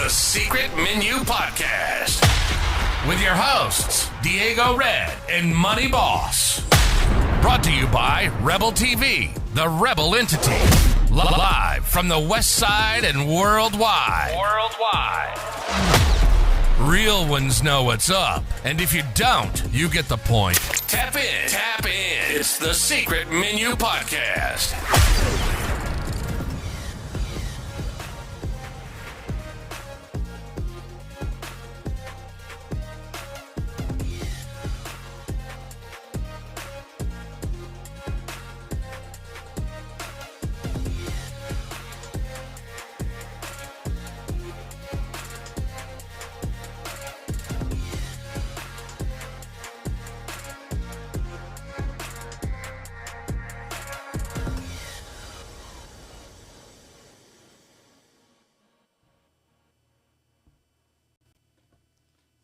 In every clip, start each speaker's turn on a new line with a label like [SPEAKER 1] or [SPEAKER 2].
[SPEAKER 1] The Secret Menu Podcast with your hosts, Diego Red and Money Boss. Brought to you by Rebel TV, the Rebel entity. Live from the West Side and worldwide. Real ones know what's up. And if you don't, you get the point. Tap in. It's the Secret Menu Podcast.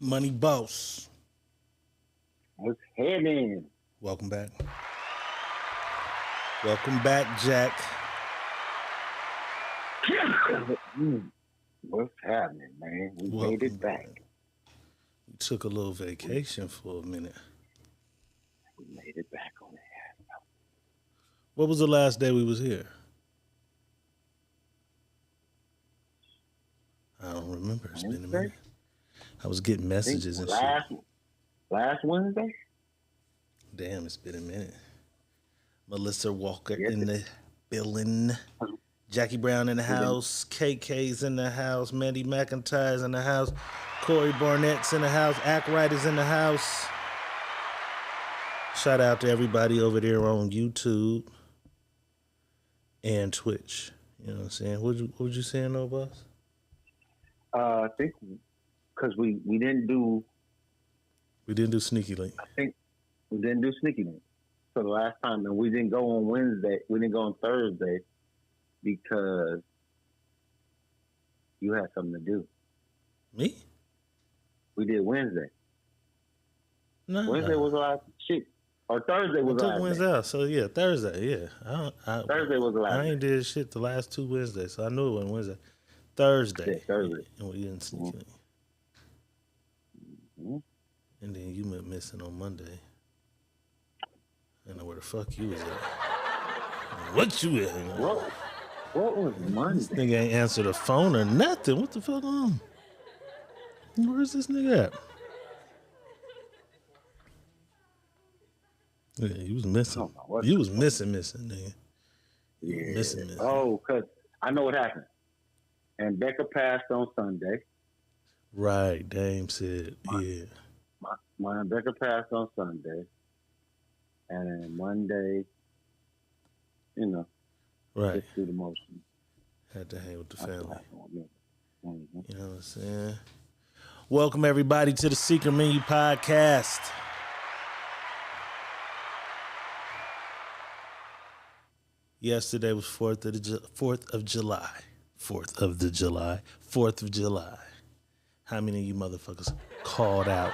[SPEAKER 2] Money Boss.
[SPEAKER 3] What's happening?
[SPEAKER 2] Welcome back. Welcome back, Jack.
[SPEAKER 3] What's happening, man? We made it back.
[SPEAKER 2] We took a little vacation for a minute.
[SPEAKER 3] We made it back on the air.
[SPEAKER 2] What was the last day we was here? I don't remember. It's been a minute. I was getting messages and shit.
[SPEAKER 3] Last Wednesday?
[SPEAKER 2] Damn, it's been a minute. Melissa Walker in the building. Jackie Brown in the house. KK's in the house. Mandy McIntyre's in the house. Corey Barnett's in the house. Ackright is in the house. Shout out to everybody over there on YouTube and Twitch. You know what I'm saying? What was you saying, though, boss?
[SPEAKER 3] I think because we didn't do...
[SPEAKER 2] We didn't do Sneaky Link.
[SPEAKER 3] I think we didn't do Sneaky Link for the last time. And we didn't go on Wednesday. We didn't go on Thursday because you had something to do.
[SPEAKER 2] Me?
[SPEAKER 3] We did Wednesday.
[SPEAKER 2] No.
[SPEAKER 3] Wednesday was our shit. Or Thursday was our last
[SPEAKER 2] Wednesday
[SPEAKER 3] day.
[SPEAKER 2] out. So, yeah, Thursday, yeah.
[SPEAKER 3] Thursday was the last
[SPEAKER 2] I ain't did shit the last 2 Wednesdays, so I knew it wasn't Wednesday. Thursday.
[SPEAKER 3] Yeah, Thursday.
[SPEAKER 2] And we didn't Sneaky Link.
[SPEAKER 3] Mm-hmm.
[SPEAKER 2] And then you went missing on Monday. I don't know where the fuck you was at. What you at?
[SPEAKER 3] What was Monday?
[SPEAKER 2] This nigga ain't answered the phone or nothing. What the fuck on? Where's this nigga at? Yeah, he was missing. You was missing, nigga.
[SPEAKER 3] Yeah.
[SPEAKER 2] Missing.
[SPEAKER 3] Oh, because I know what happened. And Becca passed on Sunday.
[SPEAKER 2] Right, Dame said, yeah.
[SPEAKER 3] My Becca passed on Sunday. And then Monday, you know,
[SPEAKER 2] right.
[SPEAKER 3] just through the motion.
[SPEAKER 2] Had to hang with the family.
[SPEAKER 3] Mm-hmm.
[SPEAKER 2] You know what I'm saying? Welcome, everybody, to the Secret Menu Podcast. Yesterday was 4th of July. 4th of July. How many of you motherfuckers called out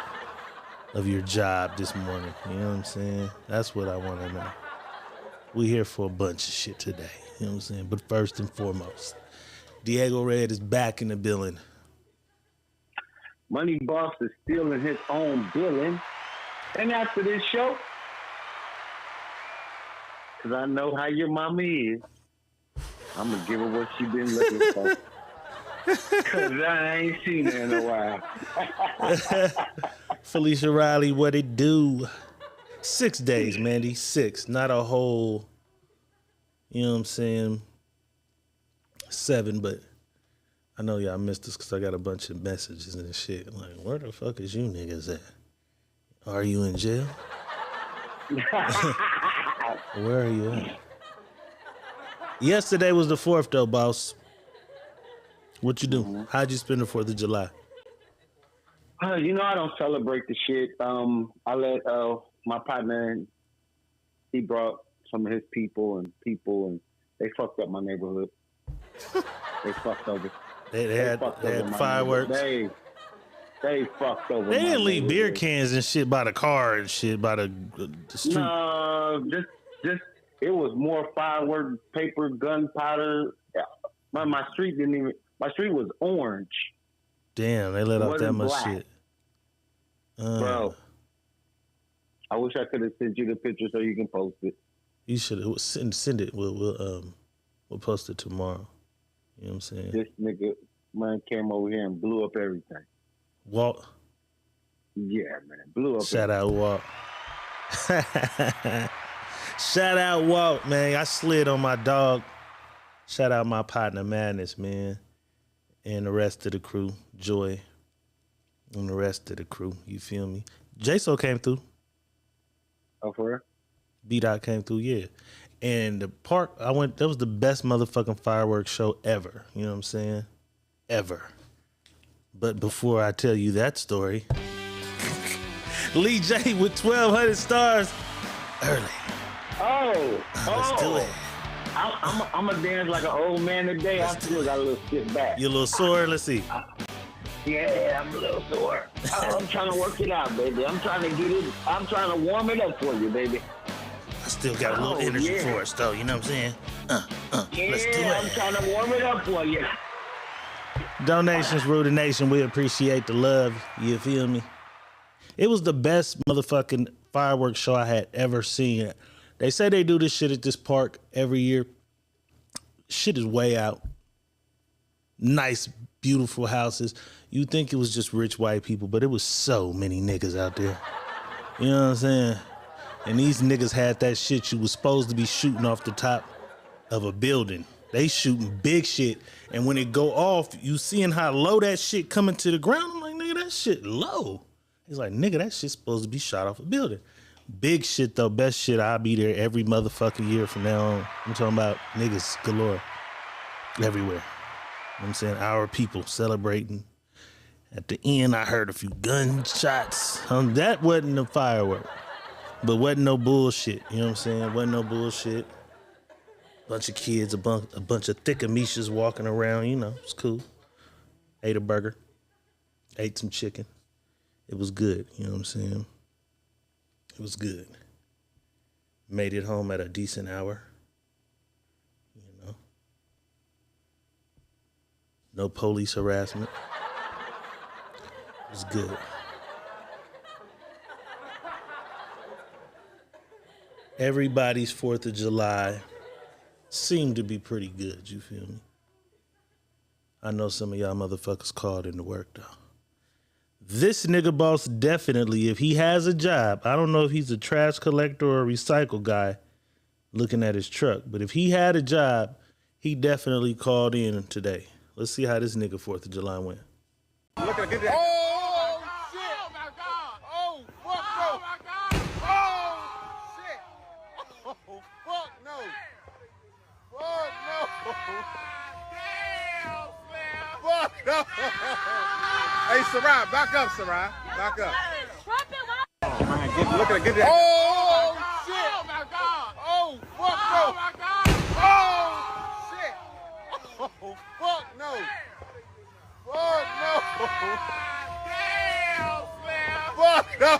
[SPEAKER 2] of your job this morning? You know what I'm saying? That's what I want to know. We here for a bunch of shit today. You know what I'm saying? But first and foremost, Diego Red is back in the building.
[SPEAKER 3] Money Boss is still in his own billing. And after this show, because I know how your mama is, I'm going to give her what she been looking for. Because I ain't seen her in a while.
[SPEAKER 2] Felicia Riley, what it do? 6 days, Mandy. 6. Not a whole, you know what I'm saying, 7, but I know y'all missed this because I got a bunch of messages and shit. Like, where the fuck is you niggas at? Are you in jail? Where are you at? Yesterday was the 4th, though, boss. What you do?
[SPEAKER 3] Mm-hmm.
[SPEAKER 2] How'd you spend the 4th of July?
[SPEAKER 3] You know, I don't celebrate the shit. I let my partner, he brought some of his people, and they fucked up my neighborhood. They fucked over.
[SPEAKER 2] They had fireworks.
[SPEAKER 3] They fucked over.
[SPEAKER 2] They didn't leave beer cans and shit by the car and shit by the street.
[SPEAKER 3] No, just it was more fireworks, paper, gunpowder. My street didn't even. My street was orange.
[SPEAKER 2] Damn, they let
[SPEAKER 3] It
[SPEAKER 2] off that
[SPEAKER 3] wasn't
[SPEAKER 2] much
[SPEAKER 3] black.
[SPEAKER 2] shit.
[SPEAKER 3] Bro, I wish I could have sent you the picture so you can post it.
[SPEAKER 2] You should send it. We'll post it tomorrow. You know what I'm saying?
[SPEAKER 3] This nigga, man, came over here and blew up everything.
[SPEAKER 2] Walt.
[SPEAKER 3] Yeah, man, blew up.
[SPEAKER 2] Shout out Walt. Shout out Walt, man. I slid on my dog. Shout out my partner Madness, man, and the rest of the crew, Joy, and the rest of the crew. You feel me? J-So came through.
[SPEAKER 3] Oh, for real?
[SPEAKER 2] B-Dot came through, yeah. And the park I went, that was the best motherfucking fireworks show ever. You know what I'm saying? Ever. But before I tell you that story, Lee J with 1,200 stars early.
[SPEAKER 3] Let's
[SPEAKER 2] do it.
[SPEAKER 3] I'm going to dance like an old man today. I still got a little sit back.
[SPEAKER 2] You a little sore? Let's see.
[SPEAKER 3] Yeah, I'm a little sore. I'm trying to work it out, baby. I'm trying to warm it up for you, baby.
[SPEAKER 2] I still got a little energy for us, though. You know what I'm saying? Let's do it.
[SPEAKER 3] I'm trying to warm it up for you.
[SPEAKER 2] Donations rule the nation. We appreciate the love. You feel me? It was the best motherfucking fireworks show I had ever seen. They say they do this shit at this park every year. Shit is way out. Nice, beautiful houses. You think it was just rich white people, but it was so many niggas out there. You know what I'm saying? And these niggas had that shit you was supposed to be shooting off the top of a building. They shooting big shit. And when it go off, you seeing how low that shit coming to the ground. I'm like, nigga, that shit low. He's like, nigga, that shit's supposed to be shot off a building. Big shit though, best shit. I'll be there every motherfucking year from now on. I'm talking about niggas galore. Everywhere. You know what I'm saying? Our people celebrating. At the end, I heard a few gunshots. That wasn't a firework. But wasn't no bullshit. You know what I'm saying? Wasn't no bullshit. Bunch of kids, a bunch of thick amishas walking around. You know, it's cool. Ate a burger. Ate some chicken. It was good. You know what I'm saying? It was good. Made it home at a decent hour. You know? No police harassment. It was good. Everybody's 4th of July seemed to be pretty good, you feel me? I know some of y'all motherfuckers called into work, though. This nigga boss definitely, if he has a job, I don't know if he's a trash collector or a recycle guy looking at his truck, but if he had a job, he definitely called in today. Let's see how this nigga 4th of July went.
[SPEAKER 4] Look at that. Oh, shit. Oh, my God. Oh, fuck no. Oh, my God. Oh, shit. Oh, fuck no. Fuck no. Damn, Slim. Fuck no. Hey, Sarai, back up, Sarai. Back up. Oh, man, get that. Oh, shit. Oh, my God. Oh, fuck no. Oh, my God. Oh, shit. Oh, fuck no. Fuck no. Damn, Slim. Fuck no.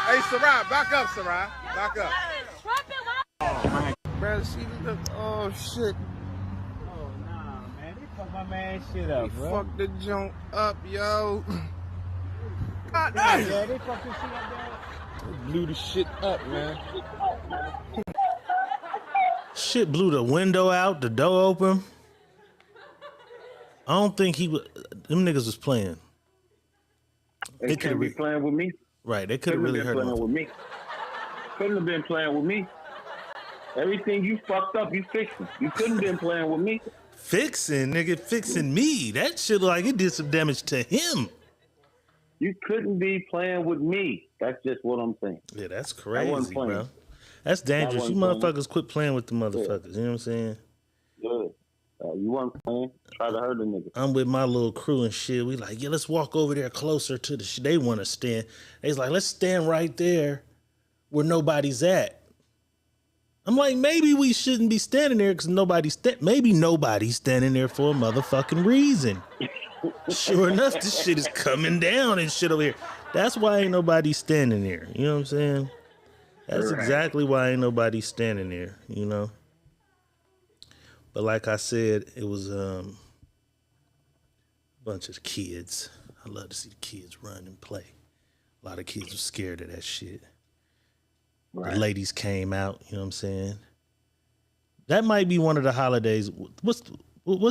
[SPEAKER 4] Hey, Sarai, back up, Sarai. Back up. Oh, man. Bro, see the, oh, shit.
[SPEAKER 5] Oh, nah, man. They fucked my man shit up,
[SPEAKER 4] They
[SPEAKER 5] bro.
[SPEAKER 4] fucked the joint up, yo. God
[SPEAKER 5] Yeah,
[SPEAKER 4] damn.
[SPEAKER 5] they fucked this shit up, bro.
[SPEAKER 4] They blew the shit up, man.
[SPEAKER 2] Shit blew the window out, the door open. I don't think them niggas was playing.
[SPEAKER 3] They couldn't be playing with me.
[SPEAKER 2] Right, they could have really hurt
[SPEAKER 3] playing
[SPEAKER 2] him.
[SPEAKER 3] with me. Couldn't have been playing with me. Everything you fucked up, you fixed it. You couldn't have been playing with me.
[SPEAKER 2] Fixing me. That shit look like it did some damage to him.
[SPEAKER 3] You couldn't be playing with me. That's just what I'm saying.
[SPEAKER 2] Yeah, that's
[SPEAKER 3] I
[SPEAKER 2] crazy,
[SPEAKER 3] wasn't playing.
[SPEAKER 2] bro. That's dangerous. You
[SPEAKER 3] wasn't playing.
[SPEAKER 2] motherfuckers quit playing with the motherfuckers. You know what I'm saying?
[SPEAKER 3] Good. You weren't playing. Try to hurt a nigga.
[SPEAKER 2] I'm with my little crew and shit. We like, yeah, let's walk over there closer to the shit. They want to stand. They's like, let's stand right there where nobody's at. I'm like, maybe we shouldn't be standing there because maybe nobody's standing there for a motherfucking reason. Sure enough, this shit is coming down and shit over here. That's why ain't nobody standing there. You know what I'm saying? That's exactly why ain't nobody standing there, you know? But like I said, it was Bunch of kids. I love to see the kids run and play. A lot of kids were scared of that shit.
[SPEAKER 3] Right.
[SPEAKER 2] The ladies came out, you know what I'm saying? That might be one of the holidays. What's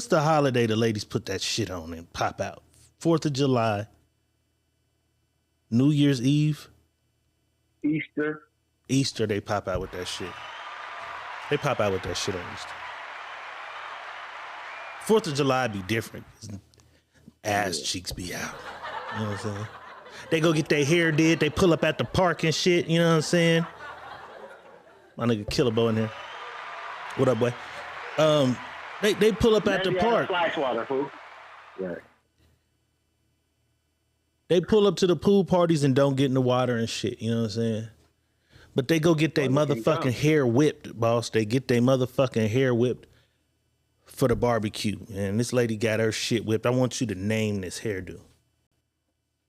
[SPEAKER 2] the holiday the ladies put that shit on and pop out? 4th of July, New Year's Eve, Easter, they pop out with that shit. They pop out with that shit on Easter. 4th of July be different. Ass cheeks be out. You know what I'm saying? They go get their hair did. They pull up at the park and shit. You know what I'm saying? My nigga Killer Bo in here. What up, boy? They pull up at the park.
[SPEAKER 3] Flash water, fool. Right.
[SPEAKER 2] They pull up to the pool parties and don't get in the water and shit. You know what I'm saying? But they go get their motherfucking hair whipped, boss. They get their motherfucking hair whipped for the barbecue. And this lady got her shit whipped. I want you to name this hairdo.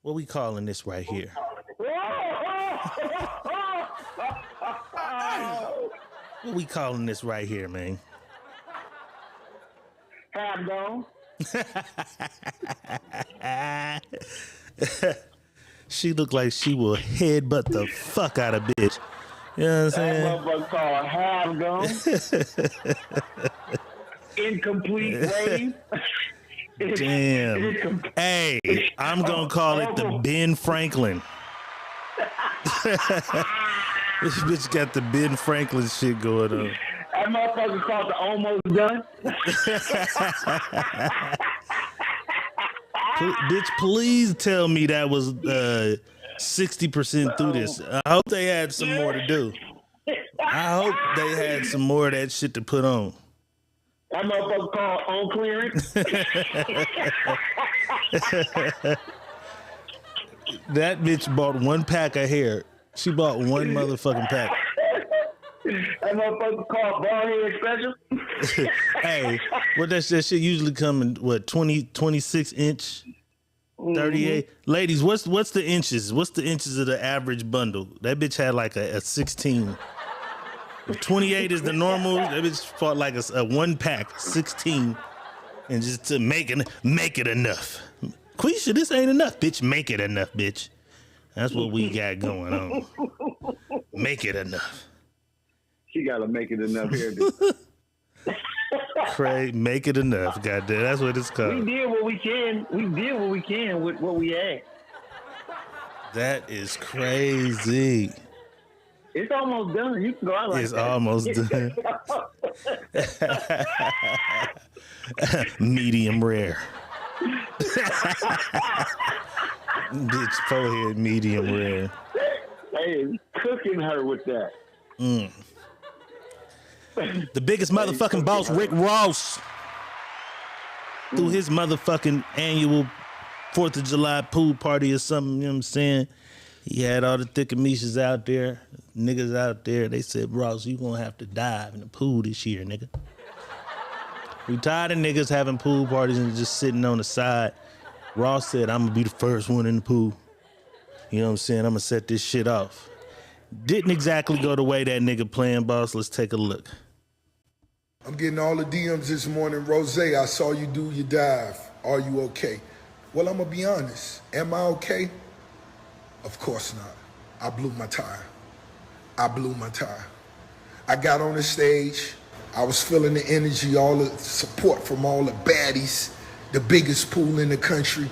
[SPEAKER 2] What we calling this right here? What we calling this right here, man?
[SPEAKER 3] Have gone.
[SPEAKER 2] She looked like she will headbutt the fuck out of bitch. You know what I'm saying?
[SPEAKER 3] That motherfucker called have gone. Incomplete wave.
[SPEAKER 2] Damn. Hey, I'm gonna call it the Ben Franklin. This bitch got the Ben Franklin shit going on.
[SPEAKER 3] That motherfucker called the almost done.
[SPEAKER 2] Bitch, please tell me that was 60% through this. I hope they had some more to do. I hope they had some more of that shit to put on.
[SPEAKER 3] That motherfucker called on clearance.
[SPEAKER 2] That bitch bought one pack of hair. She bought one motherfucking pack.
[SPEAKER 3] That motherfucker called bald head special.
[SPEAKER 2] Hey, what that shit usually come in, what, 26 inch, 38? Ladies, what's the inches? What's the inches of the average bundle? That bitch had like a 16. If 28 is the normal, that bitch fought like a one pack, 16. And just to make it enough. Quisha, this ain't enough, bitch. Make it enough, bitch. That's what we got going on. Make it enough.
[SPEAKER 3] She gotta make it enough here.
[SPEAKER 2] Craig, make it enough. Goddamn, that's what it's called.
[SPEAKER 3] We did what we can. We did what we can with what we had.
[SPEAKER 2] That is crazy.
[SPEAKER 3] It's almost done. You can go out like
[SPEAKER 2] it's
[SPEAKER 3] that.
[SPEAKER 2] Almost done. Medium rare. Bitch, forehead medium rare.
[SPEAKER 3] Hey, cooking her with that.
[SPEAKER 2] The biggest motherfucking boss, Rick Ross, through his motherfucking annual 4th of July pool party or something, you know what I'm saying? He had all the thick-a-meeshas out there, niggas out there. They said, Ross, you gonna have to dive in the pool this year, nigga. We tired of niggas having pool parties and just sitting on the side. Ross said, I'm gonna be the first one in the pool. You know what I'm saying? I'm gonna set this shit off. Didn't exactly go the way that nigga playing, boss. Let's take a look.
[SPEAKER 6] I'm getting all the DMs this morning. Rose, I saw you do your dive. Are you okay? Well, I'm gonna be honest. Am I okay? Of course not. I blew my tire. I got on the stage. I was feeling the energy, all the support from all the baddies, the biggest pool in the country.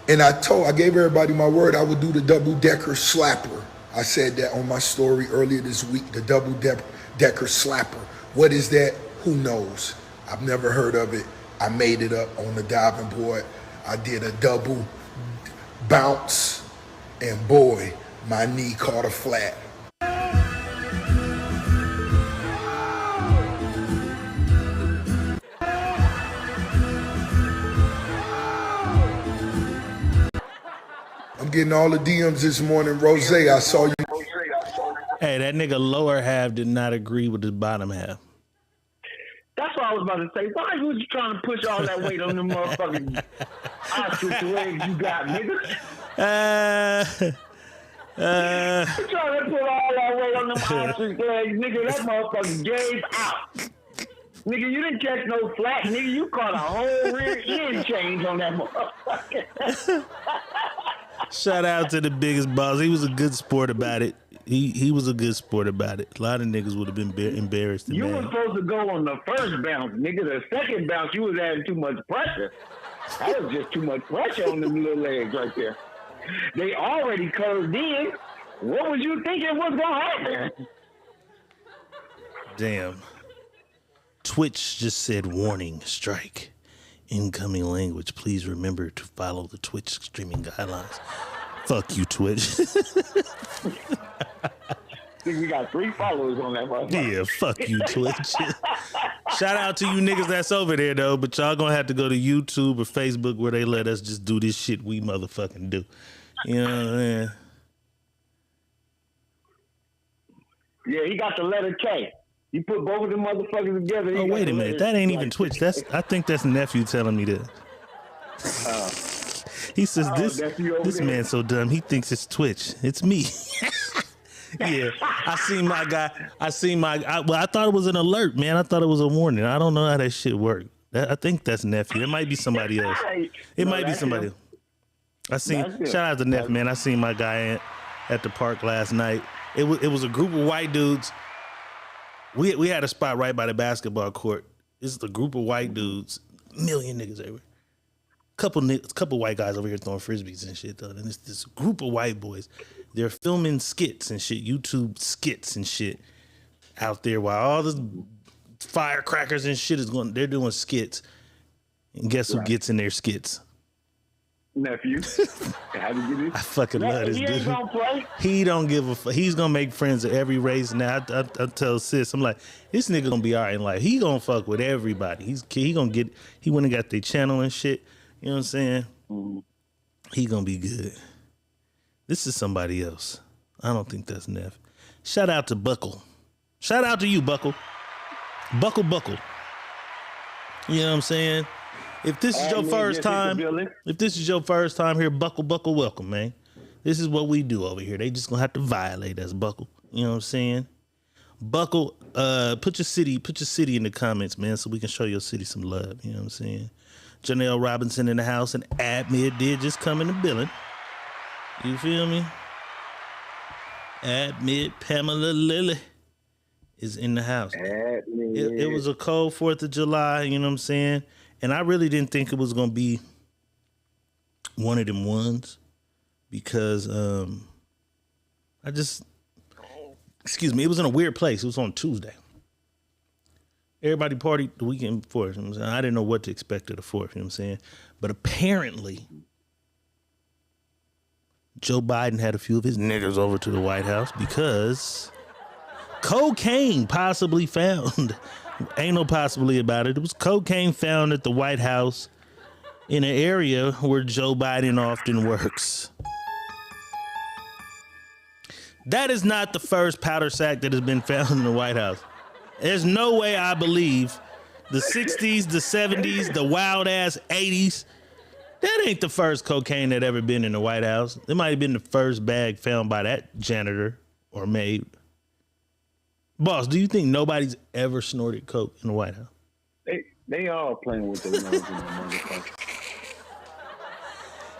[SPEAKER 6] And I gave everybody my word I would do the double-decker slapper. I said that on my story earlier this week, the double-decker slapper. What is that? Who knows? I've never heard of it. I made it up on the diving board. I did a double bounce, and boy, my knee caught a flat. I'm getting all the DMs this morning. Rose, I saw you.
[SPEAKER 2] Hey, that nigga lower half did not agree with the bottom half.
[SPEAKER 3] That's what I was about to say. Why was you trying to push all that weight on them motherfucking ostrich legs you got, nigga? You trying to put all that weight on them ostrich legs, nigga? That motherfucker gave out. Nigga, you didn't catch no flat. Nigga, you caught a whole rear end change on that motherfucker.
[SPEAKER 2] Shout out to the biggest boss. He was a good sport about it. He was a good sport about it. A lot of niggas would have been embarrassed.
[SPEAKER 3] You were supposed to go on the first bounce, nigga. The second bounce, you was adding too much pressure. That was just too much pressure on them little legs right there. They already closed in. What was you thinking was gonna happen?
[SPEAKER 2] Damn. Twitch just said, warning, strike. Incoming language. Please remember to follow the Twitch streaming guidelines. Fuck you, Twitch.
[SPEAKER 3] I think we got 3 followers on that motherfucker.
[SPEAKER 2] Yeah, fuck you, Twitch. Shout out to you niggas that's over there, though, but y'all gonna have to go to YouTube or Facebook where they let us just do this shit we motherfucking do. You know what I'm saying?
[SPEAKER 3] Yeah, he got the letter K. You put both of them motherfuckers together.
[SPEAKER 2] Oh, wait a minute. That ain't even Twitch. I think that's nephew telling me that. He says, this man's so dumb, he thinks it's Twitch. It's me. Yeah, I seen my guy. I thought it was an alert, man. I thought it was a warning. I don't know how that shit worked. I think that's nephew. It might be somebody else. It might be somebody else. Shout out to Neff, man. I seen my guy at the park last night. It was a group of white dudes. We had a spot right by the basketball court. This is a group of white dudes, million niggas everywhere. Couple white guys over here throwing frisbees and shit though. And it's this group of white boys. They're filming skits and shit, YouTube skits and shit out there while all this firecrackers and shit is going. They're doing skits, and guess who gets in their skits?
[SPEAKER 3] Nephew.
[SPEAKER 2] I fucking love this
[SPEAKER 3] he
[SPEAKER 2] dude.
[SPEAKER 3] Ain't gonna play.
[SPEAKER 2] He don't give a fuck. He's gonna make friends of every race. Now I tell sis, I'm like, this nigga gonna be all right in life. He gonna fuck with everybody. He went and got their channel and shit. You know what I'm saying? He gonna be good. This is somebody else. I don't think that's Neff. Shout out to Buckle. Shout out to you, Buckle. Buckle. You know what I'm saying? If this is your first time here, Buckle, welcome, man. This is what we do over here. They just gonna have to violate us, Buckle. You know what I'm saying? Buckle, put your city in the comments, man, so we can show your city some love. You know what I'm saying? Janelle Robinson in the house, and Admit did just come in the building. You feel me? Admit Pamela Lilly is in the house. It was a cold 4th of July, you know what I'm saying? And I really didn't think it was going to be one of them ones because it was in a weird place. It was on Tuesday. Everybody partied the weekend before. You know what I'm saying? I didn't know what to expect of the 4th, you know what I'm saying? But apparently, Joe Biden had a few of his niggas over to the White House because cocaine possibly found. Ain't no possibly about it. It was cocaine found at the White House in an area where Joe Biden often works. That is not the first powder sack that has been found in the White House. There's no way I believe the 60s, the 70s, the wild ass 80s. That ain't the first cocaine that ever been in the White House. It might have been the first bag found by that janitor or maid. Boss, do you think nobody's ever snorted coke in the White House?
[SPEAKER 3] They all playing with their nose in the motherfucker.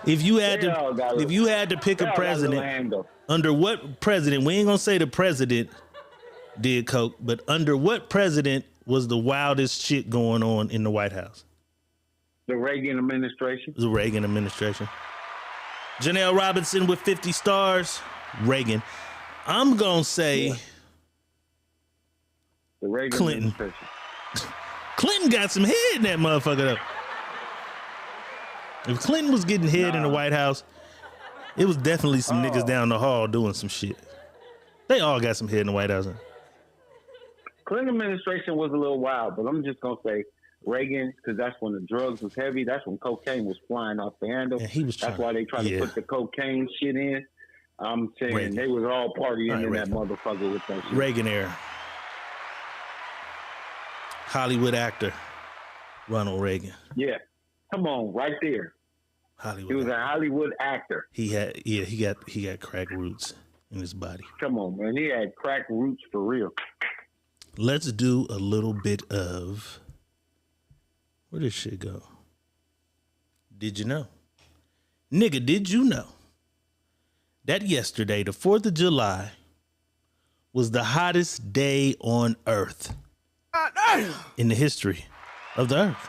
[SPEAKER 2] If you had to pick a president, under what president, we ain't gonna say the president did coke, but under what president was the wildest shit going on in the White House?
[SPEAKER 3] The Reagan administration.
[SPEAKER 2] The Reagan administration. Janelle Robinson with 50 stars. Reagan. I'm gonna say
[SPEAKER 3] the Reagan
[SPEAKER 2] Clinton.
[SPEAKER 3] administration.
[SPEAKER 2] Clinton got some head in that motherfucker though. If Clinton was getting head in the White House, it was definitely some niggas down the hall doing some shit. They all got some head in the White House. Huh?
[SPEAKER 3] Clinton administration was a little wild, but I'm just gonna say Reagan, because that's when the drugs was heavy. That's when cocaine was flying off the handle. That's why they tried to put the cocaine shit in. I'm saying Reagan. They was all partying in Reagan. That motherfucker with that shit.
[SPEAKER 2] Reagan era. Hollywood actor Ronald Reagan.
[SPEAKER 3] Yeah, come on, right there.
[SPEAKER 2] Hollywood.
[SPEAKER 3] He was a Hollywood actor.
[SPEAKER 2] He got crack roots in his body.
[SPEAKER 3] Come on, man, he had crack roots for real.
[SPEAKER 2] let's do a little bit of, where did shit go? Did you know? Nigga, did you know that yesterday, the 4th of July, was the hottest day on Earth in the history of the Earth?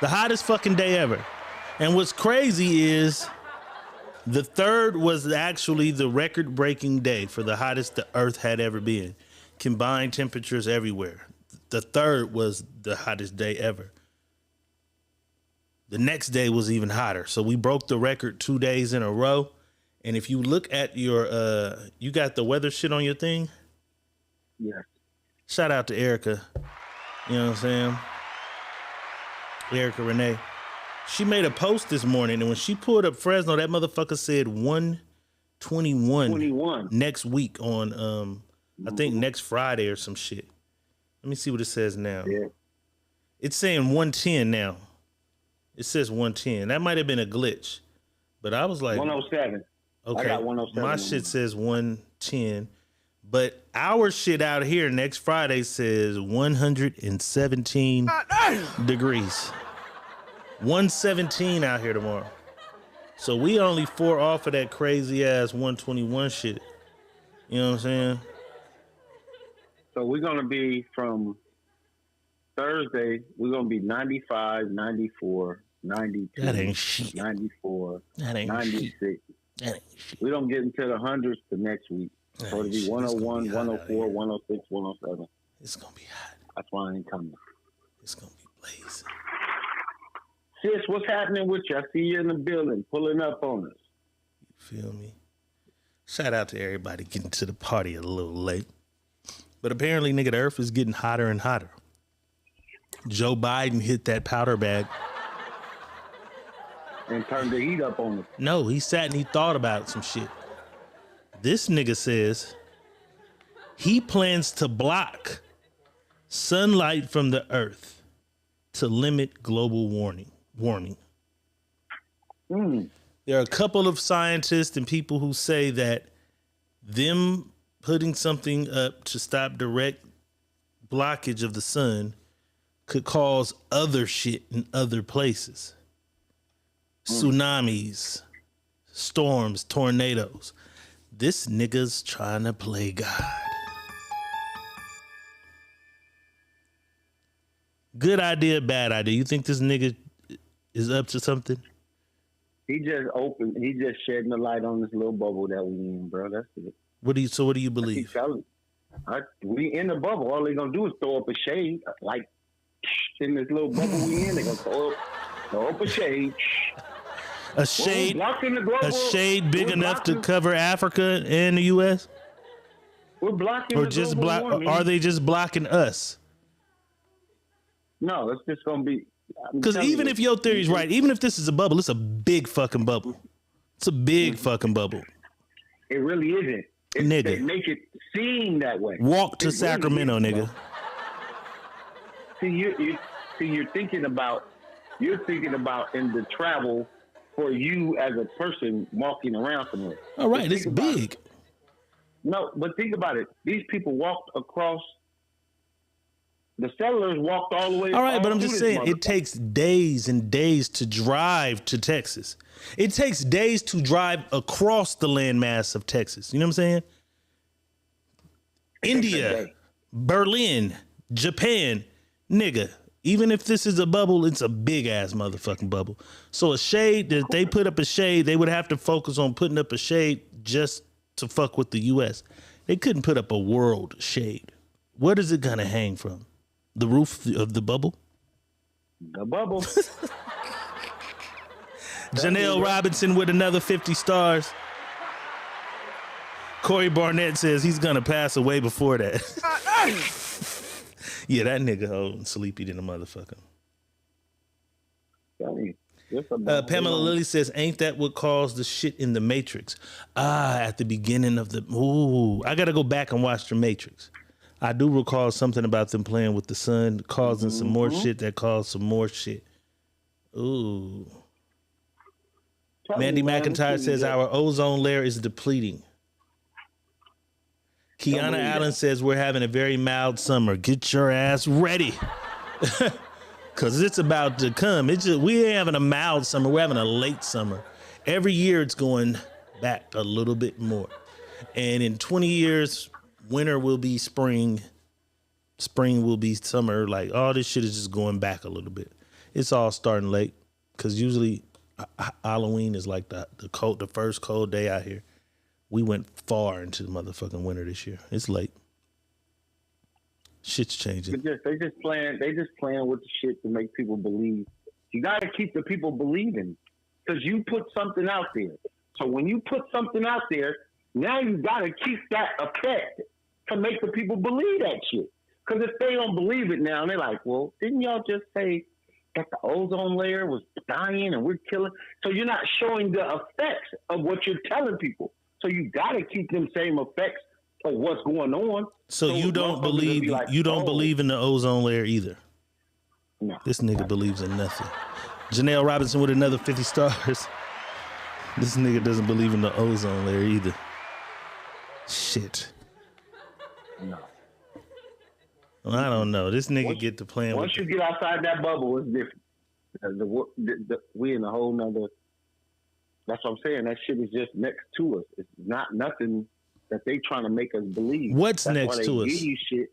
[SPEAKER 2] The hottest fucking day ever. And what's crazy is the 3rd was actually the record-breaking day for the hottest the Earth had ever been. Combined temperatures everywhere. The 3rd was the hottest day ever. The next day was even hotter. So we broke the record 2 days in a row. And if you look at your, you got the weather shit on your thing?
[SPEAKER 3] Yeah.
[SPEAKER 2] Shout out to Erica. You know what I'm saying? Erica Renee. She made a post this morning, and when she pulled up Fresno, that motherfucker said 121 next week on, I think next Friday or some shit. Let me see what it says now.
[SPEAKER 3] Yeah.
[SPEAKER 2] It's saying 110 now. It says 110. That might have been a glitch, but I was like
[SPEAKER 3] 107.
[SPEAKER 2] Okay,
[SPEAKER 3] I got 107.
[SPEAKER 2] my shit says 110, but our shit out here next Friday says 117 degrees. 117 out here tomorrow. So we only 4 off of that crazy ass 121 shit. You know what I'm saying?
[SPEAKER 3] So we're going to be from Thursday, we're going to be 95, 94, 92,
[SPEAKER 2] That ain't shit.
[SPEAKER 3] 94,
[SPEAKER 2] That ain't
[SPEAKER 3] 96.
[SPEAKER 2] shit. That ain't shit.
[SPEAKER 3] We don't get into the hundreds to next week.
[SPEAKER 2] That
[SPEAKER 3] So it'll
[SPEAKER 2] ain't
[SPEAKER 3] be
[SPEAKER 2] shit. It's
[SPEAKER 3] 101,
[SPEAKER 2] gonna be hot out
[SPEAKER 3] 104,
[SPEAKER 2] here.
[SPEAKER 3] 106, 107.
[SPEAKER 2] It's gonna be hot.
[SPEAKER 3] That's why I ain't coming.
[SPEAKER 2] It's gonna be blazing.
[SPEAKER 3] Sis, what's happening with you? I see you in the building, pulling up on us.
[SPEAKER 2] You feel me? Shout out to everybody getting to the party a little late. But apparently, nigga, the earth is getting hotter and hotter. Joe Biden hit that powder bag.
[SPEAKER 3] And turned the heat up on us.
[SPEAKER 2] No, he sat and he thought about some shit. This nigga says he plans to block sunlight from the earth to limit global warming. There are a couple of scientists and people who say that them putting something up to stop direct blockage of the sun could cause other shit in other places. Tsunamis, storms, tornadoes. This nigga's trying to play God. Good idea, bad idea. You think this nigga is up to something?
[SPEAKER 3] He just shedding the light on this little bubble that we in, bro. That's it.
[SPEAKER 2] What do you
[SPEAKER 3] I keep
[SPEAKER 2] believe?
[SPEAKER 3] telling you. We in the bubble. All they gonna do is throw up a shade, like in this little bubble we in. They gonna throw up a shade.
[SPEAKER 2] A shade,
[SPEAKER 3] blocking the global,
[SPEAKER 2] a shade big
[SPEAKER 3] we're
[SPEAKER 2] enough to
[SPEAKER 3] blocking-
[SPEAKER 2] cover Africa and the U.S.
[SPEAKER 3] We're blocking
[SPEAKER 2] Or
[SPEAKER 3] the
[SPEAKER 2] just
[SPEAKER 3] global
[SPEAKER 2] block?
[SPEAKER 3] warming.
[SPEAKER 2] Are they just blocking us?
[SPEAKER 3] No, it's just gonna be.
[SPEAKER 2] Because even if your theory is right, even if this is a bubble, it's a big fucking bubble. It's a big fucking bubble.
[SPEAKER 3] It really isn't.
[SPEAKER 2] Nigga.
[SPEAKER 3] They make it seem that way.
[SPEAKER 2] Walk to
[SPEAKER 3] It really
[SPEAKER 2] Sacramento,
[SPEAKER 3] is,
[SPEAKER 2] nigga.
[SPEAKER 3] bro. You're thinking about in the travel for you as a person walking around somewhere.
[SPEAKER 2] All right,
[SPEAKER 3] But
[SPEAKER 2] it's
[SPEAKER 3] think about
[SPEAKER 2] big.
[SPEAKER 3] it. No, but think about it. These people walked across. The settlers walked all the way.
[SPEAKER 2] All right, but I'm
[SPEAKER 3] through
[SPEAKER 2] just
[SPEAKER 3] this
[SPEAKER 2] saying, it takes days and days to drive to Texas. It takes days to drive across the landmass of Texas. You know what I'm saying? India, Berlin, Japan, nigga. Even if this is a bubble, it's a big ass motherfucking bubble. So a shade, that they put up a shade, they would have to focus on putting up a shade just to fuck with the U.S. They couldn't put up a world shade. What is it gonna hang from? The roof of the bubble?
[SPEAKER 3] The bubble.
[SPEAKER 2] Janelle Robinson with another 50 stars. Corey Barnett says he's gonna pass away before that. Yeah, that nigga old and sleepy than a motherfucker. Pamela Lilly says, ain't that what caused the shit in the Matrix? At the beginning of the... Ooh, I gotta go back and watch the Matrix. I do recall something about them playing with the sun, causing some more shit that caused some more shit. Ooh. Mandy McIntyre says our ozone layer is depleting. Kiana Allen says we're having a very mild summer. Get your ass ready. Cause it's about to come. It's just, we ain't having a mild summer. We're having a late summer. Every year it's going back a little bit more. And in 20 years, winter will be spring. Spring will be summer. Like all this shit is just going back a little bit. It's all starting late. Cause usually Halloween is like the first cold day out here. We went far into the motherfucking winter this year. It's late. Shit's changing.
[SPEAKER 3] They just playing with the shit to make people believe. You got to keep the people believing because you put something out there. So when you put something out there, now you got to keep that effect to make the people believe that shit. Because if they don't believe it now, they're like, well, didn't y'all just say that the ozone layer was dying and we're killing? So you're not showing the effects of what you're telling people. So you got to keep them same effects of what's going on.
[SPEAKER 2] So you don't believe like, believe in the ozone layer either.
[SPEAKER 3] No.
[SPEAKER 2] This nigga believes in nothing. Janelle Robinson with another 50 stars. This nigga doesn't believe in the ozone layer either. Shit.
[SPEAKER 3] No.
[SPEAKER 2] Well, I don't know. This nigga get to playing.
[SPEAKER 3] Once you get outside that bubble, it's different. We in a whole nother. That's what I'm saying. That shit is just next to us. It's not nothing that they trying to make us believe.
[SPEAKER 2] What's
[SPEAKER 3] That's
[SPEAKER 2] next
[SPEAKER 3] why they
[SPEAKER 2] to us?
[SPEAKER 3] give you shit.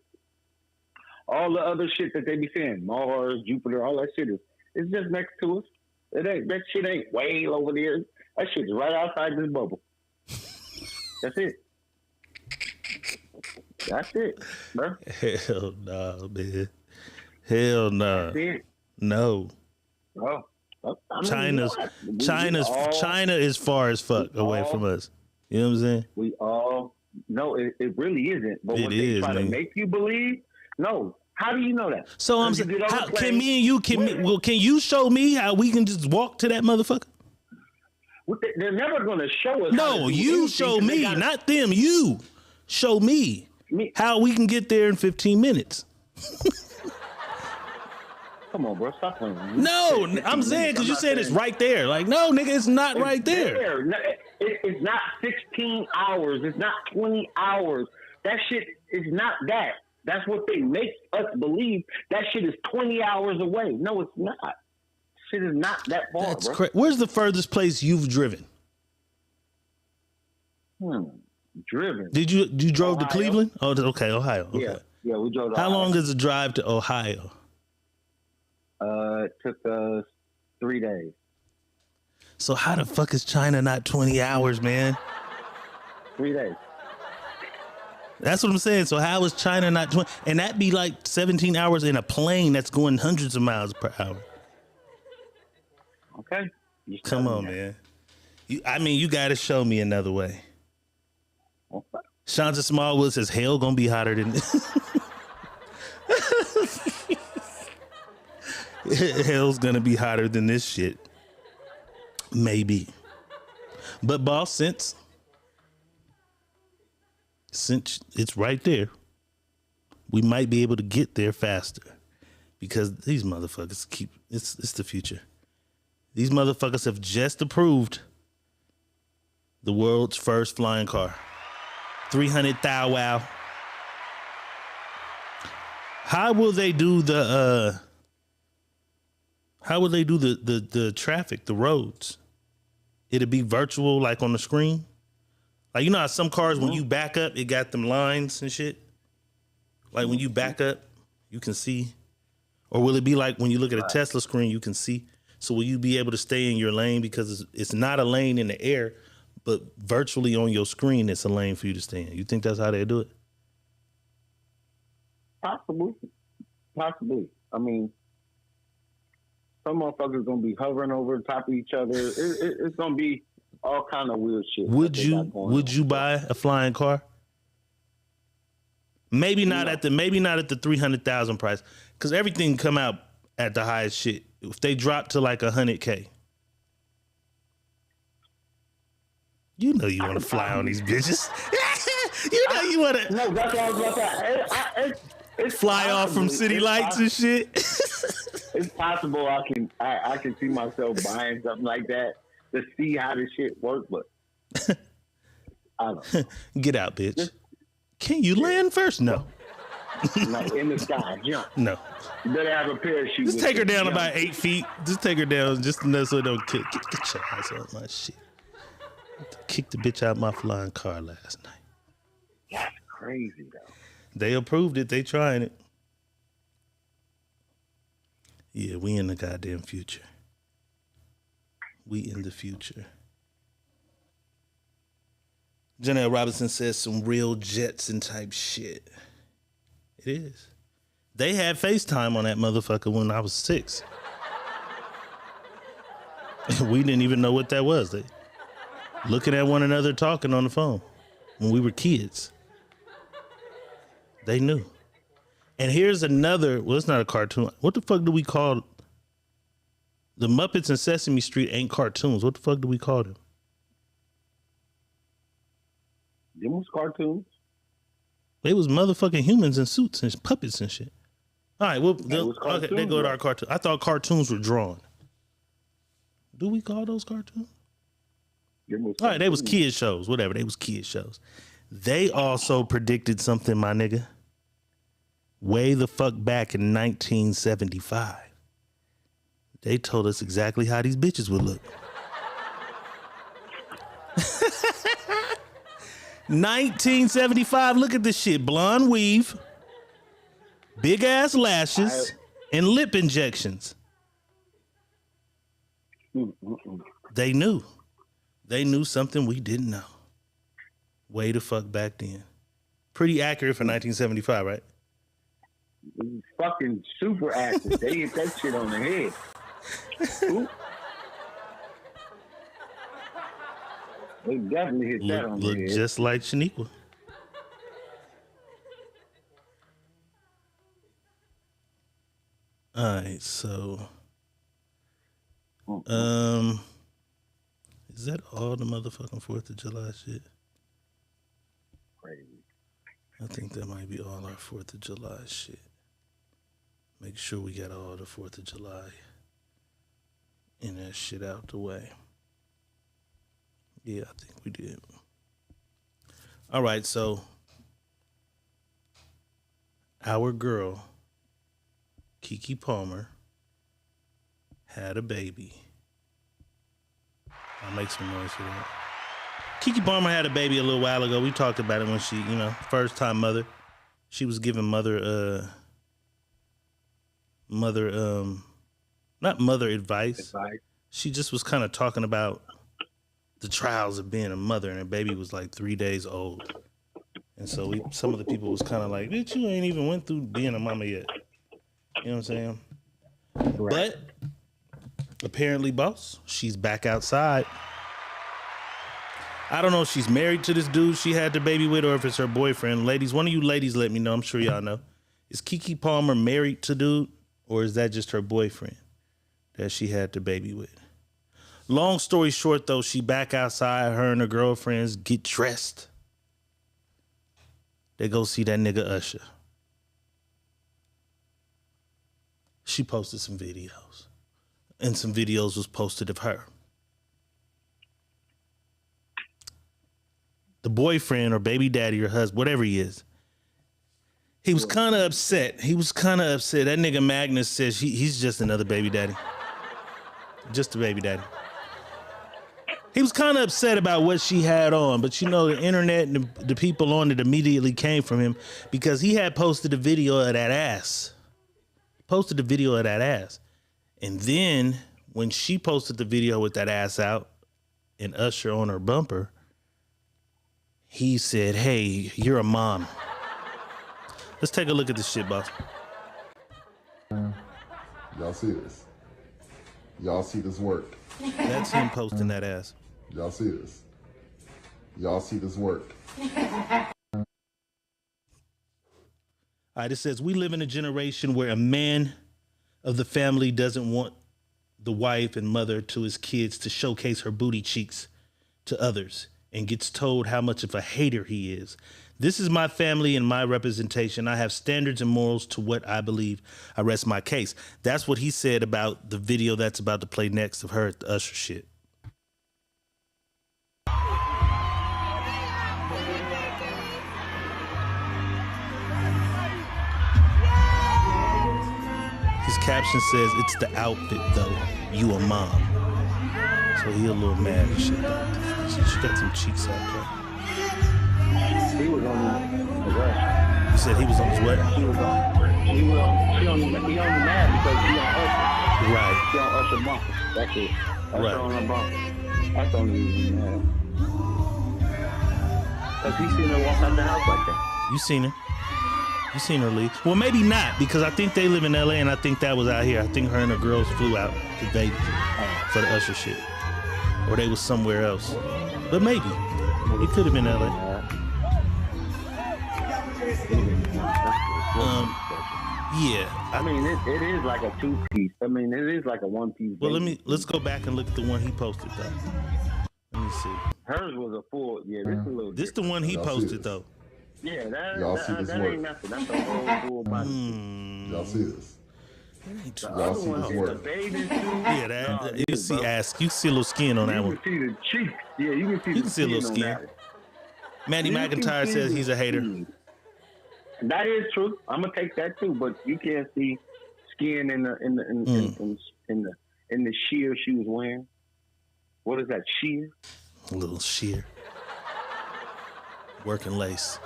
[SPEAKER 3] All the other shit that they be saying, Mars, Jupiter, all that shit it's just next to us. That shit ain't way over there. That shit's right outside this bubble. That's it. That's it, bro.
[SPEAKER 2] Hell no, man. Hell no.
[SPEAKER 3] That's it.
[SPEAKER 2] No.
[SPEAKER 3] Oh. I mean,
[SPEAKER 2] China is far as fuck away from us. You know what I'm saying?
[SPEAKER 3] We all no, it really isn't. But when they try to make you believe, no. How do you know that?
[SPEAKER 2] So I'm saying, can me and you can you show me how we can just walk to that motherfucker?
[SPEAKER 3] They're never going to show us.
[SPEAKER 2] No, you show me, not them. You show me how we can get there in 15 minutes.
[SPEAKER 3] Come on, bro. Stop playing.
[SPEAKER 2] No, I'm saying because you said it's right there. Like, no, nigga, it's not right there.
[SPEAKER 3] No, it's not 16 hours. It's not 20 hours. That shit is not that. That's what they make us believe. That shit is 20 hours away. No, it's not. Shit is not that far,
[SPEAKER 2] That's
[SPEAKER 3] bro.
[SPEAKER 2] crazy. Where's the furthest place you've driven?
[SPEAKER 3] Driven.
[SPEAKER 2] You drove to Cleveland? Oh, okay, Ohio. Okay.
[SPEAKER 3] Yeah, we drove to
[SPEAKER 2] How
[SPEAKER 3] Ohio.
[SPEAKER 2] long is the drive to Ohio?
[SPEAKER 3] It took us 3 days.
[SPEAKER 2] So how the fuck is China not 20 hours, man?
[SPEAKER 3] 3 days.
[SPEAKER 2] That's what I'm saying. So how is China not 20? And that'd be like 17 hours in a plane that's going hundreds of miles per hour.
[SPEAKER 3] Okay.
[SPEAKER 2] Come on, man. You got to show me another way.
[SPEAKER 3] Okay.
[SPEAKER 2] Shanta Smallwood says, hell gonna be hotter than this. Hell's gonna be hotter than this shit. Maybe. But boss, since it's right there, we might be able to get there faster. Because these motherfuckers it's the future. These motherfuckers have just approved the world's first flying car. 300 thou wow. How will they do the traffic, the roads? It'll be virtual, like on the screen. Like, you know how some cars, when you back up, it got them lines and shit? Like when you back up, you can see. Or will it be like when you look at a Tesla screen, you can see? So will you be able to stay in your lane because it's not a lane in the air, but virtually on your screen, it's a lane for you to stay in? You think that's how they do it?
[SPEAKER 3] Possibly. I mean, some motherfuckers gonna be hovering over the top of each other. It's gonna be all kind of weird shit.
[SPEAKER 2] Would you buy a flying car? Maybe not at the 300,000 price, because everything come out at the highest shit. If they drop to like $100K, you know you want to fly on these bitches. You know you want to.
[SPEAKER 3] No, that's what I was about to say. It's
[SPEAKER 2] fly off from city lights and shit.
[SPEAKER 3] It's possible I can see myself buying something like that to see how this shit works, but I don't know.
[SPEAKER 2] Get out, bitch. Can you land first? No.
[SPEAKER 3] No, in the sky, jump.
[SPEAKER 2] No.
[SPEAKER 3] You better have a parachute.
[SPEAKER 2] Just
[SPEAKER 3] with
[SPEAKER 2] take her
[SPEAKER 3] you.
[SPEAKER 2] down
[SPEAKER 3] Jump.
[SPEAKER 2] about 8 feet. Just take her down just enough so it don't kick. Get your ass out my shit. Kicked the bitch out my flying car last night.
[SPEAKER 3] That's crazy, though.
[SPEAKER 2] They approved it. They trying it. Yeah, we in the goddamn future. We in the future. Janelle Robinson says some real Jetson type shit. It is. They had FaceTime on that motherfucker when I was 6. We didn't even know what that was. They looking at one another talking on the phone when we were kids. They knew. And here's another, well, it's not a cartoon. What the fuck do we call the Muppets and Sesame Street ain't cartoons. What the fuck do we call them?
[SPEAKER 3] Them was cartoons.
[SPEAKER 2] They was motherfucking humans in suits and puppets and shit. All right, well, okay, they go to our cartoon. I thought cartoons were drawn. Do we call those cartoons? All right, they was kid shows, whatever. They was kid shows. They also predicted something, my nigga. Way the fuck back in 1975. They told us exactly how these bitches would look. 1975, look at this shit. Blonde weave, big ass lashes, and lip injections. They knew. They knew something we didn't know. Way the fuck back then. Pretty accurate for 1975, right?
[SPEAKER 3] Fucking super accurate. They hit that shit on the head. Ooh. They definitely hit that on the
[SPEAKER 2] Look
[SPEAKER 3] head.
[SPEAKER 2] just like Shaniqua. All right, so is that all the motherfucking 4th of July shit?
[SPEAKER 3] Crazy.
[SPEAKER 2] I think that might be all our 4th of July shit. Make sure we got all the 4th of July and that shit out the way. Yeah, I think we did. All right, so our girl, Keke Palmer, had a baby. I'll make some noise for that. Keke Palmer had a baby a little while ago. We talked about it when she, first time mother. She was giving not mother advice. She just was kind of talking about the trials of being a mother, and her baby was like 3 days old. And so some of the people was kind of like, bitch, you ain't even went through being a mama yet. You know what I'm saying? Right. But apparently, boss, she's back outside. I don't know if she's married to this dude she had the baby with or if it's her boyfriend. Ladies, one of you ladies let me know. I'm sure y'all know. Is Keke Palmer married to dude, or is that just her boyfriend that she had the baby with? Long story short, though, she back outside. Her and her girlfriends get dressed. They go see that nigga Usher. She posted some videos. And some videos was posted of her. The boyfriend or baby daddy or husband, whatever he is, he was kind of upset. That nigga Magnus says he's just another baby daddy. Just a baby daddy. He was kind of upset about what she had on, but the internet and the people on it immediately came from him because he had posted a video of that ass. And then when she posted the video with that ass out and Usher on her bumper, he said, hey, you're a mom. Let's take a look at this shit, boss.
[SPEAKER 7] Y'all see this? Y'all see this work?
[SPEAKER 2] That's him posting that ass.
[SPEAKER 7] Y'all see this? Y'all see this work?
[SPEAKER 2] All right, it says, we live in a generation where a man of the family doesn't want the wife and mother to his kids to showcase her booty cheeks to others and gets told how much of a hater he is. This is my family and my representation. I have standards and morals to what I believe. I rest my case. That's what he said about the video that's about to play next of her at the Usher shit. caption says, "It's the outfit though. You a mom." So he a little mad and shit. She got some cheeks out there.
[SPEAKER 3] He was on the rush.
[SPEAKER 2] You said he was on his what?
[SPEAKER 3] He only mad because she on Usher.
[SPEAKER 2] Right.
[SPEAKER 3] She on Usher bumper. That's it. Usher
[SPEAKER 2] Right.
[SPEAKER 3] on her bumper. That's the only reason mad. Because he seen her walk out the house like that.
[SPEAKER 2] You seen her. You seen her leave. Well, maybe not, because I think they live in LA and I think that was out here. I think her and her girls flew out to Vegas for the Usher shit. Or they was somewhere else. But maybe. It could have been LA. Yeah.
[SPEAKER 3] I mean, it is like a two-piece. I mean, it is like a one-piece.
[SPEAKER 2] Well, let's go back and look at the one he posted though. Let me see.
[SPEAKER 3] Hers was a full. Yeah, this is a little.
[SPEAKER 2] This the one he posted though.
[SPEAKER 3] Yeah,
[SPEAKER 7] Y'all see this
[SPEAKER 3] that
[SPEAKER 7] work?
[SPEAKER 3] ain't nothing. That's a whole full body.
[SPEAKER 7] Y'all see this?
[SPEAKER 3] The
[SPEAKER 7] Y'all
[SPEAKER 3] other
[SPEAKER 7] see
[SPEAKER 3] one
[SPEAKER 7] this
[SPEAKER 3] is the
[SPEAKER 7] work?
[SPEAKER 3] bathing suit.
[SPEAKER 2] Yeah, that you see ass. You see a little skin on that
[SPEAKER 3] You
[SPEAKER 2] one.
[SPEAKER 3] can see the cheeks. Yeah, you can see
[SPEAKER 2] You
[SPEAKER 3] the
[SPEAKER 2] can see a little
[SPEAKER 3] on
[SPEAKER 2] skin.
[SPEAKER 3] that.
[SPEAKER 2] Manny
[SPEAKER 3] You can
[SPEAKER 2] McIntyre
[SPEAKER 3] see
[SPEAKER 2] says
[SPEAKER 3] the
[SPEAKER 2] he's a hater.
[SPEAKER 3] skin. That is true. I'm gonna take that too, but you can't see skin in the sheer she was wearing. What is that sheer?
[SPEAKER 2] A little sheer. Working lace.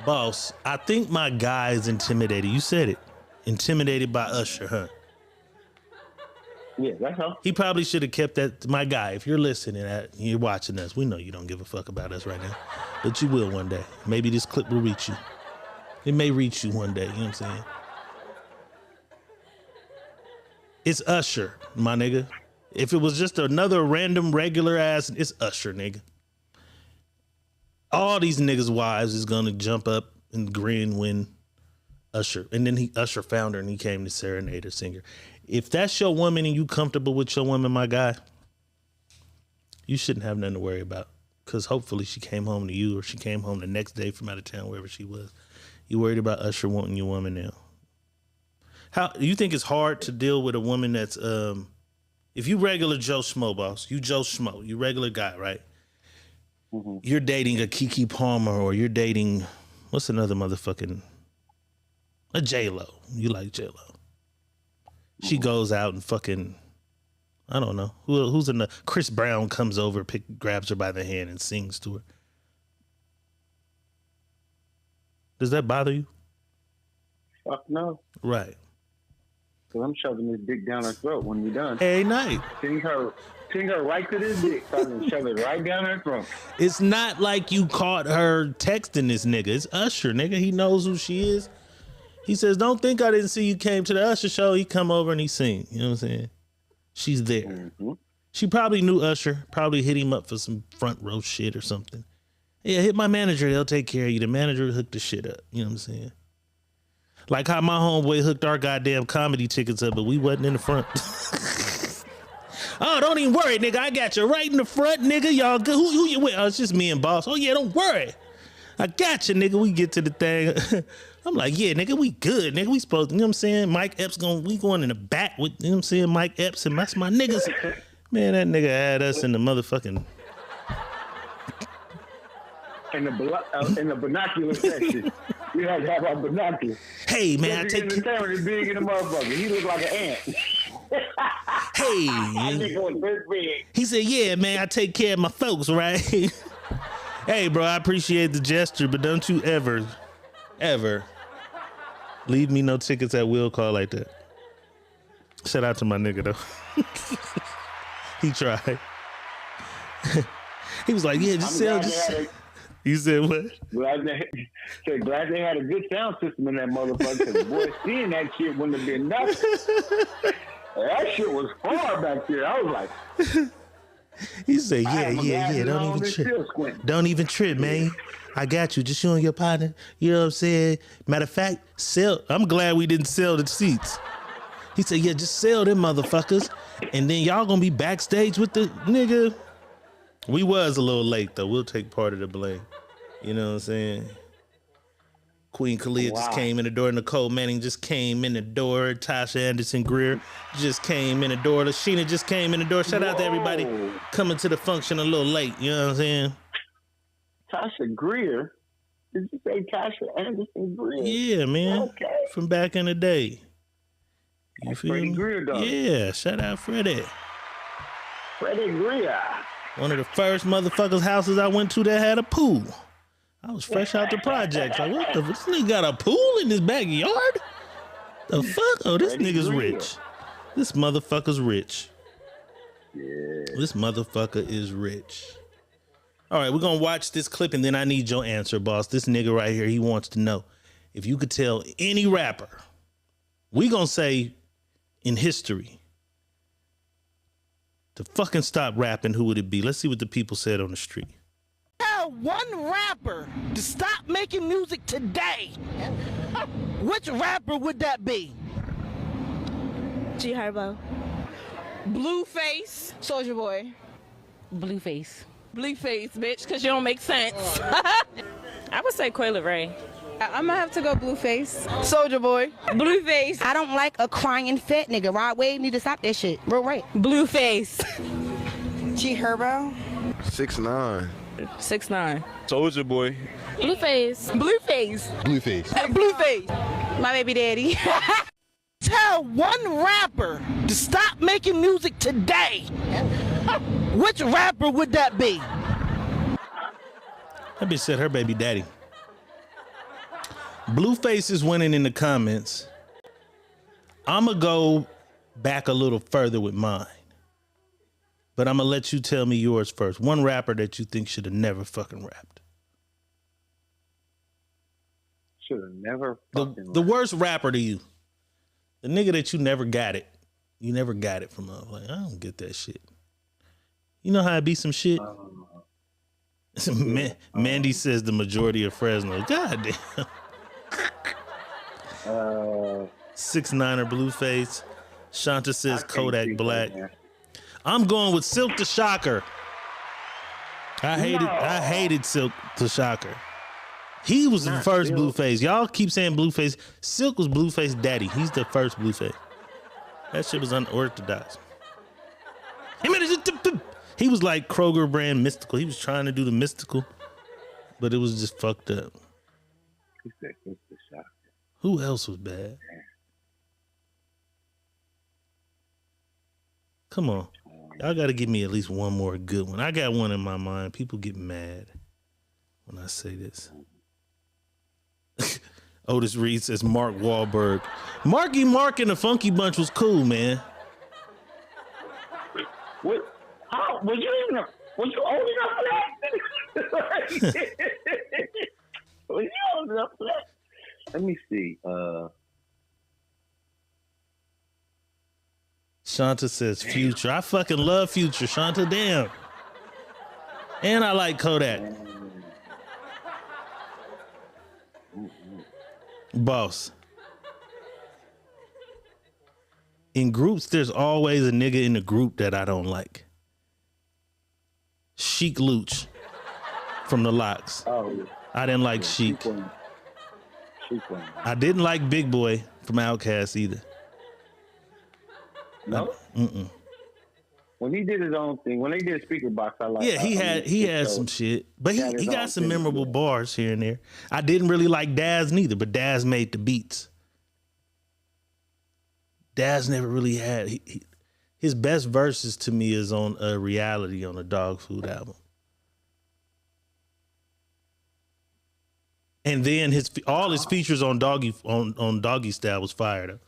[SPEAKER 2] Boss, I think my guy is intimidated. You said it. Intimidated by Usher, huh?
[SPEAKER 3] Yeah, that's how.
[SPEAKER 2] He probably should have kept that. My guy, if you're listening, you're watching us, we know you don't give a fuck about us right now. But you will one day. Maybe this clip will reach you. It may reach you one day, you know what I'm saying? It's Usher, my nigga. If it was just another random regular ass, it's Usher, nigga. All these niggas' wives is gonna jump up and grin when Usher. And then Usher found her and he came to serenade her, singer. If that's your woman and you comfortable with your woman, my guy, you shouldn't have nothing to worry about. Because hopefully she came home to you or she came home the next day from out of town, wherever she was. You worried about Usher wanting your woman now. How you think it's hard to deal with a woman that's if you regular Joe Schmo, boss, you Joe Schmo, you regular guy, right? Mm-hmm. You're dating a Keke Palmer or you're dating what's another motherfucking a J-Lo. You like J-Lo. She goes out and fucking I don't know. Who's in the Chris Brown comes over, grabs her by the hand and sings to her. Does that bother you?
[SPEAKER 3] Fuck no.
[SPEAKER 2] Right.
[SPEAKER 3] Because I'm shoving this dick down her throat when we're done.
[SPEAKER 2] Hey, night.
[SPEAKER 3] Sing her right to this dick so I can shove it right down her throat.
[SPEAKER 2] It's not like you caught her texting this nigga. It's Usher, nigga. He knows who she is. He says, don't think I didn't see you came to the Usher show. He come over and he sing. You know what I'm saying? She's there. Mm-hmm. She probably knew Usher. Probably hit him up for some front row shit or something. Yeah, hit my manager. They'll take care of you. The manager hooked the shit up. You know what I'm saying? Like how my homeboy hooked our goddamn comedy tickets up, but we wasn't in the front. Oh, don't even worry, nigga. I got you right in the front, nigga. Y'all good. Who you with? Oh, it's just me and boss. Oh, yeah, don't worry. I got you, nigga. We get to the thing. I'm like, yeah, nigga, we good, nigga. We supposed to, you know what I'm saying? Mike Epps we going in the back with, you know what I'm saying? Mike Epps and that's my niggas. Man, that nigga had us in the motherfucking...
[SPEAKER 3] In the binocular section. We had to have our binoculars.
[SPEAKER 2] Hey, man, I take...
[SPEAKER 3] In the camera is big in the motherfucker. He look like an ant.
[SPEAKER 2] Hey.
[SPEAKER 3] I think it was this big.
[SPEAKER 2] He said, yeah, man, I take care of my folks, right? Hey, bro, I appreciate the gesture, but don't you ever leave me no tickets at will call like that. Shout out to my nigga, though. He tried. He was like, yeah, just sell. You said what?
[SPEAKER 3] Glad they had a good sound system in that motherfucker. Cause boy, seeing that shit wouldn't have been nothing. That shit was far back there. I was like...
[SPEAKER 2] He said, yeah. Don't even trip. Don't even trip, man. I got you. Just you and your partner. You know what I'm saying? Matter of fact, sell. I'm glad we didn't sell the seats. He said, yeah, just sell them motherfuckers. And then y'all gonna be backstage with the nigga. We was a little late, though. We'll take part of the blame. You know what I'm saying? Queen Khalid just came in the door. Nicole Manning just came in the door. Tasha Anderson Greer just came in the door. Lashina just came in the door. Shout out to everybody coming to the function a little late. You know what I'm saying?
[SPEAKER 3] Tasha Greer? Did you say Tasha Anderson Greer?
[SPEAKER 2] Yeah, man.
[SPEAKER 3] Okay.
[SPEAKER 2] From back in the day. You feel
[SPEAKER 3] Freddie
[SPEAKER 2] me?
[SPEAKER 3] Greer, dog.
[SPEAKER 2] Yeah, shout out Freddie.
[SPEAKER 3] Freddie Greer.
[SPEAKER 2] One of the first motherfuckers' houses I went to that had a pool. I was fresh out the projects. Like, what the? This nigga got a pool in his backyard? The fuck? Oh, this
[SPEAKER 3] Freddie
[SPEAKER 2] nigga's
[SPEAKER 3] Greer.
[SPEAKER 2] rich. This motherfucker's rich.
[SPEAKER 3] Yeah.
[SPEAKER 2] This motherfucker is rich. All right, we're going to watch this clip, and then I need your answer, boss. This nigga right here, he wants to know if you could tell any rapper, we going to say in history, to fucking stop rapping, who would it be? Let's see what the people said on the street.
[SPEAKER 8] Tell one rapper to stop making music today. Which rapper would that be?
[SPEAKER 9] G Herbo.
[SPEAKER 10] Blueface.
[SPEAKER 9] Soldier Boy.
[SPEAKER 10] Blueface. Blueface, bitch, because you don't make sense. I would say Coi Leray.
[SPEAKER 9] I'm gonna have to go Blueface.
[SPEAKER 8] Soldier Boy.
[SPEAKER 10] Blueface.
[SPEAKER 9] I don't like a crying fat nigga. Rod Wave need to stop that shit. Real right.
[SPEAKER 10] Blueface.
[SPEAKER 9] G Herbo.
[SPEAKER 7] 6ix9ine.
[SPEAKER 10] 6ix9ine.
[SPEAKER 5] Soldier Boy.
[SPEAKER 10] Blueface. Blueface.
[SPEAKER 7] Blueface.
[SPEAKER 8] Blueface.
[SPEAKER 9] My baby daddy.
[SPEAKER 8] Tell one rapper to stop making music today. Which rapper would that be?
[SPEAKER 2] That bitch said her baby daddy. Blueface is winning in the comments. I'm going to go back a little further with mine. But I'm going to let you tell me yours first. One rapper that you think should have never fucking rapped.
[SPEAKER 3] Should have never fucking
[SPEAKER 2] The worst rapper to you. The nigga that you never got it. You never got it from up. Like, I don't get that shit. You know how it be some shit? Mandy says the majority of Fresno. God damn. 6ix9ine or Blueface. Shanta says Kodak Black. I'm going with Silk the Shocker. I hated Silk the Shocker. He was the first Blueface. Y'all keep saying Blueface. Silk was Blueface daddy. He's the first Blueface. That shit was unorthodox. He was like Kroger brand mystical. He was trying to do the mystical, but it was just fucked up. Who else was bad? Come on. Y'all got to give me at least one more good one. I got one in my mind. People get mad when I say this. Otis Reed says Mark Wahlberg. Marky Mark and the Funky Bunch was cool, man.
[SPEAKER 3] What? How? Was you old enough for that? Was you old enough for that? Let me see.
[SPEAKER 2] Shanta says Future. I fucking love Future, Shanta. Damn. And I like Kodak. Boss. In groups, there's always a nigga in the group that I don't like. Sheik Luch from the Locks.
[SPEAKER 3] Oh,
[SPEAKER 2] I didn't like Sheik. I didn't like Big Boy from Outkast either.
[SPEAKER 3] No? When he did his own thing, when they did Speaker Box, I like.
[SPEAKER 2] Yeah, he had some shit, but he got some memorable bars here and there. I didn't really like Daz neither, but Daz made the beats. Daz never really had his best verses to me is on Reality on the Dog Food album, and then all his features on Doggy Style was fire though.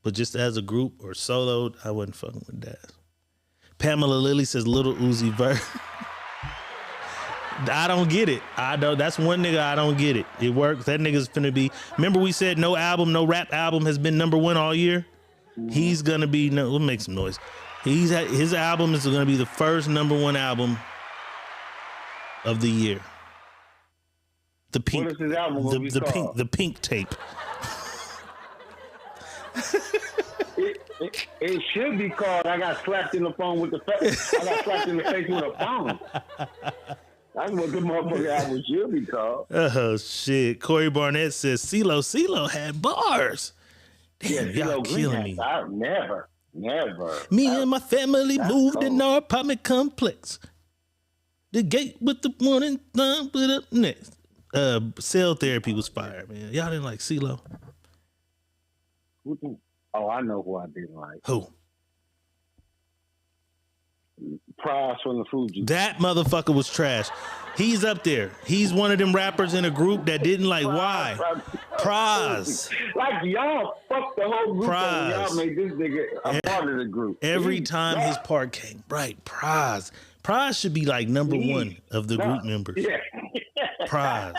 [SPEAKER 2] But just as a group or soloed, I wasn't fucking with Daz. Pamela Lilly says Little Uzi Vert. I don't get it. That's one nigga I don't get it. It works. That nigga's finna be. Remember we said no rap album has been #1 all year. He's gonna be. We'll make some noise. His album is gonna be the first #1 album of the year. The pink.
[SPEAKER 3] What is his album gonna be called?
[SPEAKER 2] The pink tape.
[SPEAKER 3] It should be called I got slapped in the phone with the face. I got slapped in the face with a phone. That's what the motherfucker album should be called.
[SPEAKER 2] Oh shit. Corey Barnett says CeeLo had bars. Damn, y'all killing me.
[SPEAKER 3] Never.
[SPEAKER 2] Me and my family moved in our apartment complex. The gate with the one and put up next. Cell Therapy was fire, man. Y'all didn't like CeeLo?
[SPEAKER 3] Oh, I know who I didn't like.
[SPEAKER 2] Who?
[SPEAKER 3] Prize from the Fuji.
[SPEAKER 2] That motherfucker was trash. He's up there. He's one of them rappers in a group that didn't like. Why? Prize.
[SPEAKER 3] Like y'all fucked the whole group.
[SPEAKER 2] Prize.
[SPEAKER 3] Y'all made this nigga a part of the group.
[SPEAKER 2] Every time his part came, right? Prize. Prize should be like number one of the group members.
[SPEAKER 3] Yeah.
[SPEAKER 2] Prize.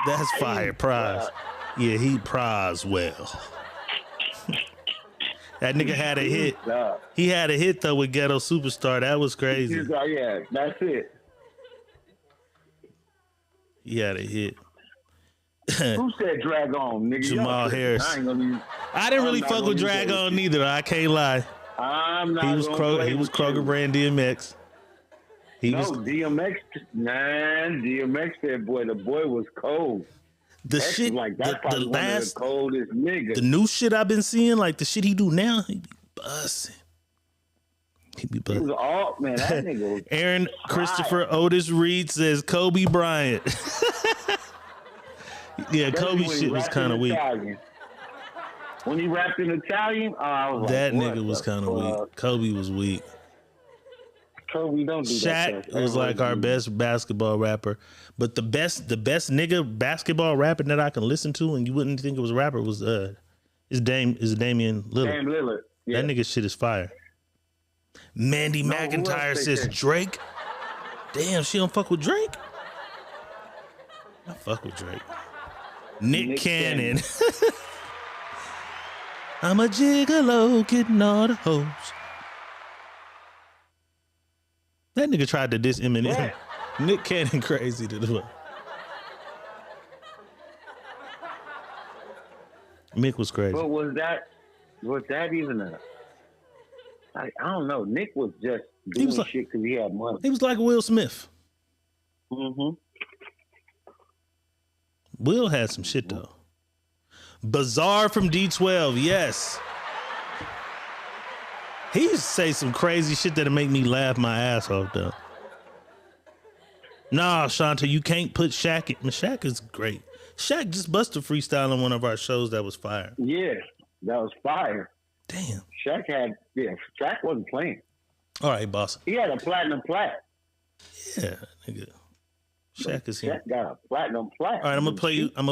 [SPEAKER 2] That's fire. Prize. Yeah, he prize well. That nigga had a hit. He had a hit though with Ghetto Superstar. That was crazy.
[SPEAKER 3] Yeah, that's it.
[SPEAKER 2] He had a hit.
[SPEAKER 3] Who said Drag On, nigga?
[SPEAKER 2] Jamal Harris. I didn't really fuck with Drag On neither. I can't lie.
[SPEAKER 3] I'm not.
[SPEAKER 2] He was Kroger brand DMX.
[SPEAKER 3] DMX. Man, DMX said, boy, the boy was cold.
[SPEAKER 2] The shit,
[SPEAKER 3] like that's probably one of the coldest niggas.
[SPEAKER 2] The new shit I've been seeing, like the shit he do now, he be busting.
[SPEAKER 3] He was all, man, that nigga was
[SPEAKER 2] Aaron Christopher Otis Reed says Kobe Bryant. Yeah, Kobe shit was kind of weak.
[SPEAKER 3] When he rapped in Italian, I was
[SPEAKER 2] that
[SPEAKER 3] like,
[SPEAKER 2] nigga was kind of weak. Kobe was weak.
[SPEAKER 3] Kobe don't do that.
[SPEAKER 2] Shaq was like our best basketball rapper, but the best nigga basketball rapper that I can listen to and you wouldn't think it was a rapper was Damian Lillard.
[SPEAKER 3] Dame Lillard. Yeah.
[SPEAKER 2] That nigga shit is fire. Mandy McIntyre says Drake. Damn, she don't fuck with Drake? I fuck with Drake. Nick Cannon. I'm a gigolo getting all the hoes. That nigga tried to diss Eminem. Yeah. Nick Cannon crazy to the fuck. Mick was crazy.
[SPEAKER 3] But was that even a... I don't know. Nick was just doing shit because he had money.
[SPEAKER 2] He was like Will Smith.
[SPEAKER 3] Mm-hmm.
[SPEAKER 2] Will had some shit though. Bizarre from D12, yes. He used to say some crazy shit that'll make me laugh my ass off though. Nah, Shanta, you can't put Shaq in. Shaq is great. Shaq just busted freestyle on one of our shows that was fire.
[SPEAKER 3] Yeah, that was fire.
[SPEAKER 2] Damn.
[SPEAKER 3] Shaq wasn't playing.
[SPEAKER 2] All right, boss.
[SPEAKER 3] He had a platinum plat.
[SPEAKER 2] Yeah, nigga. Shaq is here.
[SPEAKER 3] Shaq got a platinum plat.
[SPEAKER 2] All right, I'm gonna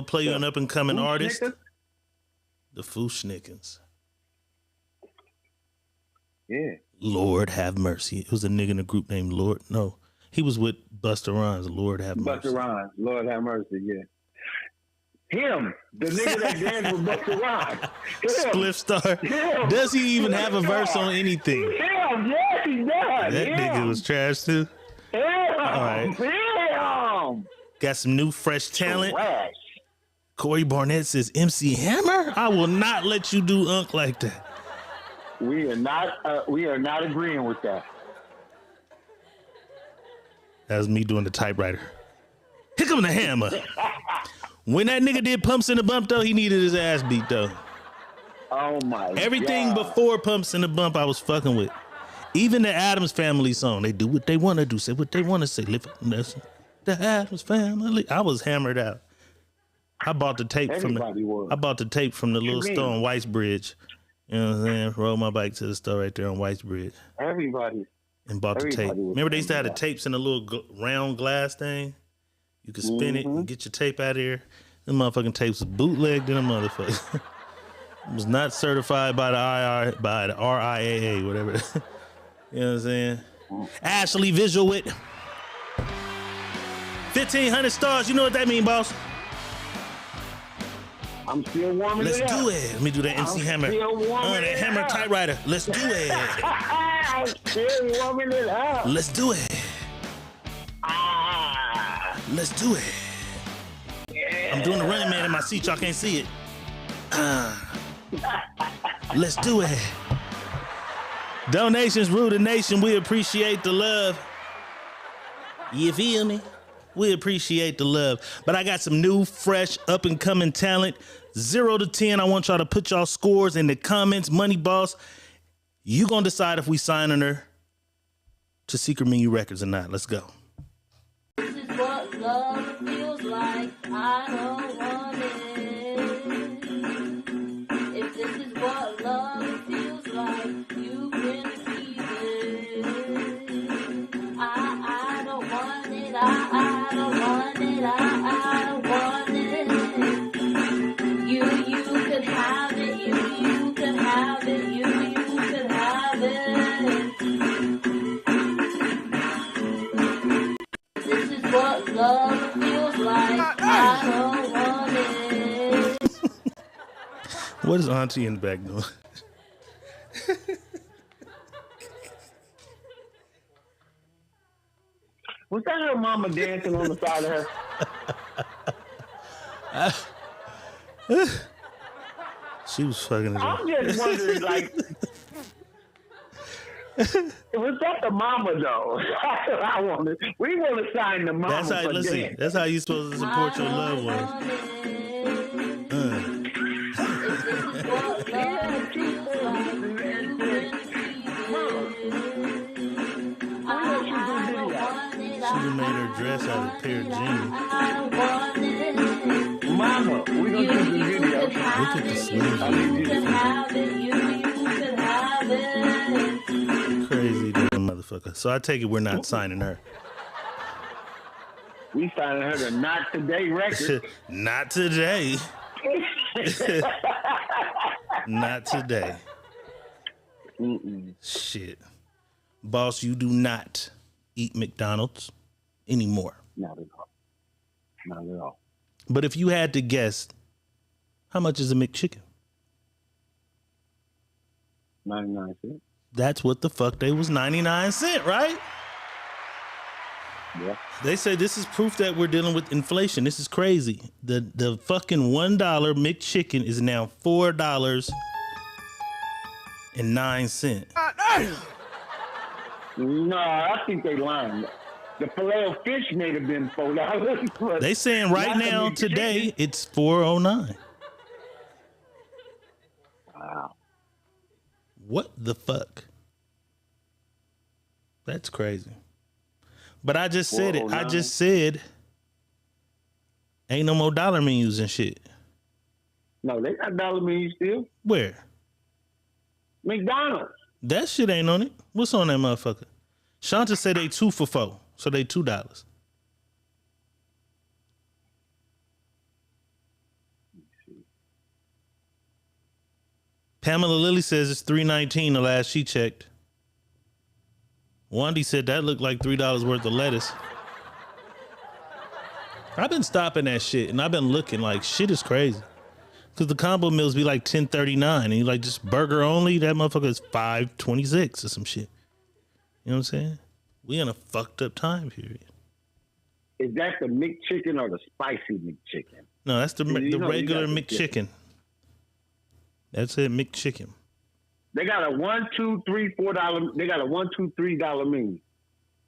[SPEAKER 2] play you an up and coming artist. The Fooshnickens.
[SPEAKER 3] Yeah.
[SPEAKER 2] Lord have mercy. It was a nigga in a group named Lord. No, he was with Busta Rhymes. Lord have mercy.
[SPEAKER 3] Busta Rhymes. Lord have mercy. Yeah. Him, the nigga that danced with Busta Rhymes.
[SPEAKER 2] Spliff Star.
[SPEAKER 3] Him.
[SPEAKER 2] Does he even have a verse on anything?
[SPEAKER 3] Him, yes, he does.
[SPEAKER 2] That nigga was trash too.
[SPEAKER 3] Him.
[SPEAKER 2] All right.
[SPEAKER 3] Him.
[SPEAKER 2] Got some new fresh talent.
[SPEAKER 3] Trash.
[SPEAKER 2] Corey Barnett says MC Hammer. I will not let you do Unk like that.
[SPEAKER 3] We are not agreeing with that.
[SPEAKER 2] That was me doing the typewriter. Here come the hammer. When that nigga did Pumps in the Bump though, he needed his ass beat though.
[SPEAKER 3] Oh my
[SPEAKER 2] Everything
[SPEAKER 3] God.
[SPEAKER 2] before Pumps in the Bump I was fucking with. Even the Addams Family song. They do what they want to do, say what they want to say. Live listen. The Addams Family. I was hammered out. I bought the tape from the little store on Whitesbridge. You know what I'm saying? Rode my bike to the store right there on Whitesbridge. And bought the tape. Remember they used to have the tapes in a little round glass thing? You could spin it and get your tape out of here. Them motherfucking tapes was bootlegged in a motherfucker. It was not certified by the RIAA, whatever. You know what I'm saying? Ashley Visual with 1,500 stars. You know what that mean, boss?
[SPEAKER 3] I'm still warming
[SPEAKER 2] Let's
[SPEAKER 3] it up.
[SPEAKER 2] do it. Let me do that MC Hammer. That Hammer typewriter. Let's do it.
[SPEAKER 3] I'm still warming it up.
[SPEAKER 2] Let's do it. Let's do it. Yeah. I'm doing the Running Man in my seat. Y'all can't see it. Let's do it. Donations rule the nation. We appreciate the love. You feel me? We appreciate the love. But I got some new, fresh, up-and-coming talent. 0 to 10. I want y'all to put y'all scores in the comments. Money Boss, you gonna decide if we signing her to Secret Menu Records or not. Let's go.
[SPEAKER 11] This is what love feels like. I don't want it. If this is what I don't want it.
[SPEAKER 2] What is Auntie in the back doing?
[SPEAKER 3] Was that her mama dancing on the side of her?
[SPEAKER 2] She was fucking.
[SPEAKER 3] I'm just wondering, like, was that the mama though? I want to. We want to sign the mama.
[SPEAKER 2] That's how.
[SPEAKER 3] for
[SPEAKER 2] Let's see.
[SPEAKER 3] dance.
[SPEAKER 2] That's how you supposed to support your loved ones. She done made her dress out of a pair of jeans.
[SPEAKER 3] Mama, we gonna do the video.
[SPEAKER 2] Look at the sleeves. Crazy damn motherfucker. So I take it we're not signing her.
[SPEAKER 3] We signing her to Not Today record.
[SPEAKER 2] Not today. Not today. Shit. Boss, you do not eat McDonald's anymore.
[SPEAKER 3] Not at all. Not at all.
[SPEAKER 2] But if you had to guess, how much is a McChicken?
[SPEAKER 3] 99 cents.
[SPEAKER 2] That's what the fuck they was 99 cents, right?
[SPEAKER 3] Yeah.
[SPEAKER 2] They say this is proof that we're dealing with inflation. This is crazy. The fucking $1 McChicken is now $4.09.
[SPEAKER 3] No, I think they lying. The filet of fish may have been $4.
[SPEAKER 2] They saying right now, today, it's $4.09.
[SPEAKER 3] Wow.
[SPEAKER 2] What the fuck? That's crazy. But I just said it. I just said ain't no more dollar menus and shit.
[SPEAKER 3] No, they got dollar menus still.
[SPEAKER 2] Where?
[SPEAKER 3] McDonald's.
[SPEAKER 2] That shit ain't on it. What's on that motherfucker? Shanta said they 2 for $4, so they $2. Pamela Lilly says it's $3.19 the last she checked. Wandy said that looked like $3 worth of lettuce. I've been stopping that shit and I've been looking like shit is crazy. Cause the combo meals be like $10.39 and you like just burger only, that motherfucker is $5.26 or some shit. You know what I'm saying? We in a fucked up time period.
[SPEAKER 3] Is that the McChicken or the spicy McChicken?
[SPEAKER 2] No, that's the regular McChicken. That's it, McChicken.
[SPEAKER 3] They got a $1, $2, $3, $4. They got a $1, $2, $3 menu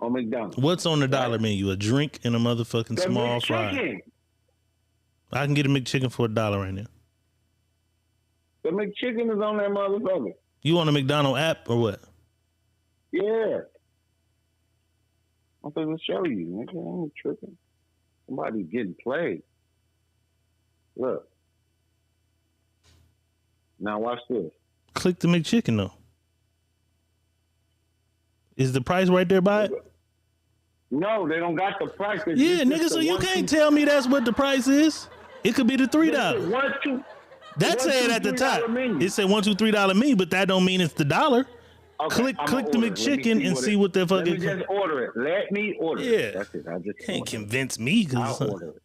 [SPEAKER 3] on McDonald's.
[SPEAKER 2] What's on the dollar menu? A drink and a motherfucking
[SPEAKER 3] The
[SPEAKER 2] small
[SPEAKER 3] McChicken.
[SPEAKER 2] fry. I can get a McChicken for $1 right now.
[SPEAKER 3] The McChicken is on that motherfucker.
[SPEAKER 2] You on a McDonald's app or what?
[SPEAKER 3] Yeah. I'm supposed to show you. Nigga, I ain't tripping. Somebody's getting played. Look. Now watch this.
[SPEAKER 2] Click the McChicken though. Is the price right there by it?
[SPEAKER 3] No, they don't got the price. It's
[SPEAKER 2] Yeah,
[SPEAKER 3] just
[SPEAKER 2] nigga, so
[SPEAKER 3] the
[SPEAKER 2] you
[SPEAKER 3] one,
[SPEAKER 2] can't
[SPEAKER 3] two-
[SPEAKER 2] tell me that's what the price is. It could be the $3.
[SPEAKER 3] One, two.
[SPEAKER 2] That's
[SPEAKER 3] $1,
[SPEAKER 2] it
[SPEAKER 3] $2,
[SPEAKER 2] at the
[SPEAKER 3] $3
[SPEAKER 2] top.
[SPEAKER 3] menu.
[SPEAKER 2] It said $1, $2, $3 menu, but that don't mean it's the dollar.
[SPEAKER 3] Okay,
[SPEAKER 2] Click the McChicken and see what the fuck
[SPEAKER 3] Let me
[SPEAKER 2] it
[SPEAKER 3] just order it. Let me order
[SPEAKER 2] Yeah.
[SPEAKER 3] it. That's it. I just
[SPEAKER 2] can't
[SPEAKER 3] order
[SPEAKER 2] convince me
[SPEAKER 3] it. I'll
[SPEAKER 2] because
[SPEAKER 3] order it.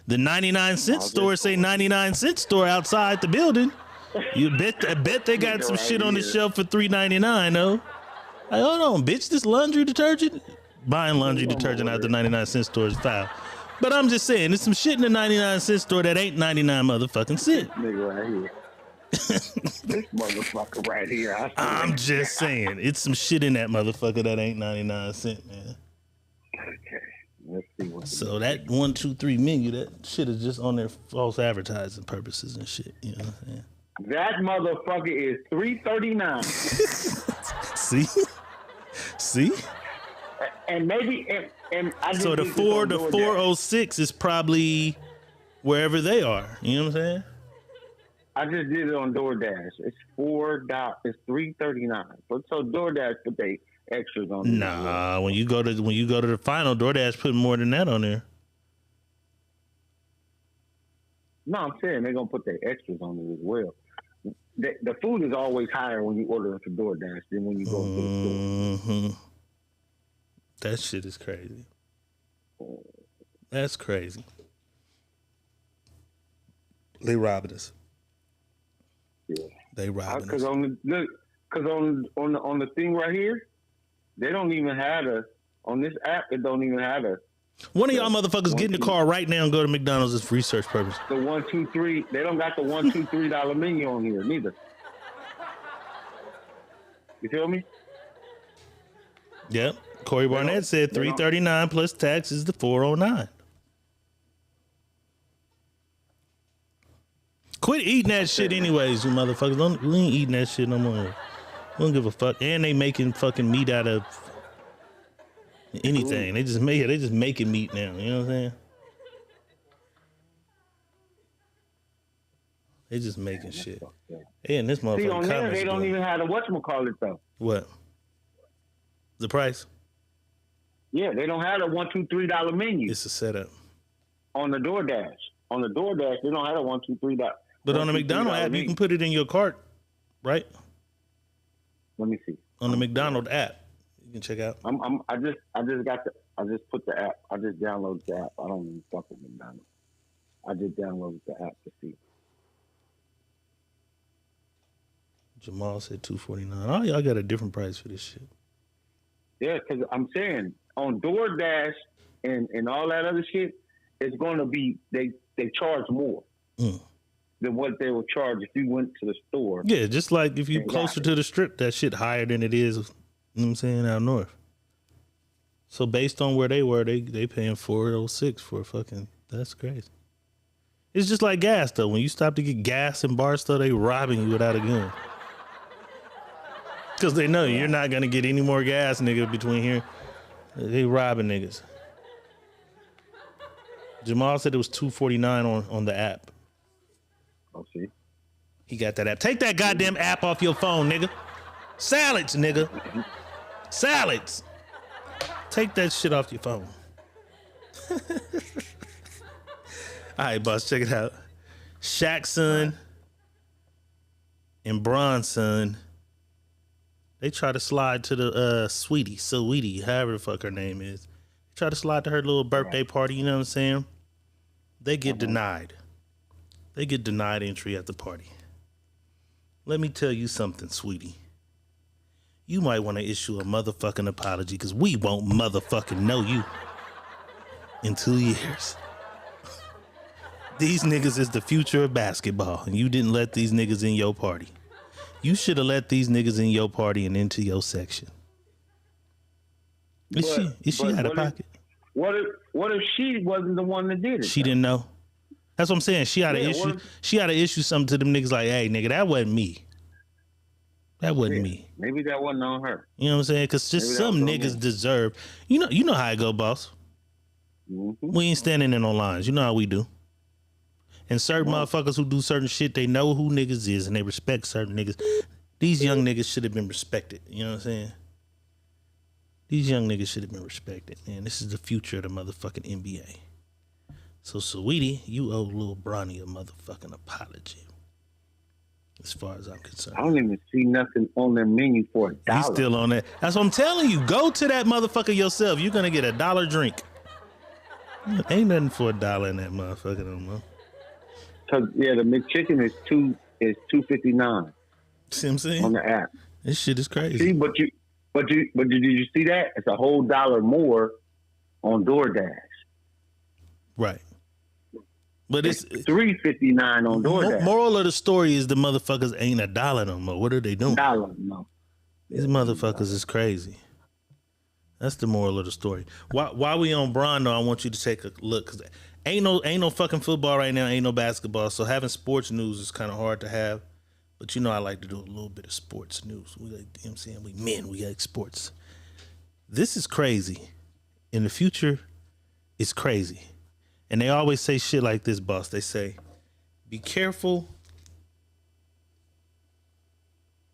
[SPEAKER 2] the 99-cent
[SPEAKER 3] I'll
[SPEAKER 2] store
[SPEAKER 3] just
[SPEAKER 2] say
[SPEAKER 3] order
[SPEAKER 2] 99-cent store outside the building. I bet they got
[SPEAKER 3] Nigga
[SPEAKER 2] some
[SPEAKER 3] right
[SPEAKER 2] shit on the
[SPEAKER 3] here.
[SPEAKER 2] shelf for $3.99 though. Like, hold on, bitch, this laundry detergent? Buying laundry detergent out the 99-cent store is foul. But I'm just saying, there's some shit in the 99-cent store that ain't 99 motherfucking cent.
[SPEAKER 3] Nigga right here. This motherfucker right here.
[SPEAKER 2] I'm just saying, it's some shit in that motherfucker that ain't 99 cent, man.
[SPEAKER 3] Okay. Let's see what.
[SPEAKER 2] So that 1, 2, 3 menu, that shit is just on there for false advertising purposes and shit. You know what I'm saying?
[SPEAKER 3] That motherfucker is $3.39.
[SPEAKER 2] See?
[SPEAKER 3] And maybe and I just
[SPEAKER 2] So the
[SPEAKER 3] did this on DoorDash.
[SPEAKER 2] 406 is probably wherever they are. You know what I'm saying?
[SPEAKER 3] I just did it on DoorDash. It's $4. It's $3.39. But so DoorDash put they extras on there.
[SPEAKER 2] Nah, when you go to the final, DoorDash put more than that on there.
[SPEAKER 3] No, I'm saying they're gonna put their extras on it as well. The food is always higher when you order it for DoorDash than when you go to the store.
[SPEAKER 2] Mm-hmm. That shit is crazy. That's crazy. They robbing us.
[SPEAKER 3] Yeah.
[SPEAKER 2] They robbing
[SPEAKER 3] Because
[SPEAKER 2] us.
[SPEAKER 3] on the thing right here, they don't even have on this app. It don't even have
[SPEAKER 2] One of y'all motherfuckers get in the car right now and go to McDonald's for research purpose.
[SPEAKER 3] the 1, 2, 3. They don't got the $1, $2, $3 menu on here neither. You feel me?
[SPEAKER 2] Yep. Corey Barnett said $339 plus tax is the $409. Quit eating that shit anyways, you motherfuckers. We ain't eating that shit no more. We don't give a fuck. And they making fucking meat out of anything. They just making meat now. You know what I'm saying? They just making shit. And this motherfucker.
[SPEAKER 3] See, on there, they don't even have the whatchamacallit, though.
[SPEAKER 2] What? The price?
[SPEAKER 3] Yeah, they don't have the $1, $2, $3 menu.
[SPEAKER 2] It's a setup.
[SPEAKER 3] On the DoorDash. On the DoorDash, they don't have a $1, $2, $3.
[SPEAKER 2] But on the McDonald's app, you can put it in your cart, right?
[SPEAKER 3] Let me see.
[SPEAKER 2] On the McDonald's app, you can check out.
[SPEAKER 3] I just put the app. I just downloaded the app. I don't even fuck with McDonald's. I just downloaded the app to see.
[SPEAKER 2] Jamal said $249. Oh, y'all got a different price for this shit.
[SPEAKER 3] Yeah, because I'm saying on DoorDash and all that other shit, it's going to be they charge more than what they would charge if you went to the store.
[SPEAKER 2] Yeah, just like if you closer to the strip, that shit higher than it is. You know what I'm saying, out north. So based on where they were, they paying $406 for fucking. That's crazy. It's just like gas though. When you stop to get gas in Barstow, they robbing you without a gun. Because they know you're not going to get any more gas, nigga, between here. They robbing niggas. Jamal said it was $249 on the app.
[SPEAKER 3] I'll see.
[SPEAKER 2] He got that app. Take that goddamn app off your phone, nigga. Salads, nigga. Salads. Take that shit off your phone. All right, boss, check it out. Shaq's son and Bron's son, they try to slide to the Sweetie, however the fuck her name is. They try to slide to her little birthday party, you know what I'm saying? They get denied. They get denied entry at the party. Let me tell you something, Sweetie. You might want to issue a motherfucking apology because we won't motherfucking know you in 2 years. These niggas is the future of basketball, and you didn't let these niggas in your party. You should have let these niggas in your party and into your section. Is she out of pocket?
[SPEAKER 3] What if she wasn't the one that did it?
[SPEAKER 2] She didn't know. That's what I'm saying. She had to issue. She had to issue something to them niggas like, "Hey, nigga, that wasn't me. That wasn't me."
[SPEAKER 3] Maybe that wasn't on her.
[SPEAKER 2] You know what I'm saying? Because just some niggas deserve. You know how it go, boss.
[SPEAKER 3] Mm-hmm.
[SPEAKER 2] We ain't standing in no lines. You know how we do. And certain motherfuckers who do certain shit, they know who niggas is and they respect certain niggas. These young niggas should have been respected. You know what I'm saying? These young niggas should have been respected, man. This is the future of the motherfucking NBA. So, Sweetie, you owe Lil Bronny a motherfucking apology. As far as I'm concerned.
[SPEAKER 3] I don't even see nothing on their menu for $1.
[SPEAKER 2] He's still on that. That's what I'm telling you. Go to that motherfucker yourself. You're going to get $1 drink. Ain't nothing for $1 in that motherfucker no more.
[SPEAKER 3] Cause the McChicken is $2.59.
[SPEAKER 2] See what I'm saying?
[SPEAKER 3] On the app.
[SPEAKER 2] This shit is crazy.
[SPEAKER 3] See, but did you see that? It's a whole $1 more on DoorDash.
[SPEAKER 2] Right. But it's
[SPEAKER 3] $3.59 on DoorDash.
[SPEAKER 2] Moral of the story is the motherfuckers ain't $1 no more. What are they doing?
[SPEAKER 3] $1, no.
[SPEAKER 2] These motherfuckers is crazy. That's the moral of the story. While we on Bron though, I want you to take a look because ain't no fucking football right now. Ain't no basketball. So having sports news is kind of hard to have. But you know I like to do a little bit of sports news. We like, you know what I'm saying? We men, we like sports. This is crazy. In the future, it's crazy. And they always say shit like this, boss. They say, be careful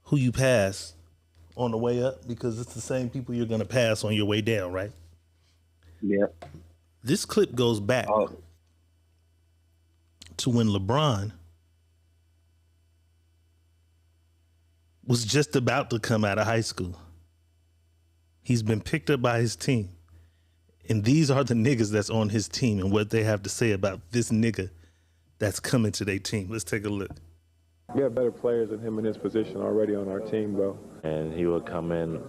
[SPEAKER 2] who you pass on the way up because it's the same people you're going to pass on your way down, right?
[SPEAKER 3] Yeah.
[SPEAKER 2] This clip goes back to when LeBron was just about to come out of high school. He's been picked up by his team. And these are the niggas that's on his team and what they have to say about this nigga that's coming to their team. Let's take a look.
[SPEAKER 12] We have better players than him in his position already on our team, though.
[SPEAKER 13] And he would come in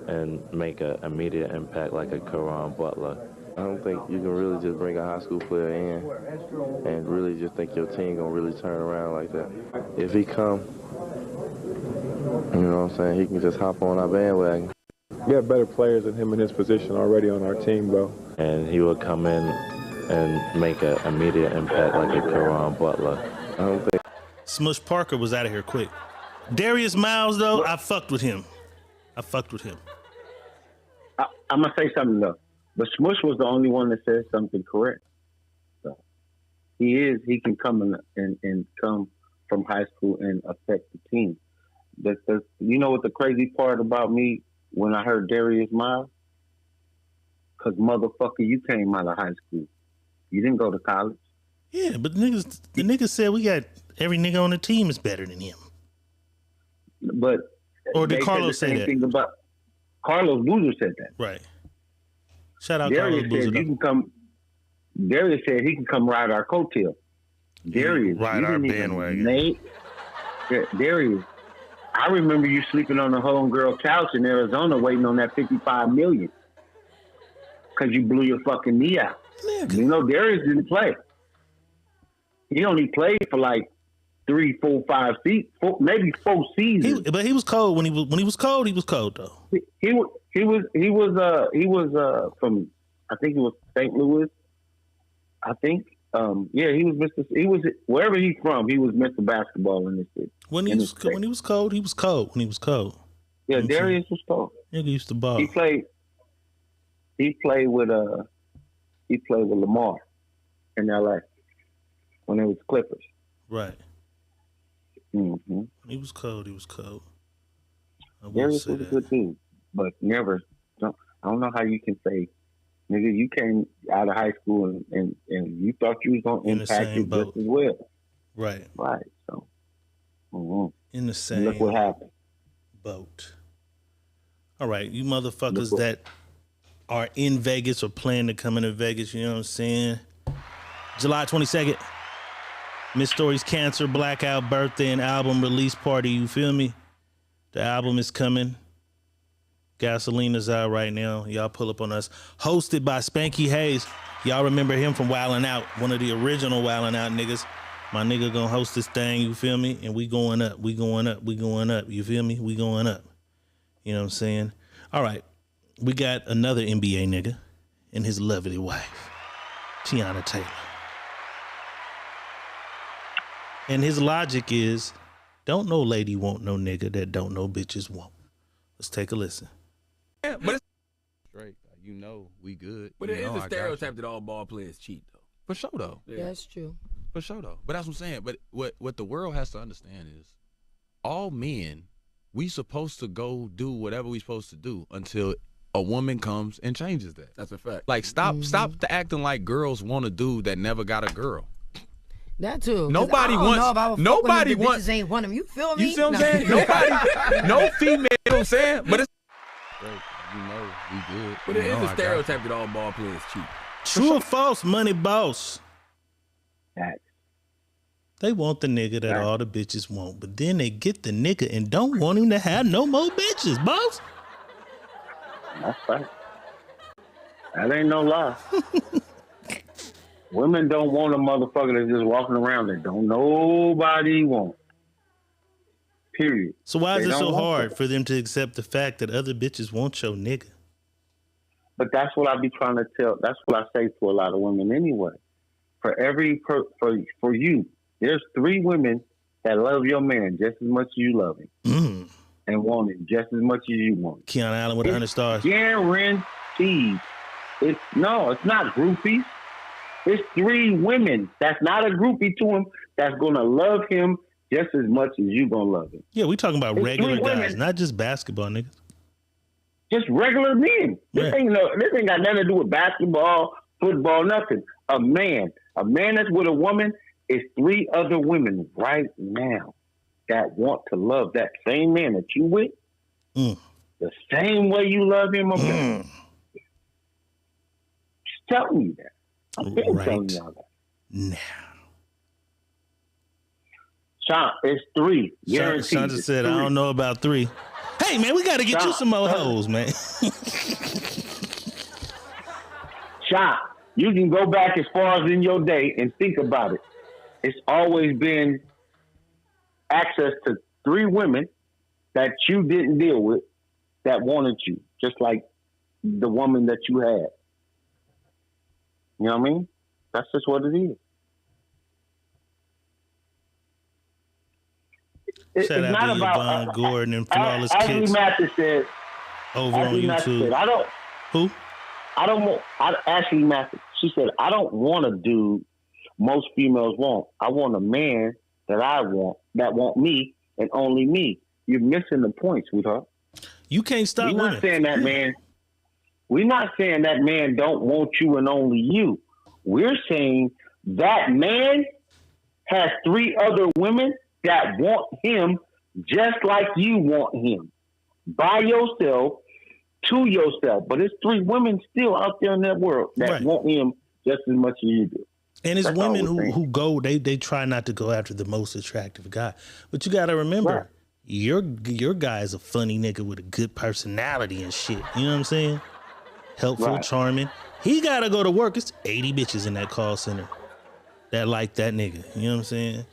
[SPEAKER 13] and make an immediate impact like a Caron Butler. I don't think you can really just bring a high school player in and really just think your team gonna really turn around like that. If he come, you know what I'm saying, he can just hop on our bandwagon.
[SPEAKER 12] We have better players than him in his position already on our team, though.
[SPEAKER 13] And he would come in and make an immediate impact like a Caron Butler. I don't think.
[SPEAKER 2] Smush Parker was out of here quick. Darius Miles, though, I fucked with him. I'm
[SPEAKER 3] going to say something, though. But Smush was the only one that said something correct. So he can come and come from high school and affect the team. You know what the crazy part about me when I heard Darius Miles? Because, motherfucker, you came out of high school. You didn't go to college.
[SPEAKER 2] Yeah, but the niggas said we got every nigga on the team is better than him.
[SPEAKER 3] But
[SPEAKER 2] or did Carlos say that?
[SPEAKER 3] Carlos Boozer said that.
[SPEAKER 2] Right. Shout out
[SPEAKER 3] Darius
[SPEAKER 2] Carlos Boozer.
[SPEAKER 3] Darius said he can come ride our coattail. Darius
[SPEAKER 2] ride our bandwagon.
[SPEAKER 3] Darius, I remember you sleeping on the homegirl couch in Arizona waiting on that $55 million because you blew your fucking knee out.
[SPEAKER 2] Nigga.
[SPEAKER 3] You know, Darius didn't play. He only played for like 3, 4, 5 seasons, maybe 4 seasons.
[SPEAKER 2] But he was cold when he was cold. He was cold though.
[SPEAKER 3] He was from, I think it was St. Louis. I think he was wherever he's from. He was Mr. Basketball in this city.
[SPEAKER 2] When he was cold, he was cold. When he was cold.
[SPEAKER 3] Yeah, mm-hmm. Darius was cold.
[SPEAKER 2] Nigga used to ball.
[SPEAKER 3] He played with Lamar in LA when it was Clippers.
[SPEAKER 2] Right.
[SPEAKER 3] Mm-hmm.
[SPEAKER 2] He was cold.
[SPEAKER 3] Darius was a good dude, but never. I don't know how you can say, nigga, you came out of high school and you thought you was gonna impact it just as well.
[SPEAKER 2] Right.
[SPEAKER 3] Right. So. Mm-hmm.
[SPEAKER 2] In the same.
[SPEAKER 3] Look what happened.
[SPEAKER 2] Boat. All right, you motherfuckers that are in Vegas or plan to come into Vegas, you know what I'm saying? July 22nd, Miss Story's Cancer, Blackout birthday and album release party, you feel me? The album is coming. Gasolina's out right now. Y'all pull up on us. Hosted by Spanky Hayes. Y'all remember him from Wildin' Out, one of the original Wildin' Out niggas. My nigga gonna host this thing, you feel me? And we going up, you feel me? We going up. You know what I'm saying? All right, we got another NBA nigga and his lovely wife, Tiana Taylor. And his logic is, don't no lady want no nigga that don't know bitches want. Let's take a listen.
[SPEAKER 14] Yeah, but it's straight. You know we good.
[SPEAKER 15] But it is a stereotype that all ball players cheat, though.
[SPEAKER 14] For sure, though.
[SPEAKER 16] Yeah, that's true.
[SPEAKER 14] For sure, though. But that's what I'm saying. But what the world has to understand is all men, we supposed to go do whatever we supposed to do until a woman comes and changes that.
[SPEAKER 15] That's a fact.
[SPEAKER 14] Like, stop the acting like girls want a dude that never got a girl.
[SPEAKER 16] That too.
[SPEAKER 14] Nobody wants. Nobody wants.
[SPEAKER 16] Ain't want him. You feel me?
[SPEAKER 14] You see what I'm saying? Nobody. No female. You know what I'm saying? But it's. You know we good.
[SPEAKER 15] But it is a stereotype that all ball players cheat.
[SPEAKER 2] True or false, money boss? They want the nigga that all the bitches want, but then they get the nigga and don't want him to have no more bitches, boss.
[SPEAKER 3] That's right. That ain't no lie. Women don't want a motherfucker that's just walking around that don't nobody want. Period.
[SPEAKER 2] So why is
[SPEAKER 3] They
[SPEAKER 2] it so
[SPEAKER 3] don't want
[SPEAKER 2] hard
[SPEAKER 3] that.
[SPEAKER 2] for them to accept the fact that other bitches want your nigga?
[SPEAKER 3] But that's what I be trying to tell. That's what I say to a lot of women anyway. For you, there's 3 women that love your man just as much as you love him. And want him just as much as you want him.
[SPEAKER 2] Keanu Allen with 100 stars.
[SPEAKER 3] Guaranteed. It's not groupies. It's 3 women that's not a groupie to him that's gonna love him just as much as you gonna love him.
[SPEAKER 2] Yeah, we talking about
[SPEAKER 3] It's
[SPEAKER 2] regular
[SPEAKER 3] 3
[SPEAKER 2] guys,
[SPEAKER 3] women.
[SPEAKER 2] not just basketball niggas.
[SPEAKER 3] Just regular men. This ain't got nothing to do with basketball, football, nothing. A man that's with a woman is 3 other women right now that want to love that same man that you with the same way you love him. Okay? Just telling you that. I'm been telling y'all that.
[SPEAKER 2] Now.
[SPEAKER 3] Sean, it's 3. Guaranteed.
[SPEAKER 2] Sean just
[SPEAKER 3] It's
[SPEAKER 2] said,
[SPEAKER 3] 3.
[SPEAKER 2] I don't know about 3. Hey, man, we got to get you some more hoes, man.
[SPEAKER 3] Sean, you can go back as far as in your day and think about it. It's always been access to 3 women that you didn't deal with that wanted you, just like the woman that you had. You know what I mean? That's just what it is.
[SPEAKER 2] Shout out to Yvonne Gordon and Flawless
[SPEAKER 3] Ashley
[SPEAKER 2] Kicks
[SPEAKER 3] Mathis said
[SPEAKER 2] over on
[SPEAKER 3] Ashley Mathis
[SPEAKER 2] YouTube.
[SPEAKER 3] said,
[SPEAKER 2] Who?
[SPEAKER 3] Ashley Mathis. She said, I don't want a dude most females want. I want a man that I want, that want me and only me. You're missing the point, sweetheart.
[SPEAKER 2] You can't stop
[SPEAKER 3] We're
[SPEAKER 2] women.
[SPEAKER 3] not saying that man. We're not saying that man don't want you and only you. We're saying that man has 3 other women that want him just like you want him. By yourself, to yourself. But it's 3 women still out there in that world that want him just as much as you do.
[SPEAKER 2] And it's women who go, they try not to go after the most attractive guy. But you got to remember, your guy is a funny nigga with a good personality and shit. You know what I'm saying? Helpful, charming. He got to go to work. It's 80 bitches in that call center that like that nigga. You know what I'm saying?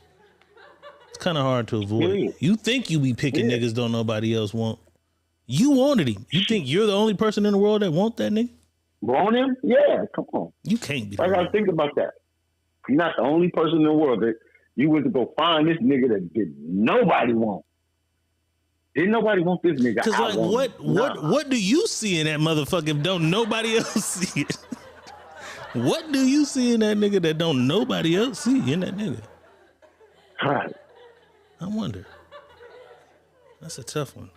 [SPEAKER 2] It's kind of hard to avoid.
[SPEAKER 3] Yeah.
[SPEAKER 2] You think you be picking niggas don't nobody else want. You wanted him. You think you're the only person in the world that want that nigga?
[SPEAKER 3] Want him? Yeah, come on.
[SPEAKER 2] You can't be.
[SPEAKER 3] I got to think about that. You're not the only person in the world that you went to go find this nigga that did nobody want. Didn't nobody want this nigga?
[SPEAKER 2] Because like, what do you see in that motherfucker if don't nobody else see it? What do you see in that nigga that don't nobody else see in that nigga?
[SPEAKER 3] Right.
[SPEAKER 2] I wonder. That's a tough one.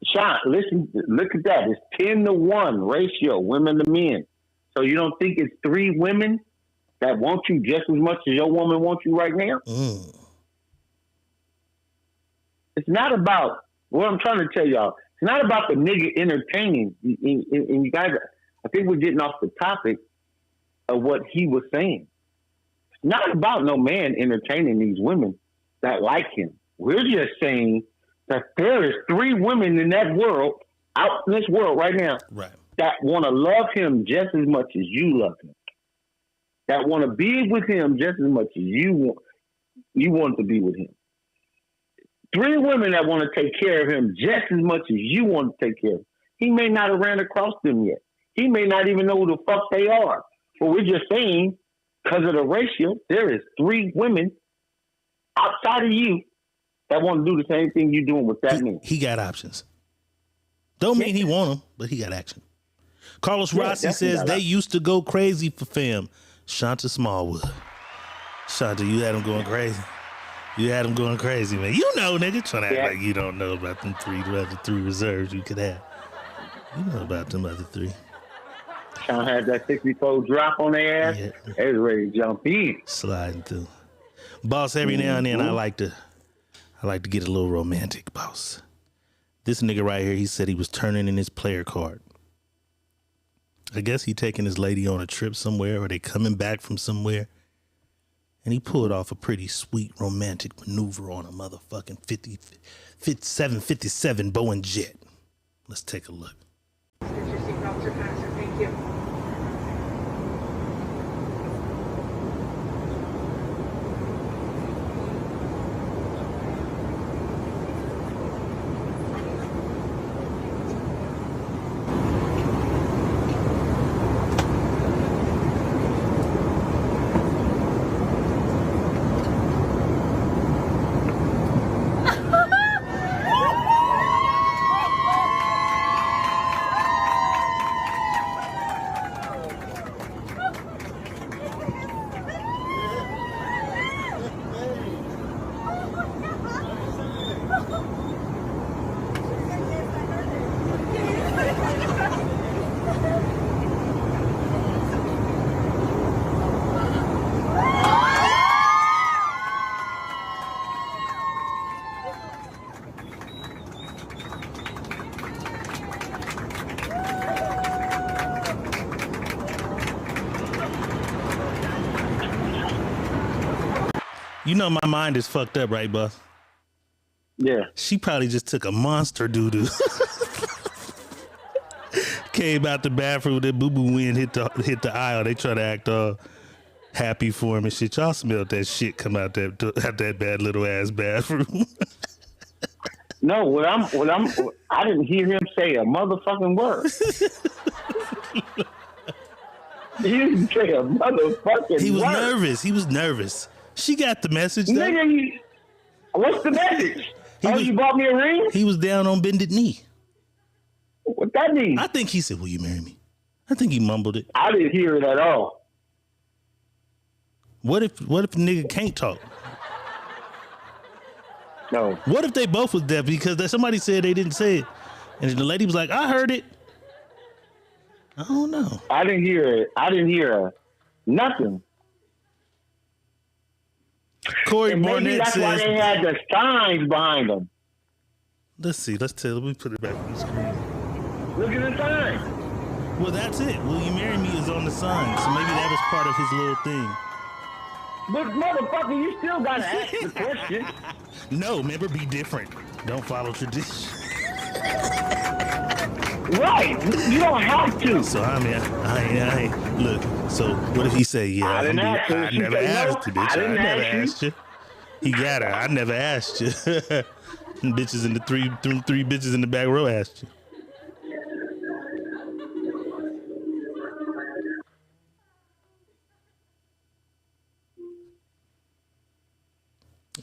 [SPEAKER 3] Sean, listen, look at that. It's 10-to-1 ratio, women to men. So you don't think it's 3 women that want you just as much as your woman wants you right now? It's not about what I'm trying to tell y'all. It's not about the nigga entertaining. And you guys, I think we're getting off the topic of what he was saying. It's not about no man entertaining these women that like him. We're just saying that there is 3 women in that world, out in this world right now, that want to love him just as much as you love him. That want to be with him just as much as you want to be with him. 3 women that want to take care of him just as much as you want to take care of him. He may not have ran across them yet. He may not even know who the fuck they are. But we're just saying, because of the ratio, there is 3 women outside of you that want to do the same thing you're doing with that man.
[SPEAKER 2] He got options. Don't mean he want them, but he got action. Carlos Rossi says they used to go crazy for fam. Shanta Smallwood. Shanta, you had him going crazy. You had him going crazy, man. You know, nigga, trying to act like you don't know about them 3 reserves you could have. You know about them other 3.
[SPEAKER 3] Sean had that 64 drop on their ass. Yeah. They was ready to jump in.
[SPEAKER 2] Sliding through. Boss, every now and then I like to get a little romantic, boss. This nigga right here, he said he was turning in his player card. I guess he taking his lady on a trip somewhere, or they coming back from somewhere. And he pulled off a pretty sweet romantic maneuver on a motherfucking 757 Boeing jet. Let's take a look.
[SPEAKER 17] Thank you.
[SPEAKER 2] You know my mind is fucked up, right, boss?
[SPEAKER 3] Yeah.
[SPEAKER 2] She probably just took a monster doo-doo. Came out the bathroom, that boo-boo wind hit the aisle. They try to act all happy for him and shit. Y'all smelled that shit come out that bad little ass bathroom.
[SPEAKER 3] No, I didn't hear him say a motherfucking word. He didn't say a motherfucking word.
[SPEAKER 2] He was nervous. He was nervous. She got the message, though.
[SPEAKER 3] Nigga, what's the message? You bought me a ring?
[SPEAKER 2] He was down on bended knee.
[SPEAKER 3] What that mean?
[SPEAKER 2] I think he said, "Will you marry me?" I think he mumbled it.
[SPEAKER 3] I didn't hear it at all.
[SPEAKER 2] What if the nigga can't talk?
[SPEAKER 3] No.
[SPEAKER 2] What if they both was deaf because somebody said they didn't say it, and the lady was like, "I heard it." I don't know.
[SPEAKER 3] I didn't hear it. I didn't hear nothing.
[SPEAKER 2] Corey
[SPEAKER 3] and maybe
[SPEAKER 2] Barnett
[SPEAKER 3] that's
[SPEAKER 2] says,
[SPEAKER 3] why they had the signs behind them.
[SPEAKER 2] Let's see. Let me put it back on the screen.
[SPEAKER 3] Look at the sign.
[SPEAKER 2] Well, that's it. "Will you marry me" is on the sign, so maybe that was part of his little thing.
[SPEAKER 3] But motherfucker, you still gotta ask the question.
[SPEAKER 2] No, remember, be different. Don't follow tradition.
[SPEAKER 3] Right. You don't have to.
[SPEAKER 2] So I mean, I ain't. Look. So what if he say, "Yeah,
[SPEAKER 3] I didn't ask her.
[SPEAKER 2] I
[SPEAKER 3] She
[SPEAKER 2] never
[SPEAKER 3] say,
[SPEAKER 2] asked
[SPEAKER 3] no,
[SPEAKER 2] you, bitch.
[SPEAKER 3] I didn't
[SPEAKER 2] never
[SPEAKER 3] ask
[SPEAKER 2] asked you." He got her. I never asked you. Bitches in the three bitches in the back row asked you.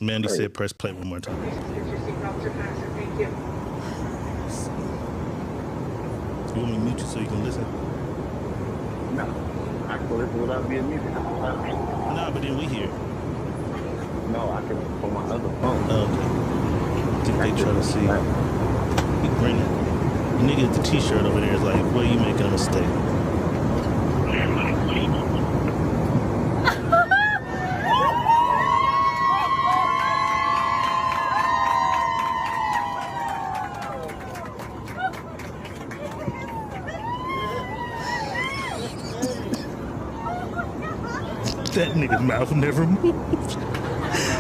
[SPEAKER 2] Mandy said, "Press play one more time." You want me to mute you so you can listen?
[SPEAKER 3] No. I can listen without being muted.
[SPEAKER 2] Nah, but then we hear it.
[SPEAKER 3] No, I can on my other phone.
[SPEAKER 2] Oh, okay. I think they try to see. He grinning. The nigga at the t-shirt over there is like, "Well, you making a mistake." That nigga's mouth never moved.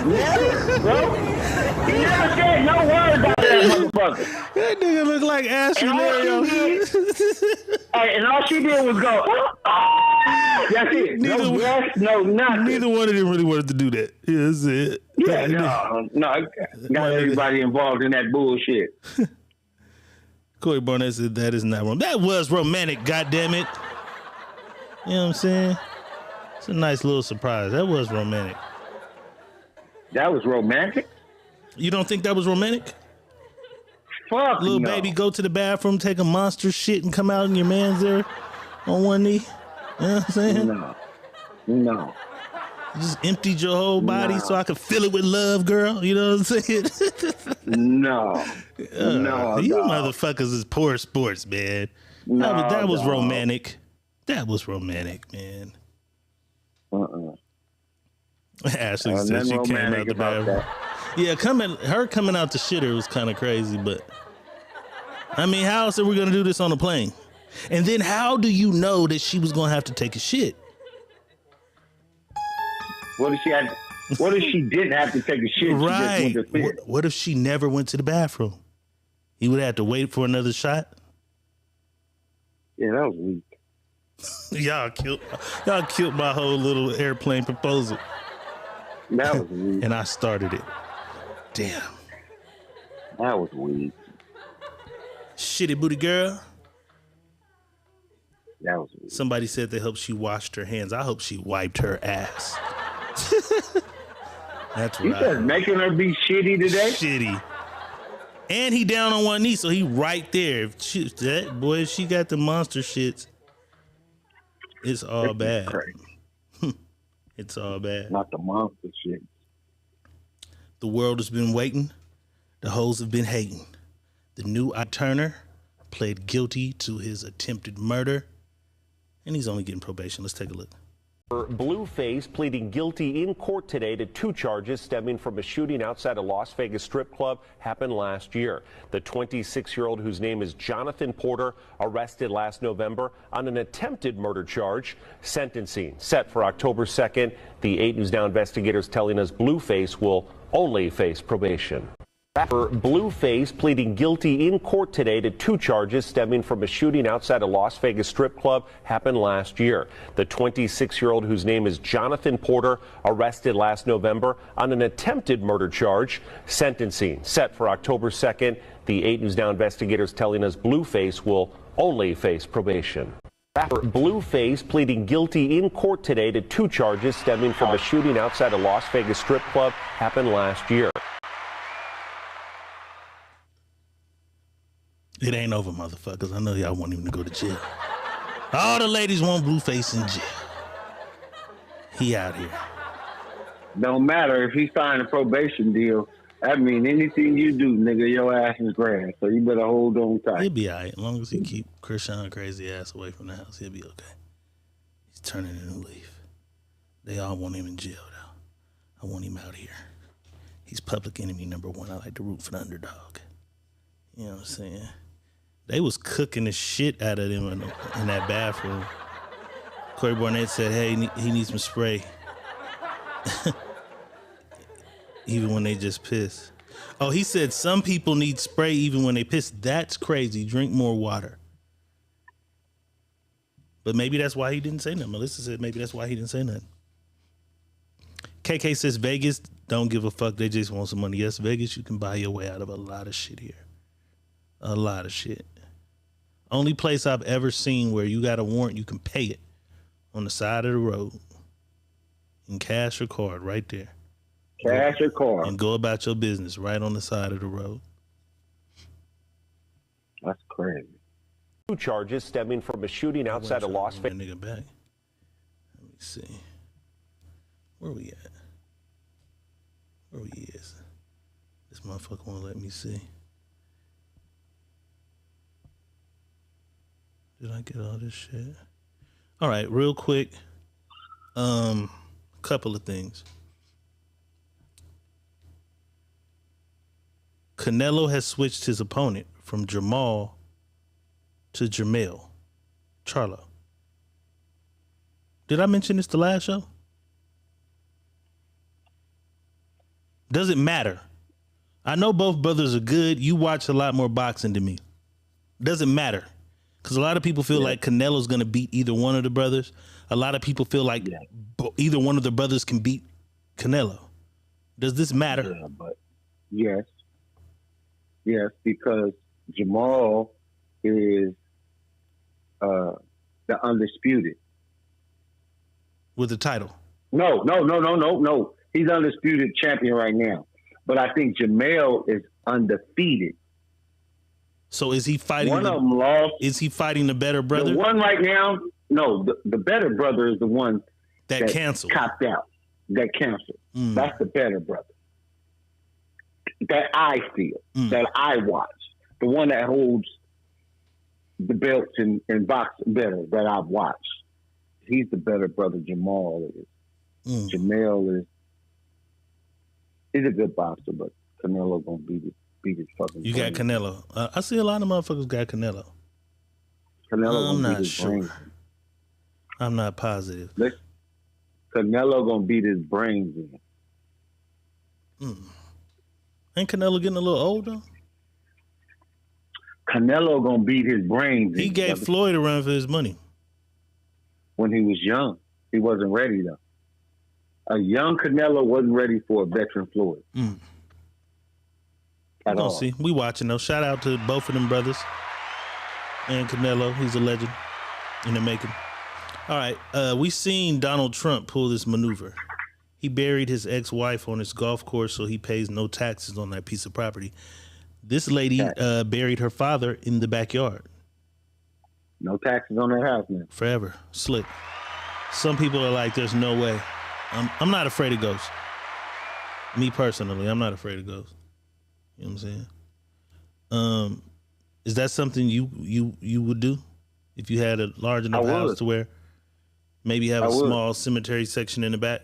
[SPEAKER 3] Never, bro. He never said no words out of that motherfucker.
[SPEAKER 2] That nigga look like Ashley Mario.
[SPEAKER 3] And all she did was go, "Ah!" That's it. No yes, no nothing.
[SPEAKER 2] Neither one of them really wanted to do that. Yeah, that's it.
[SPEAKER 3] Yeah, no. Got everybody involved in that bullshit.
[SPEAKER 2] Corey Barnett said that is not wrong. That was romantic, goddammit. You know what I'm saying? It's a nice little surprise. That was romantic.
[SPEAKER 3] That was romantic?
[SPEAKER 2] You don't think that was romantic?
[SPEAKER 3] Fuck
[SPEAKER 2] Little
[SPEAKER 3] no.
[SPEAKER 2] baby go to the bathroom, take a monster shit, and come out and your man's there on one knee? You know what I'm saying?
[SPEAKER 3] No.
[SPEAKER 2] You just emptied your whole body so I could fill it with love, girl. You know what I'm saying?
[SPEAKER 3] No. No.
[SPEAKER 2] You motherfuckers is poor sports, man.
[SPEAKER 3] No,
[SPEAKER 2] that was
[SPEAKER 3] dog.
[SPEAKER 2] romantic. That was romantic, man. Ashley said she came out the bathroom. Yeah, her coming out the shitter was kind of crazy, but I mean, how else are we gonna do this on a plane? And then how do you know that she was gonna have to take a shit?
[SPEAKER 3] What if she didn't have to take a shit?
[SPEAKER 2] Right.
[SPEAKER 3] She just went to
[SPEAKER 2] What if she never went to the bathroom? He would have to wait for another shot?
[SPEAKER 3] Yeah, that was weak.
[SPEAKER 2] Y'all killed my whole little airplane proposal.
[SPEAKER 3] That was weak.
[SPEAKER 2] And I started it. Damn.
[SPEAKER 3] That was weak.
[SPEAKER 2] Shitty booty girl.
[SPEAKER 3] That was weak.
[SPEAKER 2] Somebody said they hope she washed her hands. I hope she wiped her ass. That's what
[SPEAKER 3] You said making her be shitty today?
[SPEAKER 2] Shitty. And he down on one knee, so he right there. If she got the monster shits. It's all bad. It's all bad.
[SPEAKER 3] Not the monster shit.
[SPEAKER 2] The world has been waiting. The hoes have been hating. The new Turner pled guilty to his attempted murder, and he's only getting probation. Let's take a look.
[SPEAKER 17] Blueface pleading guilty in court today to 2 charges stemming from a shooting outside a Las Vegas strip club happened last year. The 26-year-old, whose name is Jonathan Porter, arrested last November on an attempted murder charge. Sentencing set for October 2nd. The 8 News Now investigators telling us Blueface will only face probation. Blueface pleading guilty in court today to 2 charges stemming from a shooting outside a Las Vegas strip club happened last year. The 26-year-old, whose name is Jonathan Porter, arrested last November on an attempted murder charge. Sentencing set for October 2nd. The 8 News Now investigators telling us Blueface will only face probation. Blueface pleading guilty in court today to 2 charges stemming from a shooting outside a Las Vegas strip club happened last year.
[SPEAKER 2] It ain't over, motherfuckers. I know y'all want him to go to jail. All the ladies want Blueface in jail. He out here.
[SPEAKER 3] Don't matter if he signed a probation deal. That mean anything you do, nigga, your ass is grass. So you better hold on tight.
[SPEAKER 2] He'll be all right. As long as he keep Krishan crazy ass away from the house, he'll be okay. He's turning a new leaf. They all want him in jail, though. I want him out here. He's public enemy number 1. I like to root for the underdog. You know what I'm saying? They was cooking the shit out of him in that bathroom. Corey Barnett said, hey, he needs some spray. Even when they just piss. Oh, he said some people need spray even when they piss. That's crazy. Drink more water. But maybe that's why he didn't say nothing. Melissa said maybe that's why he didn't say nothing. KK says Vegas don't give a fuck. They just want some money. Yes, Vegas, you can buy your way out of a lot of shit here. A lot of shit. Only place I've ever seen where you got a warrant, you can pay it on the side of the road in cash or card right there.
[SPEAKER 3] Cash or card.
[SPEAKER 2] And go about your business right on the side of the road.
[SPEAKER 3] That's crazy.
[SPEAKER 17] 2 charges stemming from a shooting outside a Las Vegas.
[SPEAKER 2] Nigga back. Let me see. Where we at? Where we is? This motherfucker won't let me see. Did I get all this shit? All right, real quick. Couple of things. Canelo has switched his opponent from Jamal to Jermell Charlo. Did I mention this the last show? Doesn't matter. I know both brothers are good. You watch a lot more boxing than me. Doesn't matter. Because a lot of people feel like Canelo's going to beat either one of the brothers. A lot of people feel like either one of the brothers can beat Canelo. Does this matter?
[SPEAKER 3] Yeah, but yes. Yes, because Jamal is the undisputed.
[SPEAKER 2] With the title?
[SPEAKER 3] No. He's undisputed champion right now. But I think Jermell is undefeated.
[SPEAKER 2] So is he fighting?
[SPEAKER 3] One of them lost.
[SPEAKER 2] Is he fighting the better brother?
[SPEAKER 3] The one right now, no. The better brother is the one
[SPEAKER 2] that canceled,
[SPEAKER 3] copped out, that canceled. That's the better brother. That I feel, that I watch, the one that holds the belts in boxing better that I've watched. He's the better brother. Jamal is. Jermell is. He's a good boxer, but Canelo gonna beat his fucking.
[SPEAKER 2] You got Canelo. I see a lot of motherfuckers got Canelo.
[SPEAKER 3] Canelo.
[SPEAKER 2] I'm not sure. I'm not positive.
[SPEAKER 3] Listen, Canelo gonna beat his brains in.
[SPEAKER 2] Ain't Canelo getting a little older?
[SPEAKER 3] Canelo gonna beat his brains in.
[SPEAKER 2] He gave Floyd a run for his money.
[SPEAKER 3] When he was young. He wasn't ready though. A young Canelo wasn't ready for a veteran Floyd. At all.
[SPEAKER 2] See, we watching though. Shout out to both of them brothers. And Canelo, he's a legend in the making. All right, we seen Donald Trump pull this maneuver. He buried his ex-wife on his golf course so he pays no taxes on that piece of property. This lady buried her father in the backyard.
[SPEAKER 3] No taxes on that house, man.
[SPEAKER 2] Forever. Slick. Some people are like, there's no way. I'm not afraid of ghosts. Me personally, I'm not afraid of ghosts. You know what I'm saying? Is that something you would do if you had a large enough house to where Maybe have a small cemetery section in the back.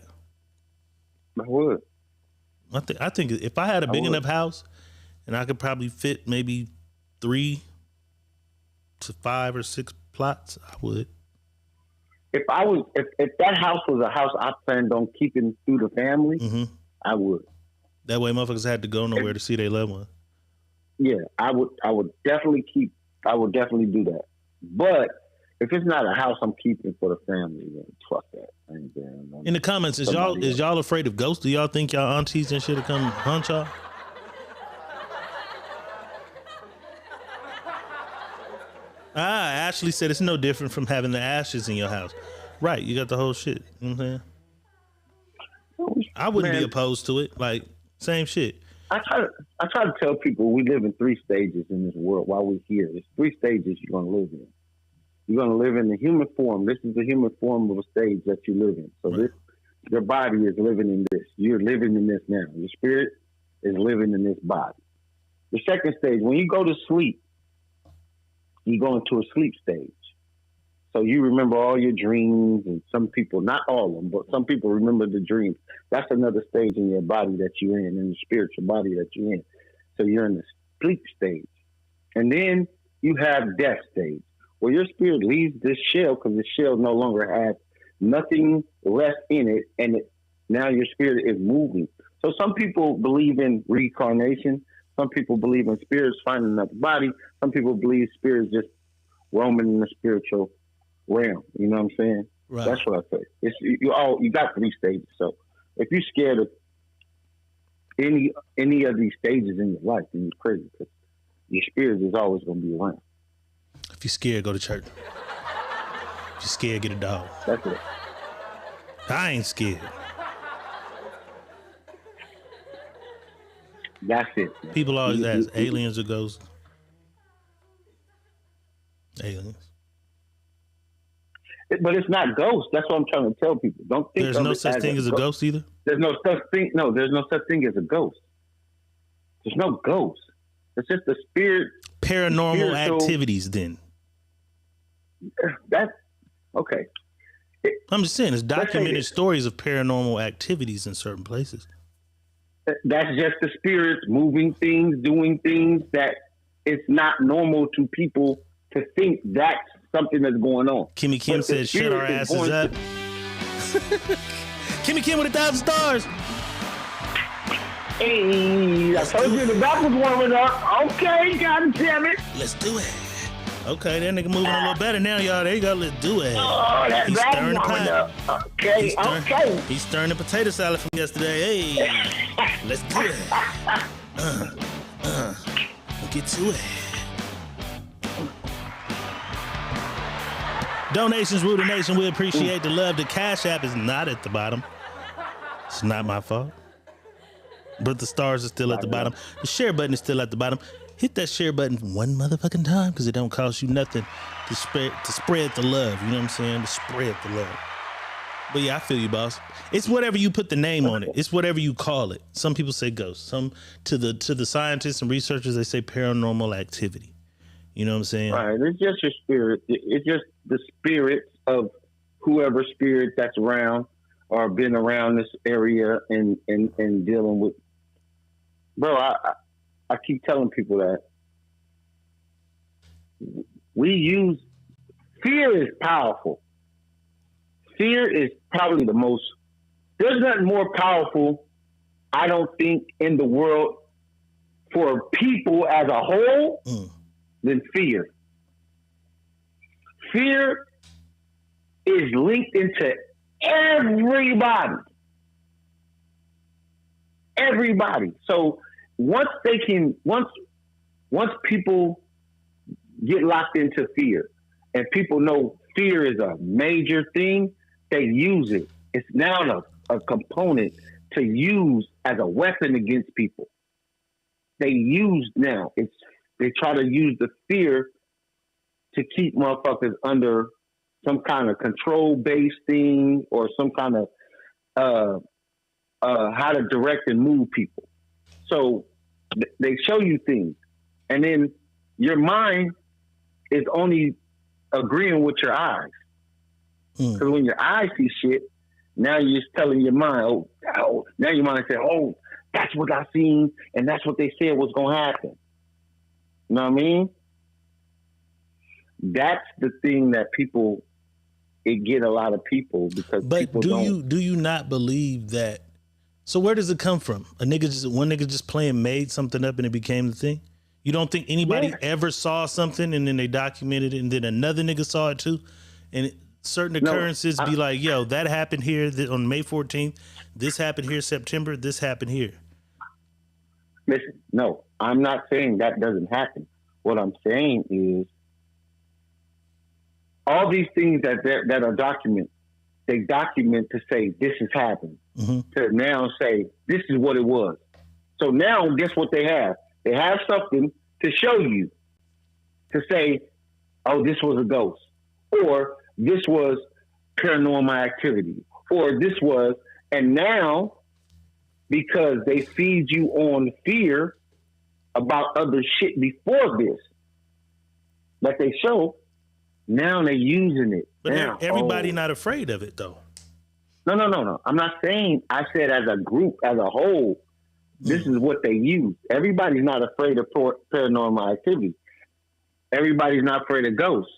[SPEAKER 3] I would.
[SPEAKER 2] I think if I had a big enough house and I could probably fit maybe 3 to 5 or 6 plots, I would.
[SPEAKER 3] If that house was a house I planned on keeping through the family, I would.
[SPEAKER 2] That way motherfuckers had to go nowhere to see their loved one.
[SPEAKER 3] Yeah, I would definitely do that. But if it's not a house I'm keeping for the family, then fuck that. I ain't doing
[SPEAKER 2] In the comments, is y'all afraid of ghosts? Do y'all think y'all aunties and shit will come hunt y'all? Ashley said it's no different from having the ashes in your house. Right, you got the whole shit. You know what I'm saying? I wouldn't be opposed to it. Like, same shit.
[SPEAKER 3] I try to tell people we live in 3 stages in this world while we're here. There's 3 stages you're going to live in. You're going to live in the human form. This is the human form of a stage that you live in. So your body is living in this. You're living in this now. Your spirit is living in this body. The second stage, when you go to sleep, you go into a sleep stage. So you remember all your dreams, and some people, not all of them, but some people remember the dreams. That's another stage in your body that you're in the spiritual body that you're in. So you're in the sleep stage. And then you have death stage, where your spirit leaves this shell because the shell no longer has nothing left in it, and now your spirit is moving. So some people believe in reincarnation. Some people believe in spirits finding another body. Some people believe spirits just roaming in the spiritual realm. You know what I'm saying?
[SPEAKER 2] Right.
[SPEAKER 3] That's what I say. It's you got 3 stages. So if you're scared of any of these stages in your life, then you're crazy, because your spirit is always going to be around.
[SPEAKER 2] If you're scared, go to church. If you're scared, get a dog.
[SPEAKER 3] That's it.
[SPEAKER 2] I ain't scared.
[SPEAKER 3] That's it. Man.
[SPEAKER 2] People always ask, aliens or ghosts? Aliens.
[SPEAKER 3] But it's not ghosts. That's what I'm trying to tell people. Don't think
[SPEAKER 2] there's no such thing as a ghost either?
[SPEAKER 3] There's no such thing. No, there's no such thing as a ghost. There's no ghost. It's just the spirit.
[SPEAKER 2] Paranormal activities, then.
[SPEAKER 3] That's okay.
[SPEAKER 2] I'm just saying, it's documented stories of paranormal activities in certain places.
[SPEAKER 3] That's just the spirits moving things, doing things that it's not normal to people to think that's something that's going on.
[SPEAKER 2] Kimmy Kim said, shut our asses up. Kimmy Kim with 1,000 stars.
[SPEAKER 3] Hey, I told you the back was warming up. Okay, god damn it.
[SPEAKER 2] Let's do it. Okay, that nigga moving a little better now, y'all. There you go. Let's do it.
[SPEAKER 3] Oh, that's
[SPEAKER 2] He's stirring the pot.
[SPEAKER 3] Up. Okay,
[SPEAKER 2] He's stirring the potato salad from yesterday. Hey, let's do it. We'll get to it. Donations rule the nation. We appreciate the love. The Cash App is not at the bottom. It's not my fault. But the stars are still at the bottom. The share button is still at the bottom. Hit that share button one motherfucking time, because it don't cost you nothing to spread the love. You know what I'm saying? To spread the love. But yeah, I feel you, boss. It's whatever you put the name on it. It's whatever you call it. Some people say ghost. Some to the scientists and researchers, they say paranormal activity. You know what I'm saying?
[SPEAKER 3] Right. It's just your spirit. It's just the spirits of whoever spirit that's around or been around this area and dealing with. Bro, I keep telling people that fear is powerful. Fear is probably there's nothing more powerful, I don't think, in the world for people as a whole than fear. Fear is linked into everybody. Everybody. So once people get locked into fear and people know fear is a major thing, they use it. It's now a component to use as a weapon against people. They try to use the fear to keep motherfuckers under some kind of control-based thing or some kind of how to direct and move people. So they show you things, and then your mind is only agreeing with your eyes. Because when your eyes see shit, now you're just telling your mind, now your mind say, oh, that's what I seen, and that's what they said was gonna happen. You know what I mean? That's the thing that it get a lot of people because people don't.
[SPEAKER 2] Do you not believe that? So where does it come from? One nigga just playing made something up and it became the thing? You don't think anybody ever saw something and then they documented it and then another nigga saw it too? And certain occurrences be like, yo, that happened here on May 14th. This happened here September. This happened here.
[SPEAKER 3] Listen, no, I'm not saying that doesn't happen. What I'm saying is all these things that are documented, they document to say this has happened. To now say this is what it was. So now guess what they have? They have something to show you to say, oh, this was a ghost, or this was paranormal activity, or this was, and now because they feed you on fear about other shit before this that they show, now they're using it.
[SPEAKER 2] But
[SPEAKER 3] now,
[SPEAKER 2] everybody not afraid of it though.
[SPEAKER 3] No. I'm not saying, I said as a group, as a whole, this is what they use. Everybody's not afraid of paranormal activity. Everybody's not afraid of ghosts.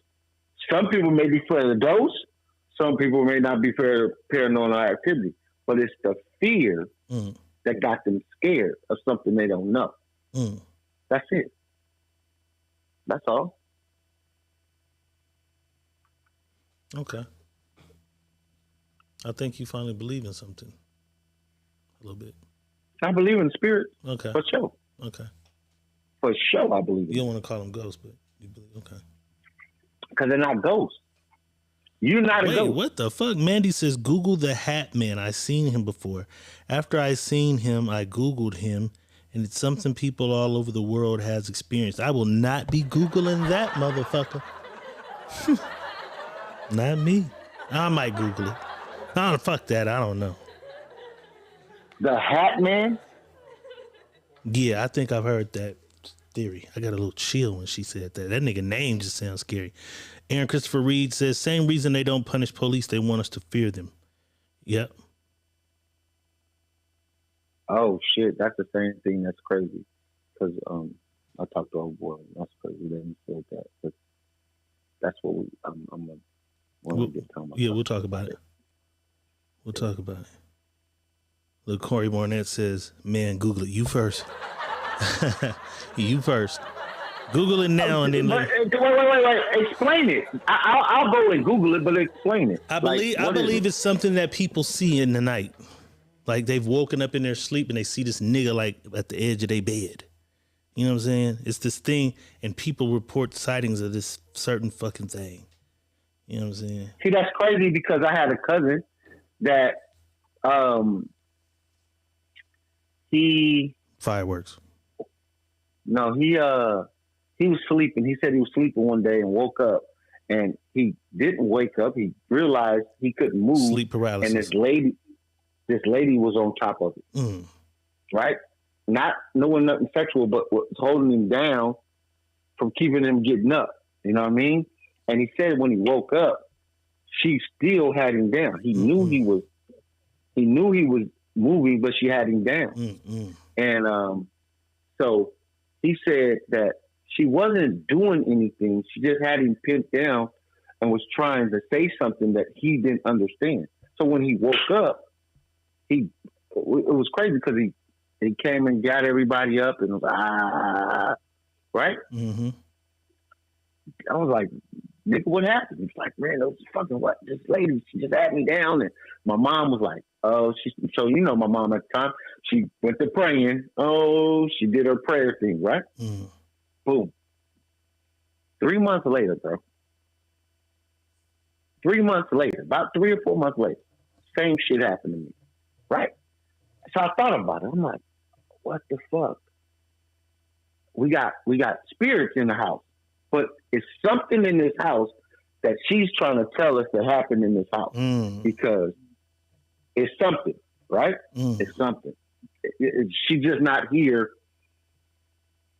[SPEAKER 3] Some people may be afraid of ghosts. Some people may not be afraid of paranormal activity. But it's the fear that got them scared of something they don't know. That's it. That's all.
[SPEAKER 2] Okay. I think you finally believe in something. A little bit.
[SPEAKER 3] I believe in spirit.
[SPEAKER 2] Okay.
[SPEAKER 3] For sure.
[SPEAKER 2] Okay.
[SPEAKER 3] For sure, I believe in.
[SPEAKER 2] You don't want to call them ghosts, but you believe. Okay.
[SPEAKER 3] Because they're not ghosts. You're not a ghost.
[SPEAKER 2] What the fuck? Mandy says, Google the Hat Man. I seen him before. After I seen him, I Googled him, and it's something people all over the world has experienced. I will not be Googling that, motherfucker. Not me. I might Google it. Fuck that. I don't know.
[SPEAKER 3] The Hat Man?
[SPEAKER 2] Yeah, I think I've heard that theory. I got a little chill when she said that. That nigga name just sounds scary. Aaron Christopher Reed says, same reason they don't punish police. They want us to fear them. Yep.
[SPEAKER 3] Oh, shit. That's the same thing. That's crazy. Because I talked to a boy. That's crazy. They said that. But that's what we'll
[SPEAKER 2] talk about it. We'll talk about it. Look, Corey Barnett says, man, Google it. You first. You first. Google it now and then.
[SPEAKER 3] Wait. Explain it. I'll go and Google it, but explain it.
[SPEAKER 2] I believe it's something that people see in the night. Like they've woken up in their sleep and they see this nigga like at the edge of their bed. You know what I'm saying? It's this thing, and people report sightings of this certain fucking thing. You know what I'm saying?
[SPEAKER 3] See, that's crazy because I had a cousin that he
[SPEAKER 2] fireworks.
[SPEAKER 3] No, he was sleeping. He said he was sleeping one day and woke up, and he didn't wake up. He realized he couldn't move.
[SPEAKER 2] Sleep paralysis.
[SPEAKER 3] And this lady was on top of it. Right? Not knowing nothing sexual, but was holding him down from keeping him getting up. You know what I mean? And he said when he woke up, she still had him down. He knew he was moving, but she had him down. And so he said that she wasn't doing anything. She just had him pinned down and was trying to say something that he didn't understand. So when he woke up, it was crazy because he came and got everybody up and was right?
[SPEAKER 2] Mm-hmm.
[SPEAKER 3] I was like, nigga, what happened? He's like, man, those fucking what? This lady, she just had me down. And my mom was like, oh, so you know my mom at the time, she went to praying. Oh, she did her prayer thing, right? Boom. 3 months later, bro. 3 months later, about 3 or 4 months later, same shit happened to me, right? So I thought about it. I'm like, what the fuck? We got spirits in the house, but it's something in this house that she's trying to tell us that happened in this house because it's something, right? It's something. She's just not here.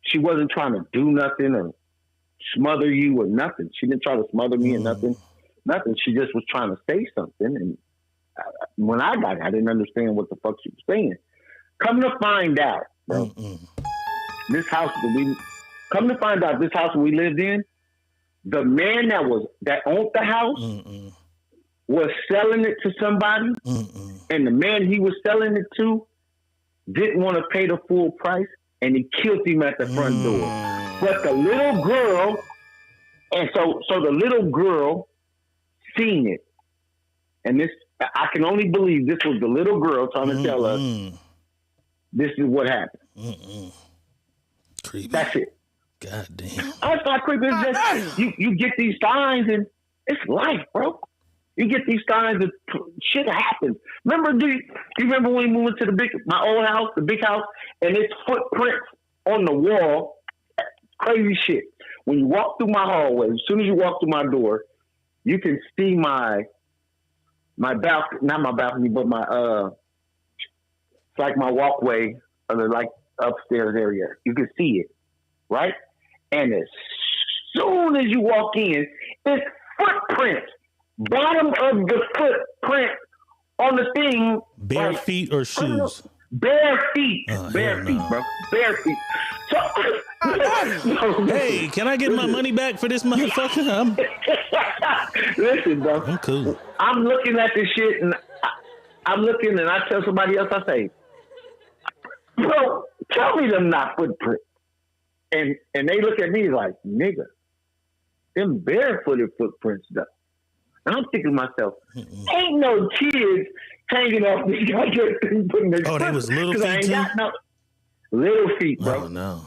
[SPEAKER 3] She wasn't trying to do nothing or smother you or nothing. She didn't try to smother me or nothing. Nothing. She just was trying to say something, and when I got it, I didn't understand what the fuck she was saying. Come to find out, bro, this house we lived in, the man that owned the house was selling it to somebody, and the man he was selling it to didn't want to pay the full price, and he killed him at the front door. But the little girl, and so the little girl seen it, and this, I can only believe this was the little girl trying to tell us this is what happened.
[SPEAKER 2] Creepy.
[SPEAKER 3] That's it.
[SPEAKER 2] God damn.
[SPEAKER 3] That's not creepy. It's just, you get these signs, and it's life, bro. You get these signs, and shit happens. Do you remember when we moved into my old house, the big house, and it's footprints on the wall? Crazy shit. When you walk through my hallway, as soon as you walk through my door, you can see my balcony, not my balcony, but it's like my walkway, or like upstairs area. You can see it, right? And as soon as you walk in, it's footprints. Bottom of the footprint on the thing.
[SPEAKER 2] Bare feet or shoes?
[SPEAKER 3] Bare feet. Bare feet, bro. Bare feet. So,
[SPEAKER 2] hey, can I get my money back for this motherfucker?
[SPEAKER 3] Listen, bro.
[SPEAKER 2] I'm cool.
[SPEAKER 3] I'm looking at this shit, and I'm looking, and I tell somebody else, I say, bro, tell me them not footprints. And they look at me like, nigga, them barefooted footprints, though. And I'm thinking to myself, ain't no kids hanging off this goddamn thing putting their
[SPEAKER 2] they was little feet too?
[SPEAKER 3] Little feet, bro.
[SPEAKER 2] Oh, no.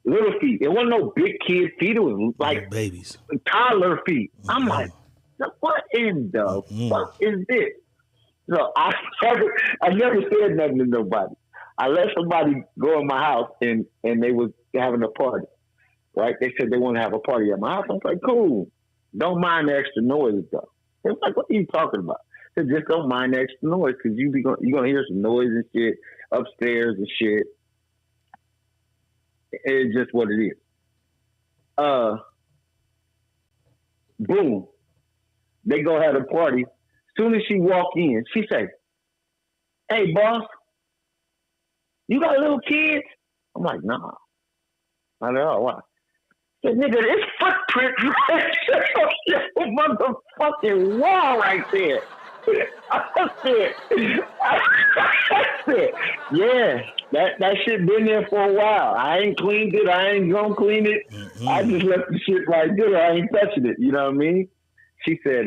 [SPEAKER 3] Little feet. It wasn't no big kid feet. It was like
[SPEAKER 2] babies.
[SPEAKER 3] Toddler feet. I'm like, what in the fuck is this? So I never said nothing to nobody. I let somebody go in my house, and they was having a party, right? They said they want to have a party at my house. I was like, cool. Don't mind the extra noise, though. They was like, what are you talking about? I said, just don't mind the extra noise, because you're going to hear some noise and shit upstairs and shit. It's just what it is. Boom. They go have a party. Soon as she walk in, she say, hey, boss, you got little kids? I'm like, nah. Not at all. Why? Said, nigga, this footprint right on the motherfucking wall right there. I said, yeah, that shit been there for a while. I ain't cleaned it. I ain't gonna clean it. I just left the shit right there. I ain't touching it. You know what I mean? She said,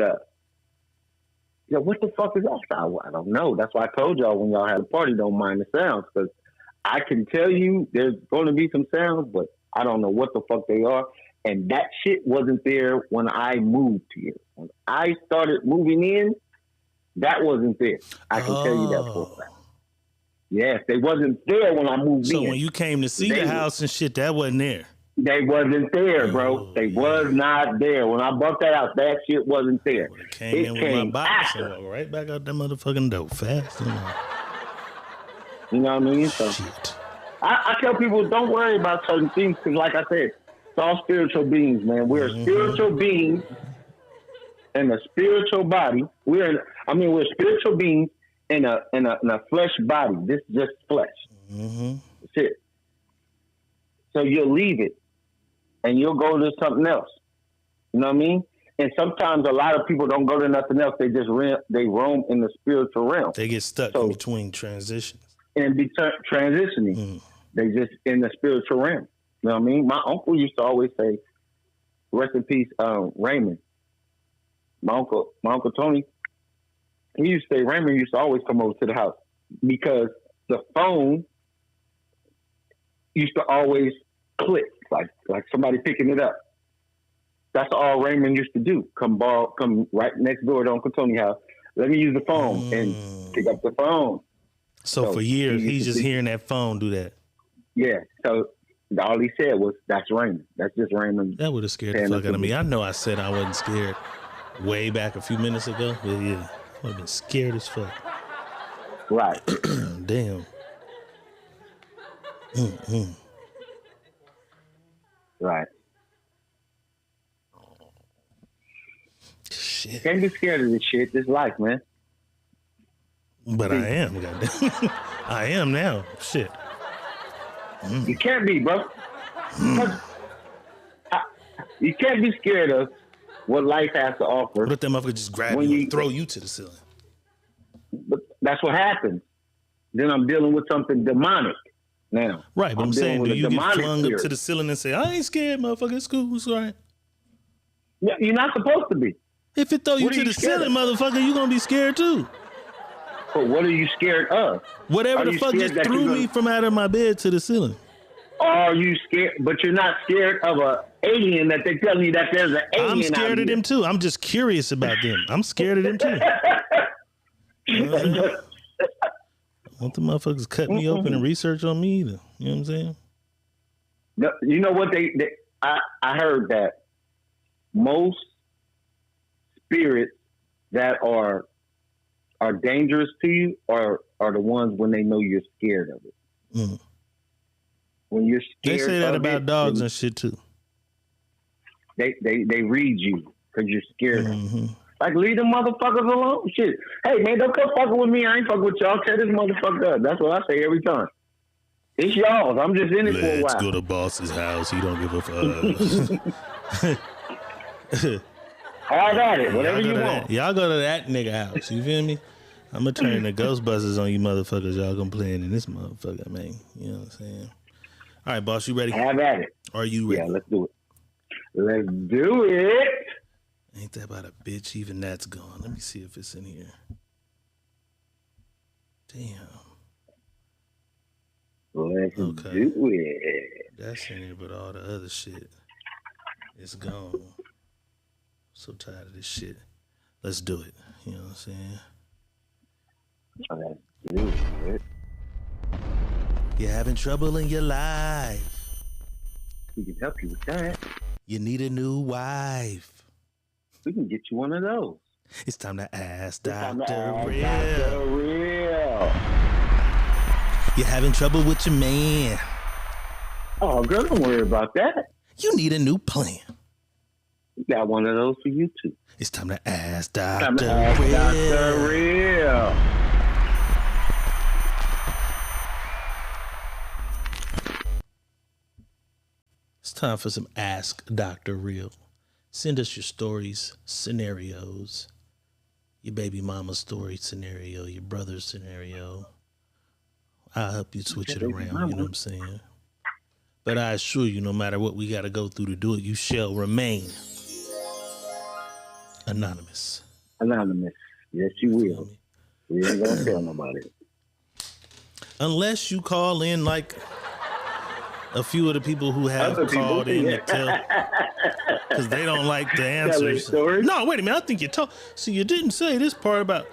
[SPEAKER 3] what the fuck is that? I don't know. That's why I told y'all when y'all had a party, don't mind the sounds, because I can tell you there's going to be some sounds, but I don't know what the fuck they are. And that shit wasn't there when I moved here. When I started moving in, that wasn't there. I can tell you that for a fact. Yes, they wasn't there when I moved in.
[SPEAKER 2] So when you came to see the house and shit, that wasn't there?
[SPEAKER 3] They wasn't there, bro. They was not there. When I bought that house, that shit wasn't there.
[SPEAKER 2] It came in with my box and walked right back out that motherfucking door fast.
[SPEAKER 3] You know what I mean? So I tell people, don't worry about certain things, because like I said, it's all spiritual beings, man. We're spiritual beings in a spiritual body. We're spiritual beings in a flesh body. This is just flesh. That's it. So you'll leave it and you'll go to something else. You know what I mean? And sometimes a lot of people don't go to nothing else. They just they roam in the spiritual realm.
[SPEAKER 2] They get stuck in between transitions.
[SPEAKER 3] And be transitioning. They just in the spiritual realm. You know what I mean? My uncle used to always say, rest in peace, Raymond. My uncle Tony, he used to say Raymond used to always come over to the house because the phone used to always click, like somebody picking it up. That's all Raymond used to do. Come right next door to Uncle Tony's house. Let me use the phone and pick up the phone.
[SPEAKER 2] So for years, he's just hearing that phone do that.
[SPEAKER 3] Yeah. So all he said was, that's Raymond. That's just Raymond.
[SPEAKER 2] That would have scared the fuck out of me. I know I said I wasn't scared way back a few minutes ago, but yeah, I would have been scared as fuck.
[SPEAKER 3] Right.
[SPEAKER 2] Damn.
[SPEAKER 3] Right.
[SPEAKER 2] Shit.
[SPEAKER 3] Can't be scared of this shit. This life, man.
[SPEAKER 2] But I am, goddamn. I am now. Shit.
[SPEAKER 3] You can't be, bro. You can't be scared of what life has to offer.
[SPEAKER 2] What if that motherfucker just grab you and throw you to the ceiling?
[SPEAKER 3] But that's what happens. Then I'm dealing with something demonic now.
[SPEAKER 2] Right, but I'm
[SPEAKER 3] dealing
[SPEAKER 2] saying,
[SPEAKER 3] with
[SPEAKER 2] do
[SPEAKER 3] a
[SPEAKER 2] you get
[SPEAKER 3] demonic
[SPEAKER 2] flung
[SPEAKER 3] spirit.
[SPEAKER 2] up to the ceiling and say, I ain't scared, motherfucker, it's cool, it's all right?
[SPEAKER 3] Yeah, you're not supposed to be.
[SPEAKER 2] If it throw you
[SPEAKER 3] What are
[SPEAKER 2] to
[SPEAKER 3] you
[SPEAKER 2] the
[SPEAKER 3] scared
[SPEAKER 2] ceiling, motherfucker, you gonna be scared too.
[SPEAKER 3] But what are you scared of?
[SPEAKER 2] Whatever
[SPEAKER 3] Are
[SPEAKER 2] the
[SPEAKER 3] you
[SPEAKER 2] fuck
[SPEAKER 3] scared
[SPEAKER 2] just
[SPEAKER 3] that
[SPEAKER 2] threw
[SPEAKER 3] you're
[SPEAKER 2] me
[SPEAKER 3] gonna-
[SPEAKER 2] from out of my bed to the ceiling.
[SPEAKER 3] Are you scared? But you're not scared of an alien that they tell you that there's an alien.
[SPEAKER 2] I'm scared of them too. I'm just curious about them. I'm scared of them too. You know what I'm saying? I want the motherfuckers cut me open and research on me either. You know what I'm saying?
[SPEAKER 3] No, you know what I heard that most spirits that are dangerous to you are the ones when they know you're scared of it.
[SPEAKER 2] Mm.
[SPEAKER 3] When you're
[SPEAKER 2] They
[SPEAKER 3] scared
[SPEAKER 2] say that
[SPEAKER 3] of
[SPEAKER 2] about
[SPEAKER 3] it,
[SPEAKER 2] dogs and shit too.
[SPEAKER 3] They read you because you're scared of
[SPEAKER 2] Mm-hmm.
[SPEAKER 3] them. Like, leave them motherfuckers alone. Shit. Hey, man, don't come fucking with me. I ain't fucking with y'all. Tear this motherfucker up. That's what I say every time. It's y'all. I'm just in it for a
[SPEAKER 2] Let's
[SPEAKER 3] while.
[SPEAKER 2] go to boss's house. He don't give a fuck.
[SPEAKER 3] Have at it. Whatever you
[SPEAKER 2] Y'all
[SPEAKER 3] want.
[SPEAKER 2] Y'all go to that nigga house. You feel me? I'm gonna turn the Ghostbusters on you motherfuckers. Y'all gonna play in this motherfucker, man. You know what I'm saying? All right, boss, you ready?
[SPEAKER 3] Have at it.
[SPEAKER 2] Are you ready?
[SPEAKER 3] Yeah, let's do it. Let's do it.
[SPEAKER 2] Ain't that about a bitch? Even that's gone. Let me see if it's in here. Damn.
[SPEAKER 3] Let's do it.
[SPEAKER 2] That's in here, but all the other shit is gone. So tired of this shit. Let's do it. You know what I'm saying?
[SPEAKER 3] Let's do it.
[SPEAKER 2] You're having trouble in your life.
[SPEAKER 3] We can help you with that.
[SPEAKER 2] You need a new wife.
[SPEAKER 3] We can get you one of those.
[SPEAKER 2] It's time to ask
[SPEAKER 3] It's time to
[SPEAKER 2] Dr.
[SPEAKER 3] ask
[SPEAKER 2] Real.
[SPEAKER 3] Dr. Real.
[SPEAKER 2] You're having trouble with your man.
[SPEAKER 3] Oh, girl, don't worry about that.
[SPEAKER 2] You need a new plan.
[SPEAKER 3] We got one of those for you, too.
[SPEAKER 2] It's time to ask
[SPEAKER 3] Time
[SPEAKER 2] Dr.
[SPEAKER 3] to ask
[SPEAKER 2] Real.
[SPEAKER 3] Dr. Real.
[SPEAKER 2] It's time for some Ask Dr. Real. Send us your stories, scenarios, your baby mama's story scenario, your brother's scenario. I'll help you switch it around, you know what I'm saying? But I assure you, no matter what we got to go through to do it, you shall remain anonymous.
[SPEAKER 3] Anonymous. Yes, you will. We ain't going to tell nobody.
[SPEAKER 2] Unless you call in like a few of the people who have called in to tell, because they don't like the answers. No, wait a minute. I think you told. See, you didn't say this part about.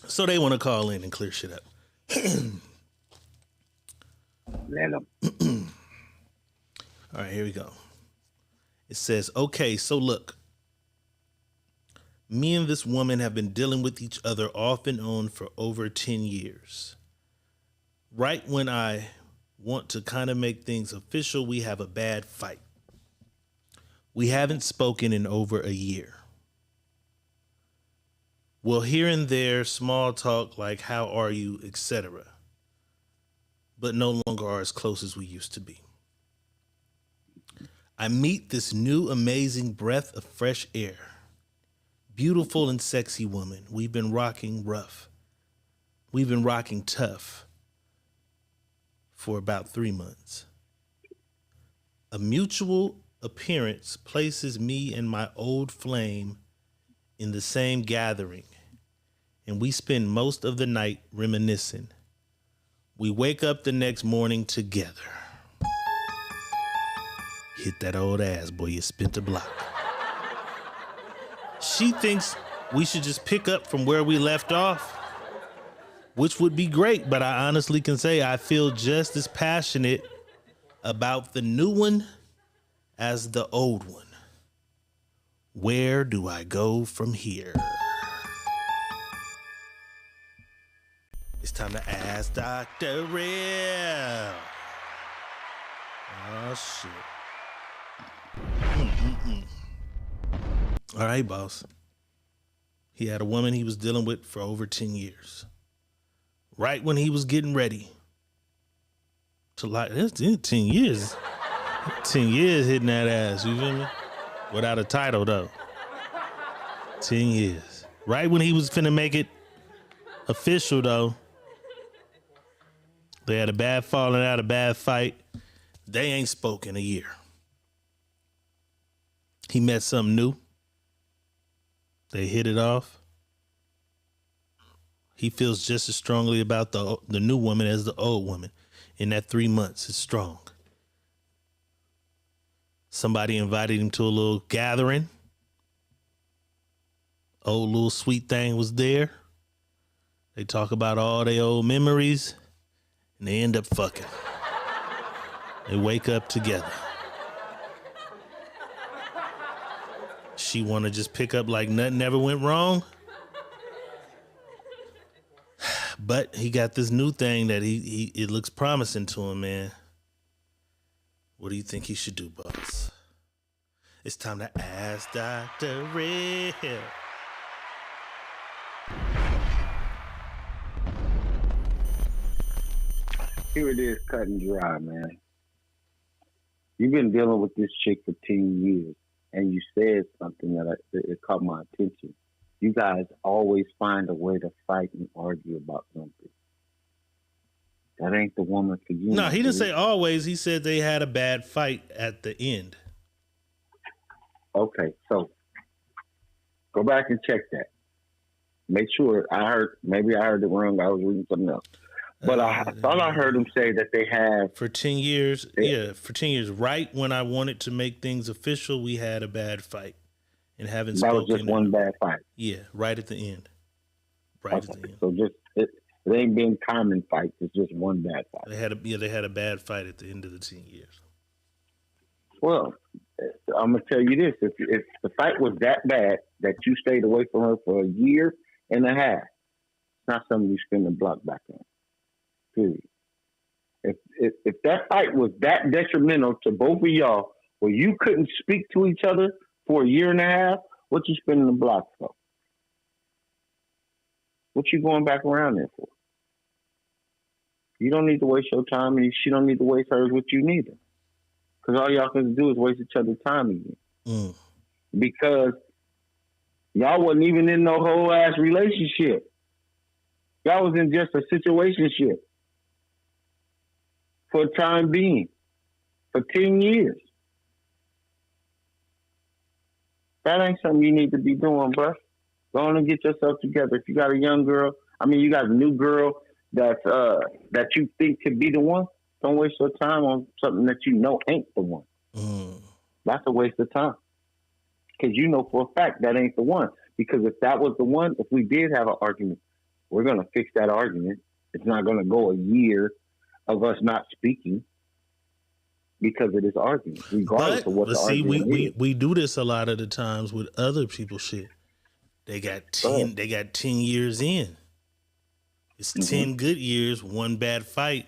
[SPEAKER 2] So they want to call in and clear shit up.
[SPEAKER 3] Let them.
[SPEAKER 2] All right, here we go. It says, okay, so look. Me and this woman have been dealing with each other off and on for over 10 years. Right when I want to kind of make things official, we have a bad fight. We haven't spoken in over a year. Well, here and there, small talk like, how are you, etc. But no longer are as close as we used to be. I meet this new amazing breath of fresh air. Beautiful and sexy woman. We've been rocking rough. We've been rocking tough for about 3 months. A mutual appearance places me and my old flame in the same gathering, and we spend most of the night reminiscing. We wake up the next morning together. Hit that old ass, boy, you spent a block. She thinks we should just pick up from where we left off, which would be great, but I honestly can say I feel just as passionate about the new one as the old one. Where do I go from here? It's time to ask Dr. Real. Oh, shit. All right, boss. He had a woman he was dealing with for over 10 years. Right when he was getting ready to that's 10 years. 10 years hitting that ass, you feel me? Without a title, though. 10 years. Right when he was finna make it official, though, they had a bad falling out, a bad fight. They ain't spoken a year. He met something new. They hit it off. He feels just as strongly about the new woman as the old woman. In that 3 months, it's strong. Somebody invited him to a little gathering. Old little sweet thing was there. They talk about all their old memories, and they end up fucking. They wake up together. She want to just pick up like nothing ever went wrong. But he got this new thing that it looks promising to him, man. What do you think he should do, boss? It's time to ask Dr. Red.
[SPEAKER 3] Here it is, cut and dry, man. You've been dealing with this chick for 10 years, and you said something that it caught my attention. You guys always find a way to fight and argue about something. That ain't the woman for you.
[SPEAKER 2] No, he didn't say always. He said they had a bad fight at the end.
[SPEAKER 3] Okay, so go back and check that. Make sure maybe I heard it wrong. I was reading something else. But I thought I heard him say that they had...
[SPEAKER 2] For 10 years, for 10 years. Right when I wanted to make things official, we had a bad fight. And haven't spoken.
[SPEAKER 3] That was just one bad fight?
[SPEAKER 2] Yeah, right at the end. Right at the end.
[SPEAKER 3] So it ain't been common fights. It's just one bad fight.
[SPEAKER 2] They had a bad fight at the end of the 10 years.
[SPEAKER 3] Well, I'm going to tell you this. If the fight was that bad that you stayed away from her for a year and a half, it's not something you spin the block back on. Period. If that fight was that detrimental to both of y'all, where you couldn't speak to each other for a year and a half, what you spinning the block for? What you going back around there for? You don't need to waste your time, and she don't need to waste hers with you neither. Because all y'all can do is waste each other's time again. Because y'all wasn't even in no whole ass relationship. Y'all was in just a situationship. For the time being. For 10 years. That ain't something you need to be doing, bro. Go on and get yourself together. If you got a young girl, you got a new girl that you think could be the one, don't waste your time on something that you know ain't the one. That's a waste of time. Because you know for a fact that ain't the one. Because if that was the one, if we did have an argument, we're going to fix that argument. It's not going to go a year of us not speaking because of this argument, regardless of what the argument is.
[SPEAKER 2] We do this a lot of the times with other people's shit. They got 10 years in. It's 10 good years, one bad fight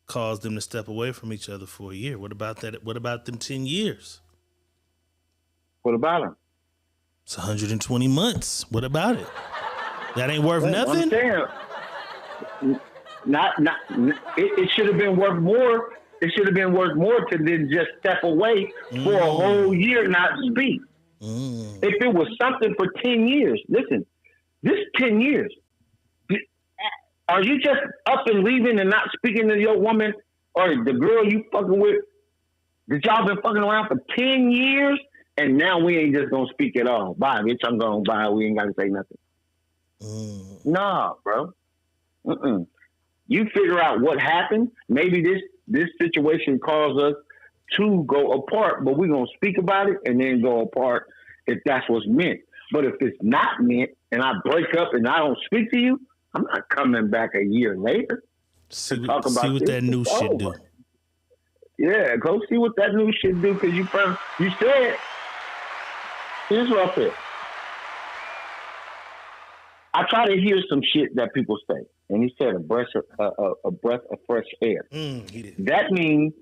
[SPEAKER 2] caused them to step away from each other for a year. What about that? What about them 10 years?
[SPEAKER 3] What about them?
[SPEAKER 2] It's 120 months. What about it? That ain't worth nothing?
[SPEAKER 3] I'm saying, it should have been worth more. It should have been worth more to then just step away for a whole year, not speak. If it was something for 10 years, listen, this 10 years, are you just up and leaving and not speaking to your woman or the girl you fucking with? That y'all been fucking around for 10 years and now we ain't just gonna speak at all. Bye, bitch, I'm going bye. We ain't gotta say nothing. Nah, bro. You figure out what happened. Maybe this situation caused us to go apart, but we're going to speak about it and then go apart if that's what's meant. But if it's not meant and I break up and I don't speak to you, I'm not coming back a year later to talk about
[SPEAKER 2] see what that new shit do.
[SPEAKER 3] Yeah, go see what that new shit do because you said, here's what I said. I try to hear some shit that people say. And he said a breath of fresh air.
[SPEAKER 2] He did.
[SPEAKER 3] That means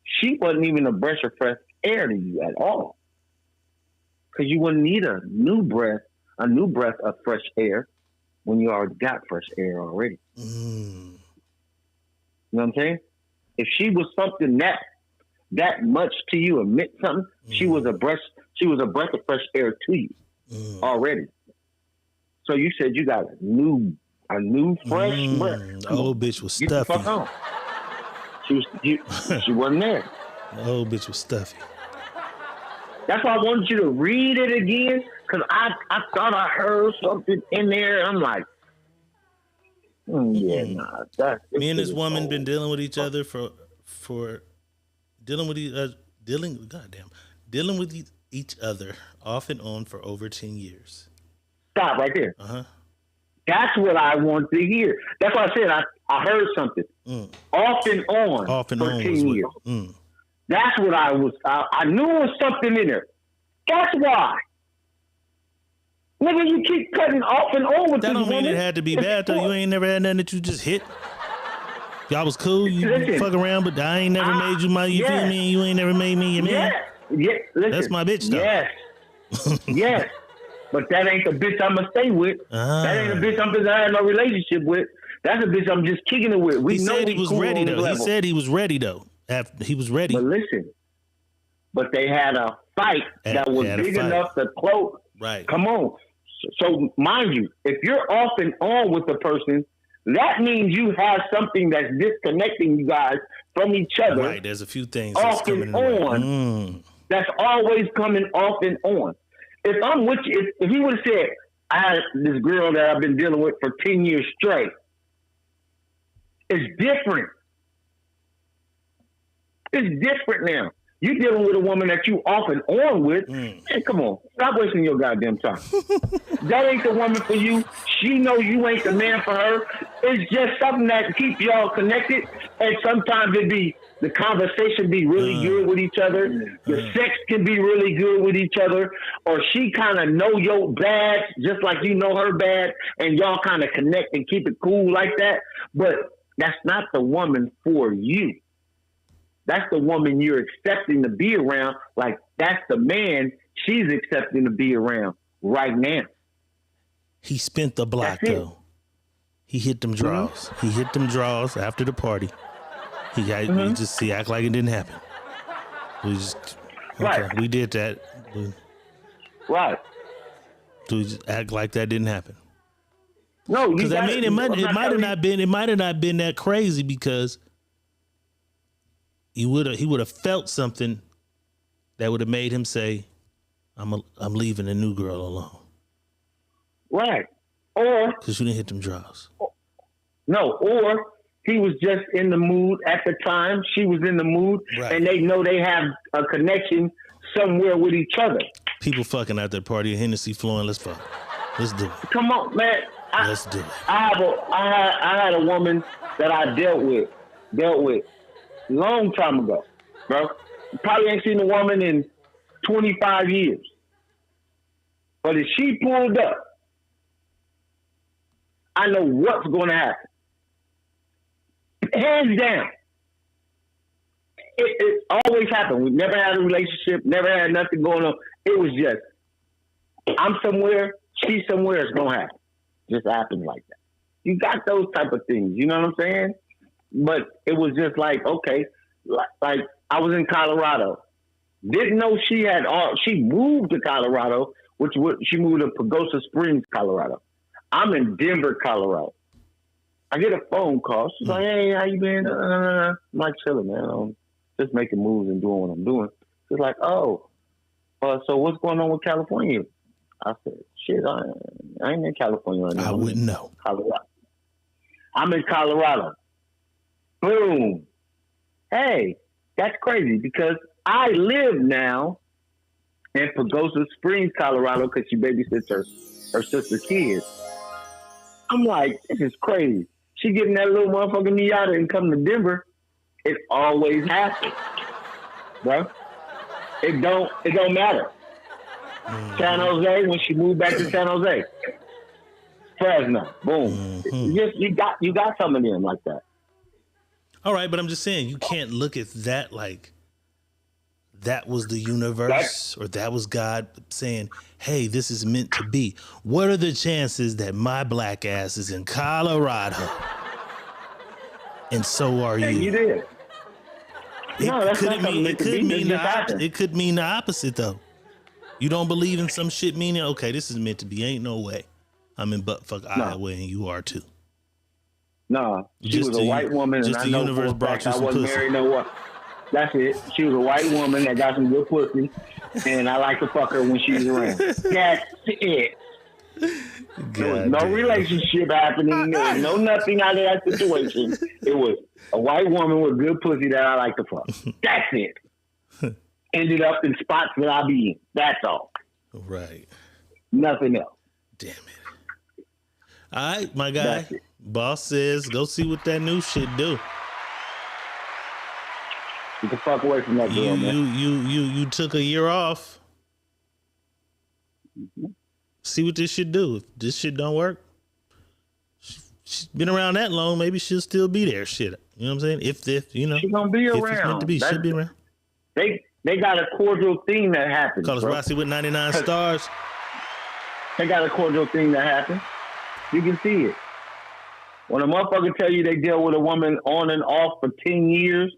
[SPEAKER 3] she wasn't even a breath of fresh air to you at all. because you wouldn't need a new breath of fresh air when you already got fresh air already. You know what I'm saying? If she was something that much to you, or meant something, she was a breath of fresh air to you already. So you said you got a new fresh breath.
[SPEAKER 2] The old bitch was
[SPEAKER 3] Get the
[SPEAKER 2] stuffy.
[SPEAKER 3] fuck on. She wasn't there.
[SPEAKER 2] The old bitch was stuffy.
[SPEAKER 3] That's why I wanted you to read it again, because I thought I heard something in there. I'm like, yeah, nah.
[SPEAKER 2] Me and this woman been dealing with each other for dealing with each other off and on for over 10 years.
[SPEAKER 3] Stop right there. That's what I want to hear. That's why I said I heard something. Off and on for 10 years. That's what I knew there was something in there. That's why. Nigga, you keep cutting off and on with
[SPEAKER 2] that
[SPEAKER 3] this
[SPEAKER 2] don't mean
[SPEAKER 3] woman.
[SPEAKER 2] it had to be bad, though. You ain't never had nothing that you just hit. Y'all was cool. You fuck around, but I ain't never made you my, you feel me? And you ain't never made me your man.
[SPEAKER 3] Yeah, listen.
[SPEAKER 2] That's my bitch, though.
[SPEAKER 3] Yes. Yes. But that ain't the bitch I'm going to stay with. That ain't the bitch I have no relationship with. That's the bitch I'm just kicking it with.
[SPEAKER 2] He said he was ready, though. He said he was ready, though. He was ready.
[SPEAKER 3] But listen, they had a fight that was big enough to close.
[SPEAKER 2] Right.
[SPEAKER 3] Come on. So mind you, if you're off and on with the person, that means you have something that's disconnecting you guys from each other.
[SPEAKER 2] Right. There's a few things
[SPEAKER 3] off
[SPEAKER 2] that's
[SPEAKER 3] and on. That's always coming off and on. If I'm with you, if he would have said, I had this girl that I've been dealing with for 10 years straight, it's different. It's different now. You dealing with a woman that you off and on with. Man, come on. Stop wasting your goddamn time. That ain't the woman for you. She knows you ain't the man for her. It's just something that keeps y'all connected. And sometimes the conversation be really good with each other. The sex can be really good with each other. Or she kind of know your bad just like you know her bad. And y'all kind of connect and keep it cool like that. But that's not the woman for you. That's the woman you're accepting to be around. Like, that's the man she's accepting to be around right now.
[SPEAKER 2] He spent the block, though. He hit them draws. He hit them draws after the party. He act like it didn't happen. We did that.
[SPEAKER 3] Right.
[SPEAKER 2] We just act like that didn't happen.
[SPEAKER 3] No,
[SPEAKER 2] because I mean, it might have not been that crazy, because he would have felt something that would have made him say, I'm leaving the new girl alone.
[SPEAKER 3] Right. Or
[SPEAKER 2] because you didn't hit them draws.
[SPEAKER 3] No, or he was just in the mood at the time. She was in the mood, and they know they have a connection somewhere with each other.
[SPEAKER 2] People fucking at their party, Hennessy flowing. Let's fuck. Let's do it.
[SPEAKER 3] Come on, man.
[SPEAKER 2] Let's do it.
[SPEAKER 3] I had a woman that I dealt with long time ago, bro. You probably ain't seen a woman in 25 years. But if she pulled up, I know what's going to happen. Hands down. It always happened. We never had a relationship, never had nothing going on. It was just, I'm somewhere, she's somewhere, it's going to happen. Just happened like that. You got those type of things, you know what I'm saying? But it was just like, okay, like I was in Colorado. Didn't know she moved to Colorado, she moved to Pagosa Springs, Colorado. I'm in Denver, Colorado. I get a phone call. She's like, hey, how you been? I'm like, chilling, man. I'm just making moves and doing what I'm doing. She's like, oh, so what's going on with California? I said, shit, I ain't in California right now.
[SPEAKER 2] I wouldn't know.
[SPEAKER 3] Colorado. I'm in Colorado. Boom. Hey, that's crazy because I live now in Pagosa Springs, Colorado, because she babysits her sister's kids. I'm like, this is crazy. She getting that little motherfucking Miata and come to Denver. It always happens, bro. It don't matter. San Jose, when she moved back to San Jose, Fresno, boom. You got some of them like that.
[SPEAKER 2] All right, but I'm just saying you can't look at that like that was the universe or that was God saying, hey, this is meant to be. What are the chances that my black ass is in Colorado? And so are you.
[SPEAKER 3] You did. No, that's not something
[SPEAKER 2] it could mean
[SPEAKER 3] just happened.
[SPEAKER 2] it could mean the opposite though. You don't believe in some shit meaning, okay, this is meant to be. Ain't no way. I'm in buttfuck Iowa and you are too.
[SPEAKER 3] No, she was a white woman, and I know for a fact I wasn't married no one. That's it. She was a white woman that got some good pussy, and I like to fuck her when she's around. That's it. There was no relationship happening. There was no nothing out of that situation. It was a white woman with good pussy that I like to fuck. That's it. Ended up in spots that I be in. That's all.
[SPEAKER 2] Right.
[SPEAKER 3] Nothing else.
[SPEAKER 2] Damn it. All right, my guy. Boss says, go see what that new shit do.
[SPEAKER 3] Get the fuck away from that girl, man.
[SPEAKER 2] You took a year off.
[SPEAKER 3] Mm-hmm.
[SPEAKER 2] See what this shit do. If this shit don't work, she's been around that long. Maybe she'll still be there. Shit, you know what I'm saying? If you know,
[SPEAKER 3] she's gonna be around.
[SPEAKER 2] If it's meant to be, she'll be around.
[SPEAKER 3] They got a cordial thing that happens.
[SPEAKER 2] Call us Rossi with 99 stars.
[SPEAKER 3] They got a cordial thing that happens. You can see it. When a motherfucker tell you they deal with a woman on and off for 10 years,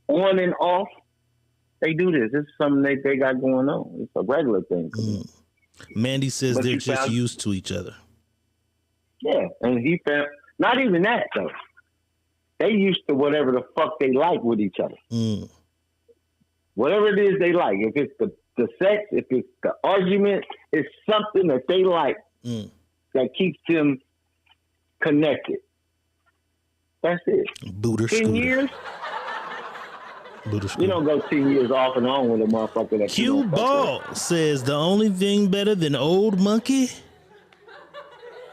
[SPEAKER 3] on and off, they do this. This is something they got going on. It's a regular thing.
[SPEAKER 2] Mandy says they're just used to each other.
[SPEAKER 3] Yeah, and he found, not even that, though. They used to whatever the fuck they like with each other. Whatever it is they like. If it's the sex, if it's the argument, it's something that they like that keeps them connected. That's it. 10 years? You don't go 10 years off and on with a motherfucker that
[SPEAKER 2] Q Ball says the only thing better than old monkey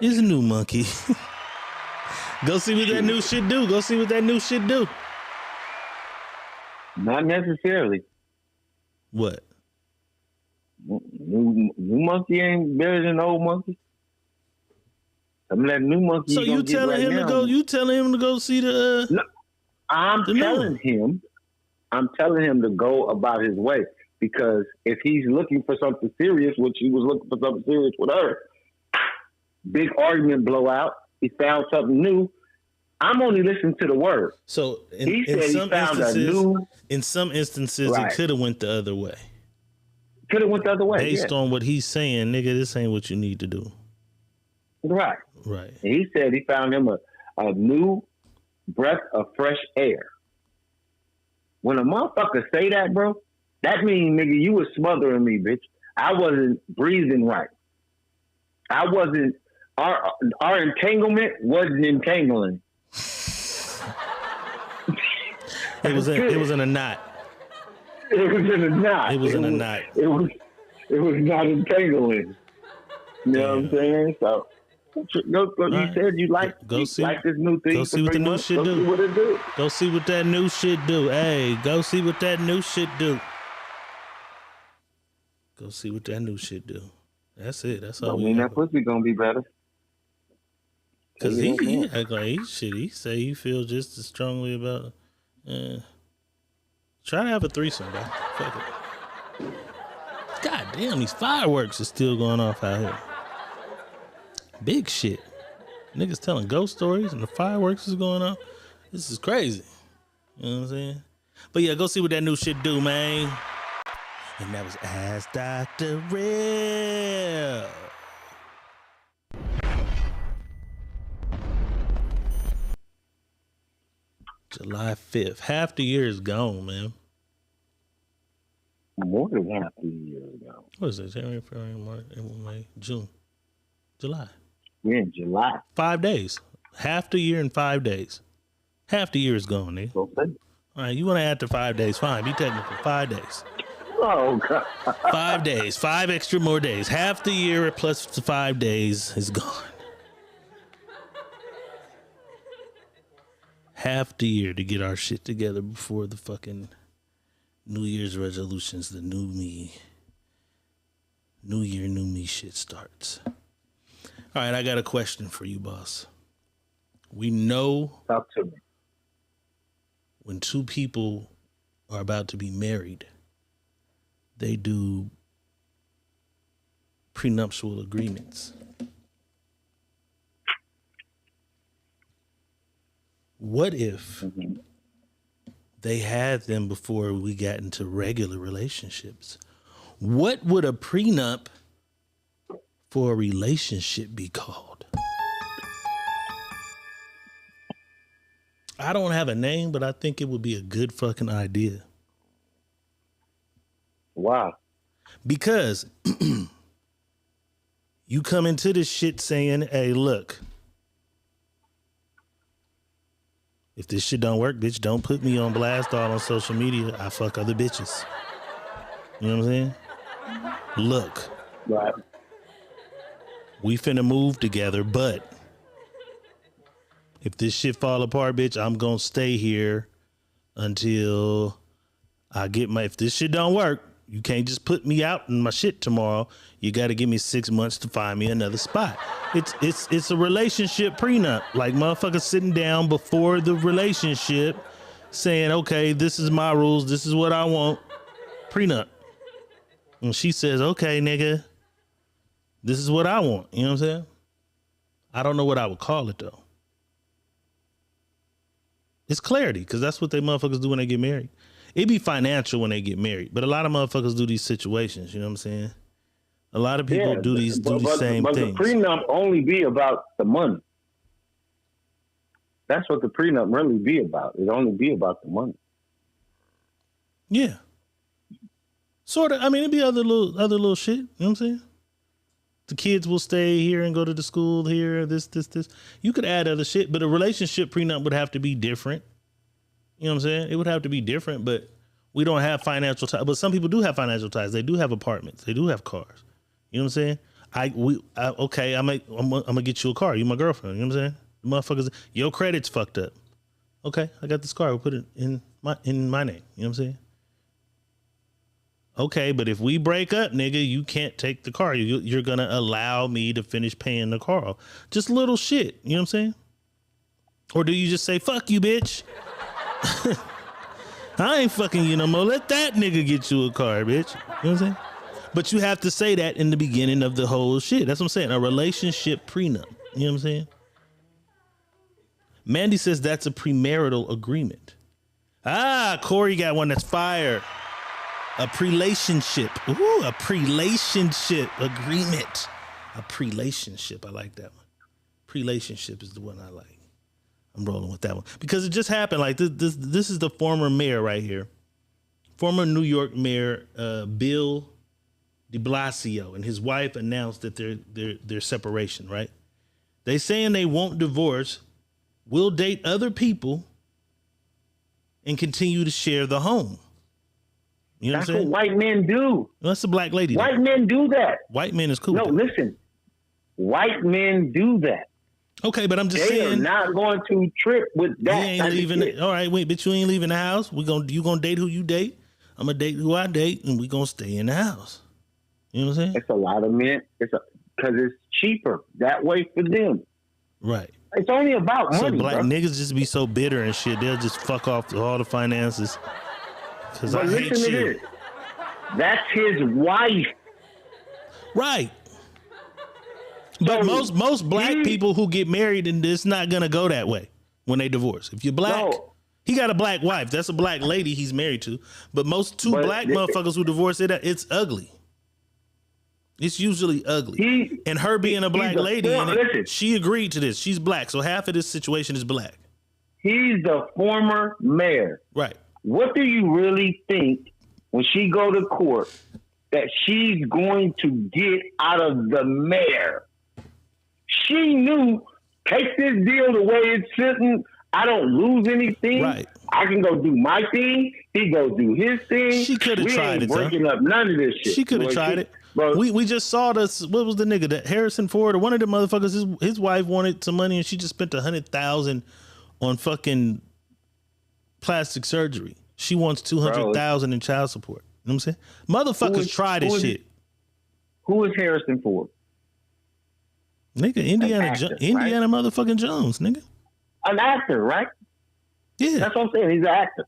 [SPEAKER 2] is new monkey. Go see what that new shit do. Go see what that new shit do.
[SPEAKER 3] Not necessarily.
[SPEAKER 2] What?
[SPEAKER 3] New monkey ain't better than old monkey. Some of that new monkey.
[SPEAKER 2] So you telling him to go? You telling him to go see the?
[SPEAKER 3] No, I'm telling him to go about his way, because if he's looking for something serious, which he was looking for something serious with her, big argument blowout. He found something new. I'm only listening to the word.
[SPEAKER 2] So
[SPEAKER 3] he said he found a new.
[SPEAKER 2] In some instances,
[SPEAKER 3] Right.
[SPEAKER 2] it could have went the other way.
[SPEAKER 3] Could have went the other way.
[SPEAKER 2] Based on what he's saying, nigga, this ain't what you need to do.
[SPEAKER 3] Right.
[SPEAKER 2] Right.
[SPEAKER 3] And he said he found him a new breath of fresh air. When a motherfucker say that, bro, that means, nigga, you was smothering me, bitch. I wasn't breathing right. I wasn't. Our entanglement wasn't entangling.
[SPEAKER 2] It was in a knot.
[SPEAKER 3] It was in a knot.
[SPEAKER 2] It was in a knot.
[SPEAKER 3] It was not entangling. You know what I'm saying? So you said you like this new thing.
[SPEAKER 2] Go see what the new shit do.
[SPEAKER 3] See what it do.
[SPEAKER 2] Go see what that new shit do. Hey, go see what that new shit do. Go see what that new shit do. That's it. That's all.
[SPEAKER 3] I mean, that pussy gonna be better.
[SPEAKER 2] Cause he act like he say he feels just as strongly about. Try to have a threesome, bro. Fuck it. God damn, these fireworks are still going off out here. Big shit. Niggas telling ghost stories and the fireworks is going off. This is crazy. You know what I'm saying? But yeah, go see what that new shit do, man. And that was Ask Dr. Real. July 5th. Half the year is gone, man.
[SPEAKER 3] More than half the year is gone.
[SPEAKER 2] What is it? January, February, March, April, May, June. July.
[SPEAKER 3] We're in July.
[SPEAKER 2] 5 days. Half the year in 5 days. Half the year is gone, nigga.
[SPEAKER 3] Okay.
[SPEAKER 2] All right, you want to add to 5 days? Fine. Be technical. 5 days.
[SPEAKER 3] Oh, God.
[SPEAKER 2] 5 days. 5 extra more days. Half the year plus the 5 days is gone. Half the year to get our shit together before the fucking New Year's resolutions, the new me. New year, new me shit starts. All right, I got a question for you, boss. We know
[SPEAKER 3] Talk to me.
[SPEAKER 2] when two people are about to be married, they do prenuptial agreements. What if they had them before we got into regular relationships? What would a prenup for a relationship be called? I don't have a name, but I think it would be a good fucking idea.
[SPEAKER 3] Wow.
[SPEAKER 2] Because you come into this shit saying, hey, look, if this shit don't work, bitch, don't put me on blast all on social media. I fuck other bitches. You know what I'm saying? Look.
[SPEAKER 3] Right.
[SPEAKER 2] We finna move together, but if this shit fall apart, bitch, I'm gonna stay here until I get if this shit don't work, you can't just put me out in my shit tomorrow. You gotta give me 6 months to find me another spot. It's a relationship prenup. Like motherfuckers sitting down before the relationship saying, okay, this is my rules. This is what I want. Prenup. And she says, okay, nigga, this is what I want. You know what I'm saying? I don't know what I would call it though. It's clarity, because that's what they motherfuckers do when they get married. It be financial when they get married, but a lot of motherfuckers do these situations. You know what I'm saying? A lot of people do these same things.
[SPEAKER 3] But the prenup only be about the money. That's what the prenup really be about. It only be about the money.
[SPEAKER 2] Yeah. Sort of. I mean, it'd be other little shit. You know what I'm saying? The kids will stay here and go to the school here. This. You could add other shit, but a relationship prenup would have to be different. You know what I'm saying? It would have to be different, but we don't have financial ties. But some people do have financial ties. They do have apartments. They do have cars. You know what I'm saying? Okay, I'm gonna get you a car. You my girlfriend. You know what I'm saying? The motherfuckers, your credit's fucked up. Okay, I got this car. We'll put it in my name. You know what I'm saying? Okay, but if we break up, nigga, you can't take the car. You're gonna allow me to finish paying the car off. Just little shit. You know what I'm saying? Or do you just say, fuck you, bitch? I ain't fucking you no more. Let that nigga get you a car, bitch. You know what I'm saying? But you have to say that in the beginning of the whole shit. That's what I'm saying. A relationship prenup. You know what I'm saying? Mandy says that's a premarital agreement. Corey got one that's fire. A prelationship. Ooh, a prelationship agreement. A prelationship. I like that one. Prelationship is the one I like. I'm rolling with that one because it just happened. Like this is the former mayor right here, former New York Mayor Bill de Blasio and his wife announced that their separation. Right? They saying they won't divorce, will date other people, and continue to share the home. You know
[SPEAKER 3] That's
[SPEAKER 2] what I'm saying?
[SPEAKER 3] what white men do.
[SPEAKER 2] Well, that's a black lady.
[SPEAKER 3] White men do that.
[SPEAKER 2] White men is cool.
[SPEAKER 3] No, listen. White men do that.
[SPEAKER 2] Okay, but I'm just
[SPEAKER 3] they
[SPEAKER 2] saying.
[SPEAKER 3] They are not going to trip with that.
[SPEAKER 2] You ain't leaving. All right, wait, but you ain't leaving the house. You gonna date who you date. I'm gonna date who I date, and we gonna stay in the house. You know what I'm saying?
[SPEAKER 3] It's a lot of men. Because it's cheaper that way for them.
[SPEAKER 2] Right.
[SPEAKER 3] It's only about money.
[SPEAKER 2] So black
[SPEAKER 3] bro.
[SPEAKER 2] niggas just be so bitter and shit. They'll just fuck off all the finances. Because I hate
[SPEAKER 3] listen to
[SPEAKER 2] you.
[SPEAKER 3] this. That's his wife.
[SPEAKER 2] Right. But most black people who get married, and it's not gonna go that way when they divorce. If you're black, he got a black wife. That's a black lady he's married to. But most black motherfuckers who divorce, it's ugly. It's usually ugly. And her being a black lady, she agreed to this. She's black, so half of this situation is black.
[SPEAKER 3] He's the former mayor.
[SPEAKER 2] Right.
[SPEAKER 3] What do you really think when she go to court that she's going to get out of the mayor? She knew, take this deal the way it's sitting. I don't lose anything. Right. I can go do my thing. He go do his thing.
[SPEAKER 2] She could have tried it.
[SPEAKER 3] Working up none of this shit.
[SPEAKER 2] She could have tried it. Bro. We just saw this. What was the nigga that Harrison Ford or one of the motherfuckers? His wife wanted some money and she just spent $100,000 on fucking plastic surgery. She wants $200,000 in child support. You know what I'm saying? Motherfuckers try this shit.
[SPEAKER 3] Who is Harrison Ford?
[SPEAKER 2] Nigga, Indiana
[SPEAKER 3] right?
[SPEAKER 2] motherfucking Jones, nigga.
[SPEAKER 3] An actor, right?
[SPEAKER 2] Yeah.
[SPEAKER 3] That's what I'm saying. He's an actor.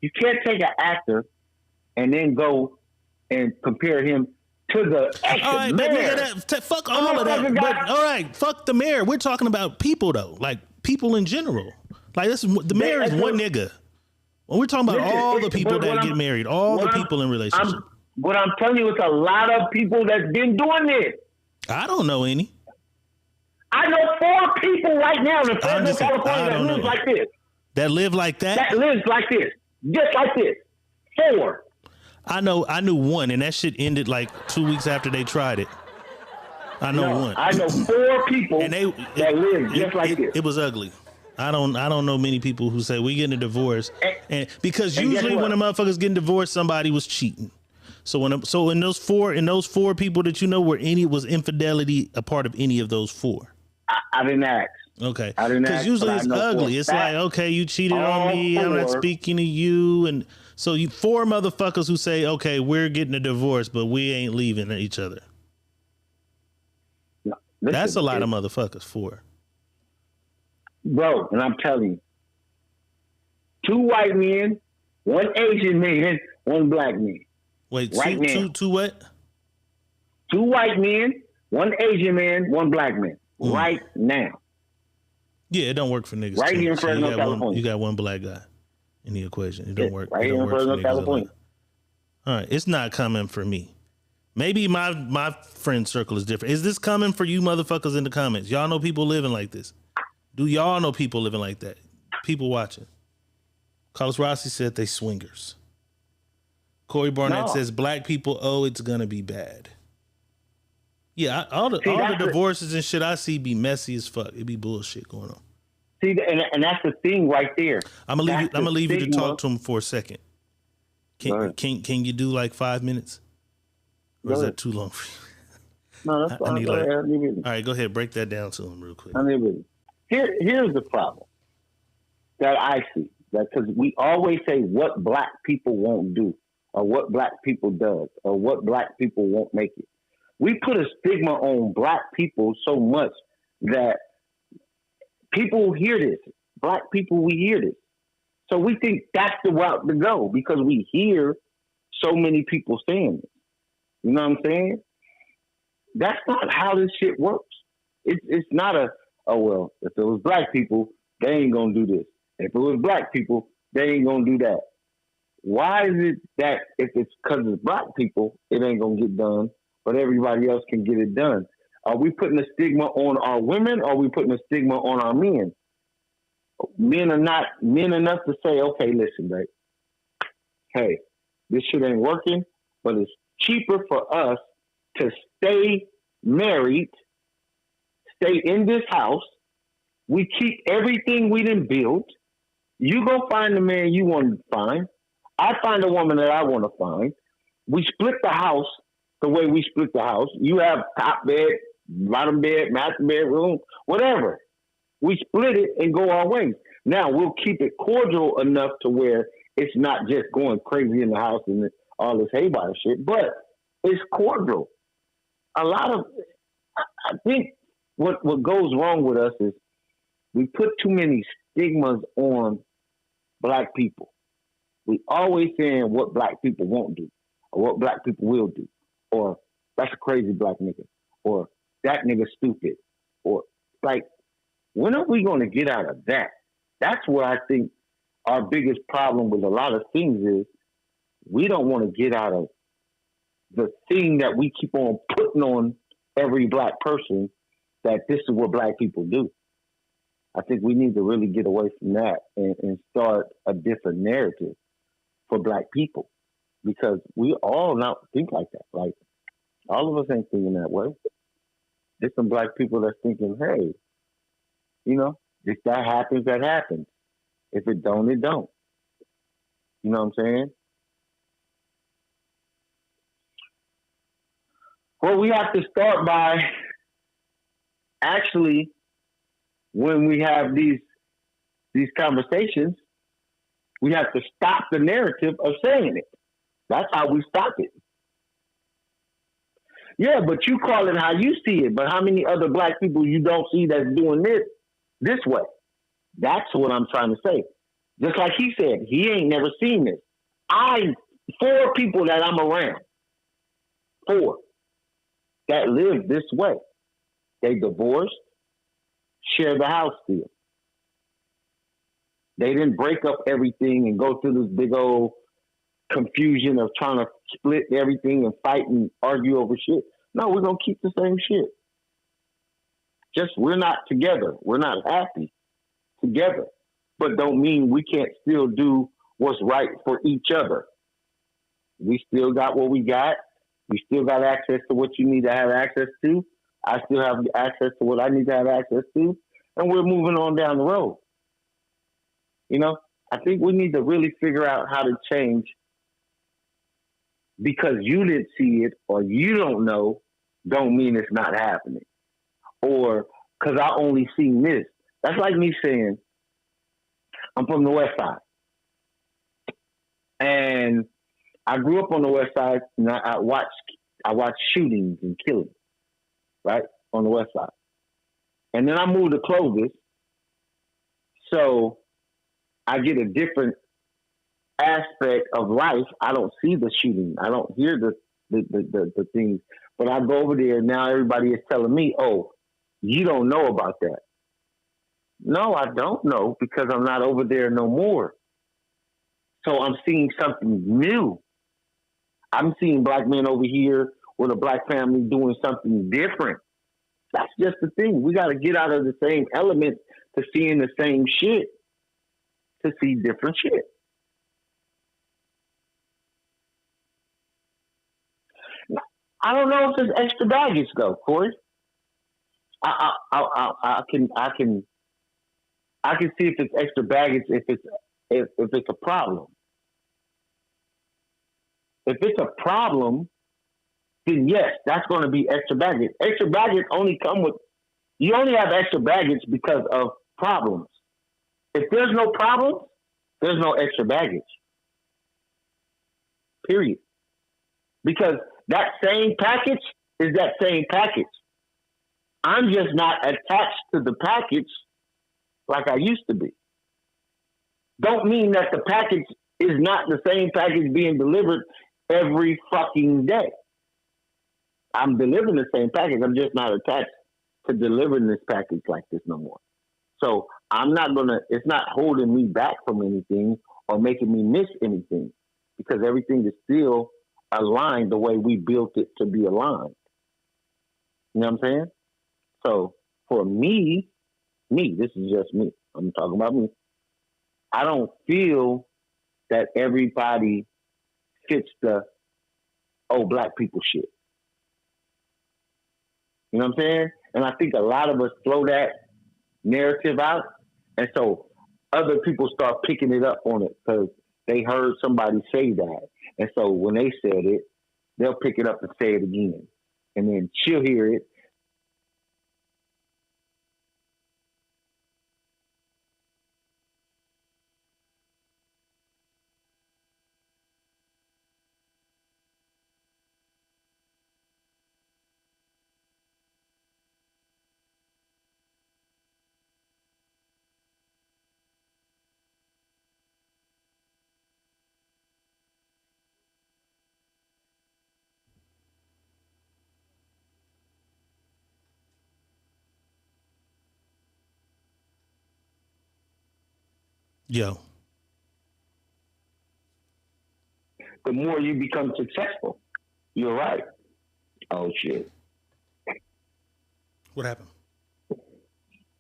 [SPEAKER 3] You can't take an actor and then go and compare him to the
[SPEAKER 2] all right, but nigga, fuck all of that. But all right, fuck the mayor. We're talking about people though, like people in general. Like the mayor is one nigga. When we're talking about all the people that get married, all the people in relationships.
[SPEAKER 3] What I'm telling you, it's a lot of people that's been doing this.
[SPEAKER 2] I don't know any.
[SPEAKER 3] I know 4 people right now in Fresno, California that live like this.
[SPEAKER 2] That live like that?
[SPEAKER 3] That lives like this. Just like this. 4.
[SPEAKER 2] I knew one, and that shit ended like 2 weeks after they tried it. I know one.
[SPEAKER 3] I know 4 people that live just like this.
[SPEAKER 2] It was ugly. I don't know many people who say we getting a divorce, and because usually when a motherfucker's getting divorced, somebody was cheating. So in those four people that you know, was infidelity a part of any of those 4?
[SPEAKER 3] I didn't ask.
[SPEAKER 2] Okay.
[SPEAKER 3] I didn't ask.
[SPEAKER 2] Because usually it's ugly. It's like, okay, you cheated on me. I'm not speaking to you, and so you 4 motherfuckers who say, okay, we're getting a divorce, but we ain't leaving each other.
[SPEAKER 3] No, listen,
[SPEAKER 2] that's a lot of motherfuckers. 4.
[SPEAKER 3] Bro, and I'm telling you, 2 white men, 1 Asian man, 1 black man.
[SPEAKER 2] Wait, two what?
[SPEAKER 3] 2 white men, 1 Asian man, 1 black man. Right now.
[SPEAKER 2] Yeah, it don't work for niggas.
[SPEAKER 3] Right here in Fresno, California.
[SPEAKER 2] You got 1 black guy in the equation. It don't work.
[SPEAKER 3] Right here in Fresno, California.
[SPEAKER 2] All right, it's not coming for me. Maybe my friend circle is different. Is this coming for you motherfuckers in the comments? Y'all know people living like this? Do y'all know people living like that? People watching. Carlos Rossi said they swingers. Corey Barnett says black people, it's gonna be bad. Yeah, all the divorces and shit I see be messy as fuck. It be bullshit going on.
[SPEAKER 3] See, and that's the thing right there.
[SPEAKER 2] I'm gonna leave you to talk to him for a second. Can you do like 5 minutes? Or is that too long for you?
[SPEAKER 3] No, that's fine.
[SPEAKER 2] All right, go ahead. Break that down to him real quick.
[SPEAKER 3] Here's the problem that I see. That because we always say what black people won't do, or what black people does, or what black people won't make it. We put a stigma on black people so much that people hear this. Black people, we hear this. So we think that's the route to go because we hear so many people saying it. You know what I'm saying? That's not how this shit works. It's not if it was black people, they ain't gonna do this. If it was black people, they ain't gonna do that. Why is it that if it's because it's black people, it ain't gonna get done, but everybody else can get it done? Are we putting a stigma on our women, or are we putting a stigma on our men? Men are not men enough to say, okay, listen, babe. Hey, this shit ain't working, but it's cheaper for us to stay married, stay in this house. We keep everything we done built. You go find the man you want to find. I find a woman that I want to find. We split the house the way we split the house. You have top bed, bottom bed, master bedroom, whatever. We split it and go our ways. Now, we'll keep it cordial enough to where it's not just going crazy in the house and all this haywire shit, but it's cordial. I think what goes wrong with us is we put too many stigmas on black people. We always saying what black people won't do, or what black people will do, or that's a crazy black nigga, or that nigga stupid, or like, when are we going to get out of that? That's what I think our biggest problem with a lot of things is we don't want to get out of the thing that we keep on putting on every black person, that this is what black people do. I think we need to really get away from that and start a different narrative for black people, because we all not think like that. Like, all of us ain't thinking that way. There's some black people that's thinking, hey, you know, if that happens, that happens. If it don't, it don't. You know what I'm saying? Well, we have to start by actually, when we have these conversations, we have to stop the narrative of saying it. That's how we stop it. Yeah, but you call it how you see it. But how many other black people you don't see that's doing this way? That's what I'm trying to say. Just like he said, he ain't never seen this. 4 people that I'm around, 4 that live this way. They divorced, share the house still. They didn't break up everything and go through this big old confusion of trying to split everything and fight and argue over shit. No, we're going to keep the same shit. Just we're not together. We're not happy together. But don't mean we can't still do what's right for each other. We still got what we got. We still got access to what you need to have access to. I still have access to what I need to have access to. And we're moving on down the road. You know, I think we need to really figure out how to change, because you didn't see it or you don't know, don't mean it's not happening. Or because I only seen this. That's like me saying, I'm from the West Side. And I grew up on the West Side, and I watched shootings and killings, right, on the West Side. And then I moved to Clovis, so I get a different aspect of life. I don't see the shooting. I don't hear the things. But I go over there, now everybody is telling me, oh, you don't know about that. No, I don't know, because I'm not over there no more. So I'm seeing something new. I'm seeing black men over here with a black family doing something different. That's just the thing. We got to get out of the same element to seeing the same shit, to see different shit. I don't know if there's extra baggage though, Corey. I can see if it's extra baggage if it's a problem. If it's a problem, then yes, that's going to be extra baggage. Extra baggage you only have extra baggage because of problems. If there's no problems, there's no extra baggage. Period. Because that same package is that same package. I'm just not attached to the package like I used to be. Don't mean that the package is not the same package being delivered every fucking day. I'm delivering the same package. I'm just not attached to delivering this package like this no more. So it's not holding me back from anything or making me miss anything, because everything is still aligned the way we built it to be aligned. You know what I'm saying? So for me, this is just me. I'm talking about me. I don't feel that everybody fits the black people shit. You know what I'm saying? And I think a lot of us throw that narrative out, and so other people start picking it up on it because they heard somebody say that. And so when they said it, they'll pick it up and say it again. And then she'll hear it.
[SPEAKER 2] Yo.
[SPEAKER 3] The more you become successful. You're right. Oh, shit.
[SPEAKER 2] What happened?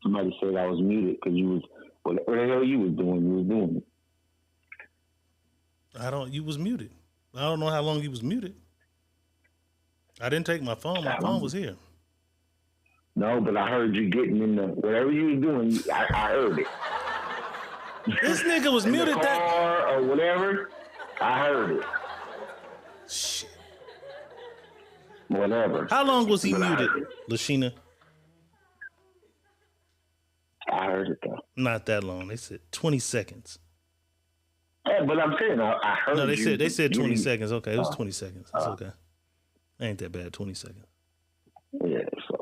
[SPEAKER 3] Somebody said I was muted because you was, what the hell you was doing? You was doing it.
[SPEAKER 2] You was muted. I don't know how long you was muted. I didn't take my phone. My phone was here.
[SPEAKER 3] No, but I heard you getting in the, whatever you was doing, I heard it.
[SPEAKER 2] This nigga was muted.
[SPEAKER 3] The car or whatever, I heard it.
[SPEAKER 2] Shit.
[SPEAKER 3] Whatever.
[SPEAKER 2] How long was he muted, Lashina?
[SPEAKER 3] I heard it though.
[SPEAKER 2] Not that long. They said 20 seconds.
[SPEAKER 3] Yeah, but I'm saying I heard.
[SPEAKER 2] No, they said 20 seconds. Okay, it was 20 seconds. It's okay. Ain't that bad. 20 seconds.
[SPEAKER 3] Yeah, so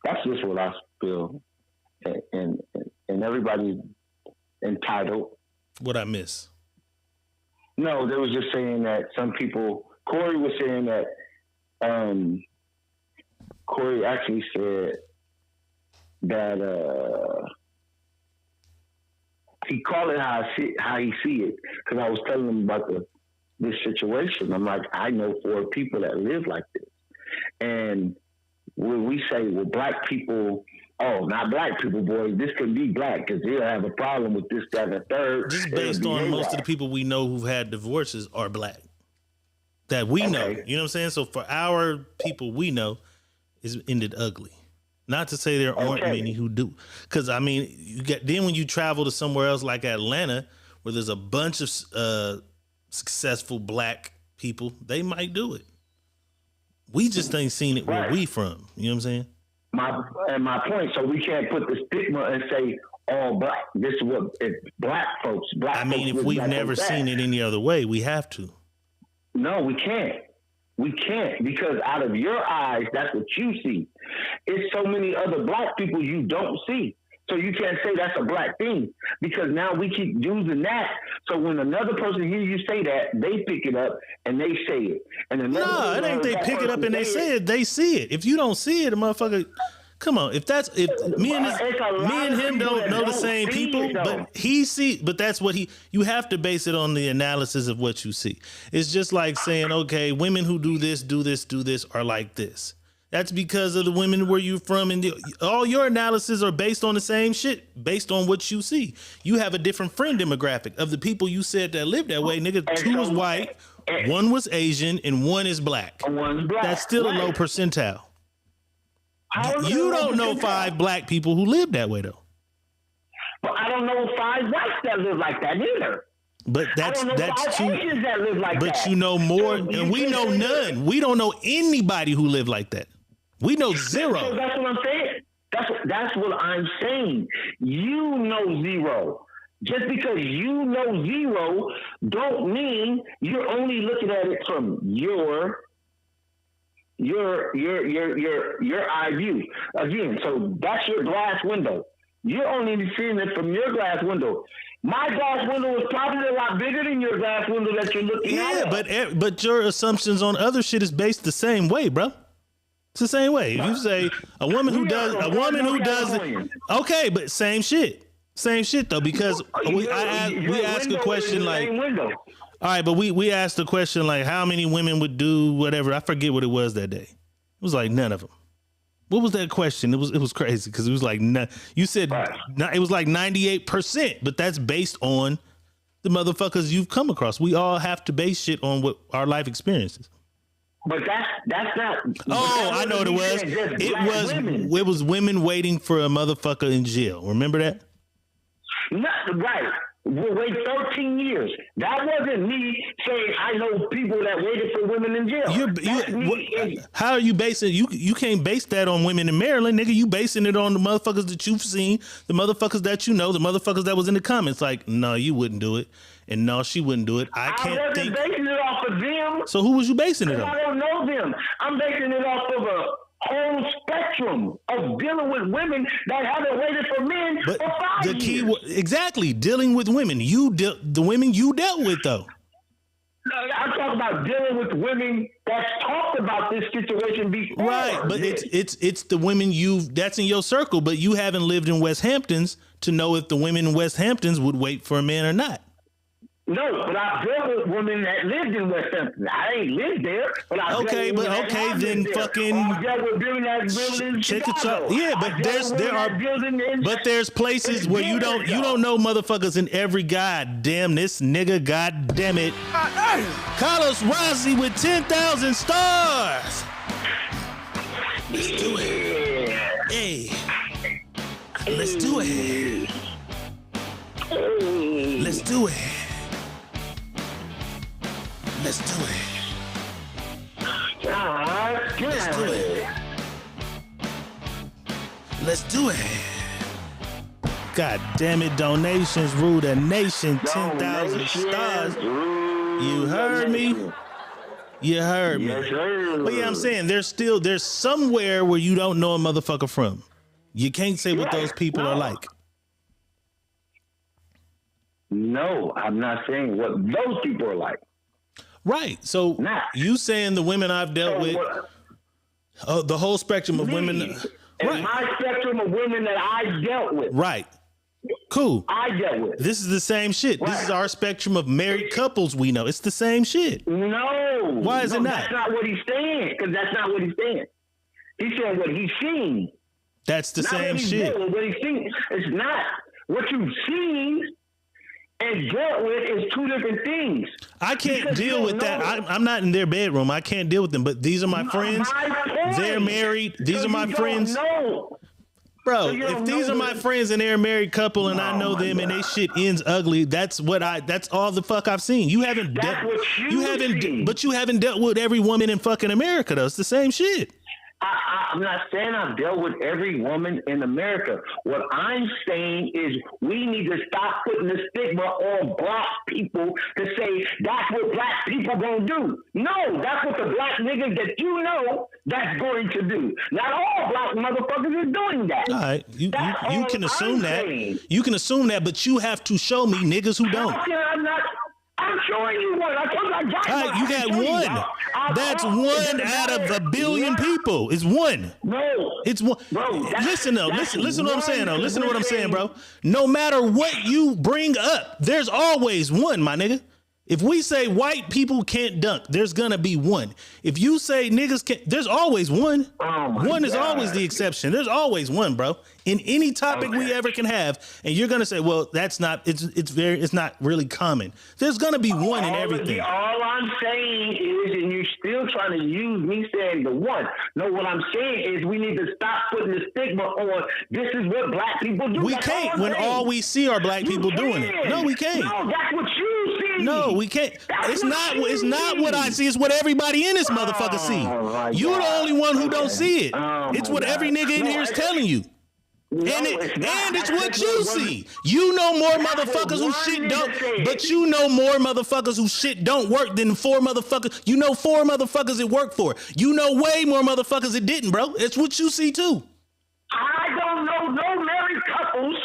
[SPEAKER 3] that's just what I feel, and everybody's entitled
[SPEAKER 2] What I miss?
[SPEAKER 3] No, they was just saying that some people. Corey was saying that. Corey actually said that he called it how he see it, because I was telling him about this situation. I'm like, I know 4 people that live like this, and when we say, well, black people, oh, not black people, boy, this could be black because they'll have a problem with this, that, and the third.
[SPEAKER 2] Just based on most of the people we know who've had divorces are black. That we know. You know what I'm saying? So for our people we know, it's ended ugly. Not to say there aren't many who do. Because, I mean, then when you travel to somewhere else like Atlanta, where there's a bunch of successful black people, they might do it. We just ain't seen it where we from. You know what I'm saying?
[SPEAKER 3] My point, so we can't put the stigma and say, all black. This is what black folks.
[SPEAKER 2] I mean, if we've never seen it any other way, we have to.
[SPEAKER 3] No, we can't. We can't, because out of your eyes, that's what you see. It's so many other black people you don't see. So you can't say that's a black thing, because now we keep using that. So when another person hears you say that, they pick it up and they say it. And
[SPEAKER 2] no, it ain't they pick it up and they say it. They see it. If you don't see it, a motherfucker. Come on, if me and him don't know the same people, but he see, but that's what you have to base it on the analysis of what you see. It's just like saying, okay, women who do this are like this. That's because of the women where you're from, and all your analysis are based on the same shit, based on what you see. You have a different friend demographic of the people you said that live that way, nigga. 2 was white, 1 was Asian, and 1 is black. That's still a low percentile. You don't know 5 black people who live that way, though.
[SPEAKER 3] But I don't know 5 whites that live like that either.
[SPEAKER 2] But that's too.
[SPEAKER 3] Asians that live like
[SPEAKER 2] but
[SPEAKER 3] that.
[SPEAKER 2] You know more, and we know none. We don't know anybody who live like that. We know 0.
[SPEAKER 3] So that's what I'm saying. That's what I'm saying. You know 0. Just because you know 0 don't mean you're only looking at it from your eye view. Again, so that's your glass window. You're only seeing it from your glass window. My glass window is probably a lot bigger than your glass window that you're looking at.
[SPEAKER 2] Yeah, but your assumptions on other shit is based the same way, bro. It's the same way. If you say a woman who does, okay, but same shit though, because we ask a question like, all right, but we asked the question like, how many women would do whatever? I forget what it was that day. It was like none of them. What was that question? It was crazy because it was like you said it was like 98%, but that's based on the motherfuckers you've come across. We all have to base shit on what our life experiences.
[SPEAKER 3] But that's not.
[SPEAKER 2] Oh, I know what it was. It was women waiting for a motherfucker in jail. Remember that?
[SPEAKER 3] Not right. We'll wait 13 years. That wasn't me saying I know people that waited for women in jail.
[SPEAKER 2] How are you basing? You can't base that on women in Maryland, nigga. You basing it on the motherfuckers that you've seen, the motherfuckers that you know, the motherfuckers that was in the comments. Like, no, you wouldn't do it, and no, she wouldn't do it. I
[SPEAKER 3] wasn't basing it off of them.
[SPEAKER 2] So who was you basing it on?
[SPEAKER 3] I don't know them. I'm basing it off of a whole spectrum of dealing with women that haven't waited for men for 5 years.
[SPEAKER 2] Exactly, dealing with women. The women you dealt with, though.
[SPEAKER 3] I'm talking about dealing with women that's talked about this situation before.
[SPEAKER 2] Right, but it's the women that's in your circle, but you haven't lived in West Hamptons to know if the women in West Hamptons would wait for a man or not.
[SPEAKER 3] No, but I've dealt with women that lived in West Hampton. I ain't lived there, but I've dealt with women that have lived there. I've dealt with building that building in Chicago.
[SPEAKER 2] Yeah, but there's places where you don't know motherfuckers in every goddamn this nigga, goddamn it. Carlos Rossi with 10,000 stars. Let's do it. Hey, let's do it. Let's do it. Let's do it. Let's do it. Let's do it. God damn it, donations rule the nation. 10,000 stars. You heard me? You heard me.
[SPEAKER 3] Yes, sir.
[SPEAKER 2] But yeah, I'm saying there's somewhere where you don't know a motherfucker from. You can't say what those people are like.
[SPEAKER 3] No, I'm not saying what those people are like.
[SPEAKER 2] Right. So you saying the women I've dealt with, the whole spectrum of women.
[SPEAKER 3] And my spectrum of women that I dealt with.
[SPEAKER 2] Right. Cool.
[SPEAKER 3] I dealt with.
[SPEAKER 2] This is the same shit. Right. This is our spectrum of married couples we know. It's the same shit.
[SPEAKER 3] No.
[SPEAKER 2] Why is it not?
[SPEAKER 3] That's not what he's saying. Because that's not what he's saying. He's saying what he's seen.
[SPEAKER 2] That's the same shit.
[SPEAKER 3] What he's seen. It's not. What you've seen and dealt with is two different things.
[SPEAKER 2] I can't deal with that. I'm not in their bedroom. I can't deal with them. But these are my friends. They're married. These are my friends. Bro, if these are my friends and they're a married couple and I know them and they shit ends ugly, that's all the fuck I've seen. You haven't dealt with every woman in fucking America though. It's the same shit.
[SPEAKER 3] I'm not saying I've dealt with every woman in America. What I'm saying is we need to stop putting the stigma on black people to say that's what black people gonna do. No, that's what the black niggas that you know that's going to do. Not all black motherfuckers is doing that.
[SPEAKER 2] All right, you can assume that. You can assume that, but you have to show me niggas who don't.
[SPEAKER 3] I'm showing you one. I told you I got
[SPEAKER 2] one. You got one. That's one out of a billion people. It's one.
[SPEAKER 3] No.
[SPEAKER 2] It's one. Bro, listen though. Listen to what I'm saying though. Listen to what I'm saying, bro. No matter what you bring up, there's always one, my nigga. If we say white people can't dunk, there's gonna be one. If you say niggas can't, there's always one. One is always the exception. There's always one, bro. In any topic we ever can have, and you're gonna say, well, that's not. It's not really common. There's gonna be one in everything.
[SPEAKER 3] All I'm saying is, and you're still trying to use me saying the one. No, what I'm saying is we need to stop putting the stigma on. This is what black people do.
[SPEAKER 2] We can't when all we see are black people doing it. No, we can't.
[SPEAKER 3] No, that's what you see.
[SPEAKER 2] No, we can't. It's not what I see. It's what everybody in this motherfucker see. You're the only one who don't see it. It's what every nigga in here is telling you. And it's what you see. You know more motherfuckers who shit don't, but you know more motherfuckers who shit don't work than 4 motherfuckers. You know 4 motherfuckers it worked for. You know way more motherfuckers it didn't, bro. It's what you see too.
[SPEAKER 3] I don't know no married couples,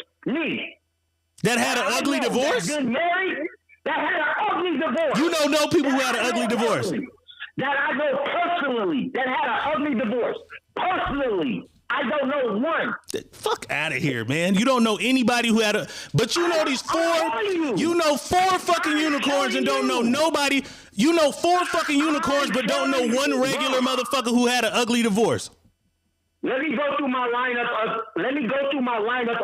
[SPEAKER 2] that had an ugly divorce.
[SPEAKER 3] That had an ugly divorce.
[SPEAKER 2] You know no people who had an ugly divorce.
[SPEAKER 3] That I know personally that had an ugly divorce. Personally. I don't know one.
[SPEAKER 2] Fuck out of here, man. You don't know anybody who had a... But you know these 4... You know 4 fucking unicorns and don't know nobody. You know 4 fucking unicorns but don't know one regular motherfucker who had an ugly divorce.
[SPEAKER 3] Let me go through my lineup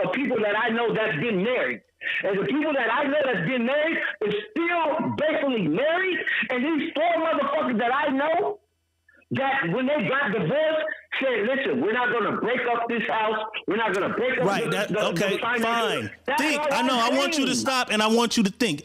[SPEAKER 3] of people that I know that's been married. And the people that I know that's been married is still basically married. And these 4 motherfuckers that I know that when they got divorced said, listen, we're not going to break up this house. We're not going to break up
[SPEAKER 2] okay, fine. Think. I know. I want you to stop and I want you to think.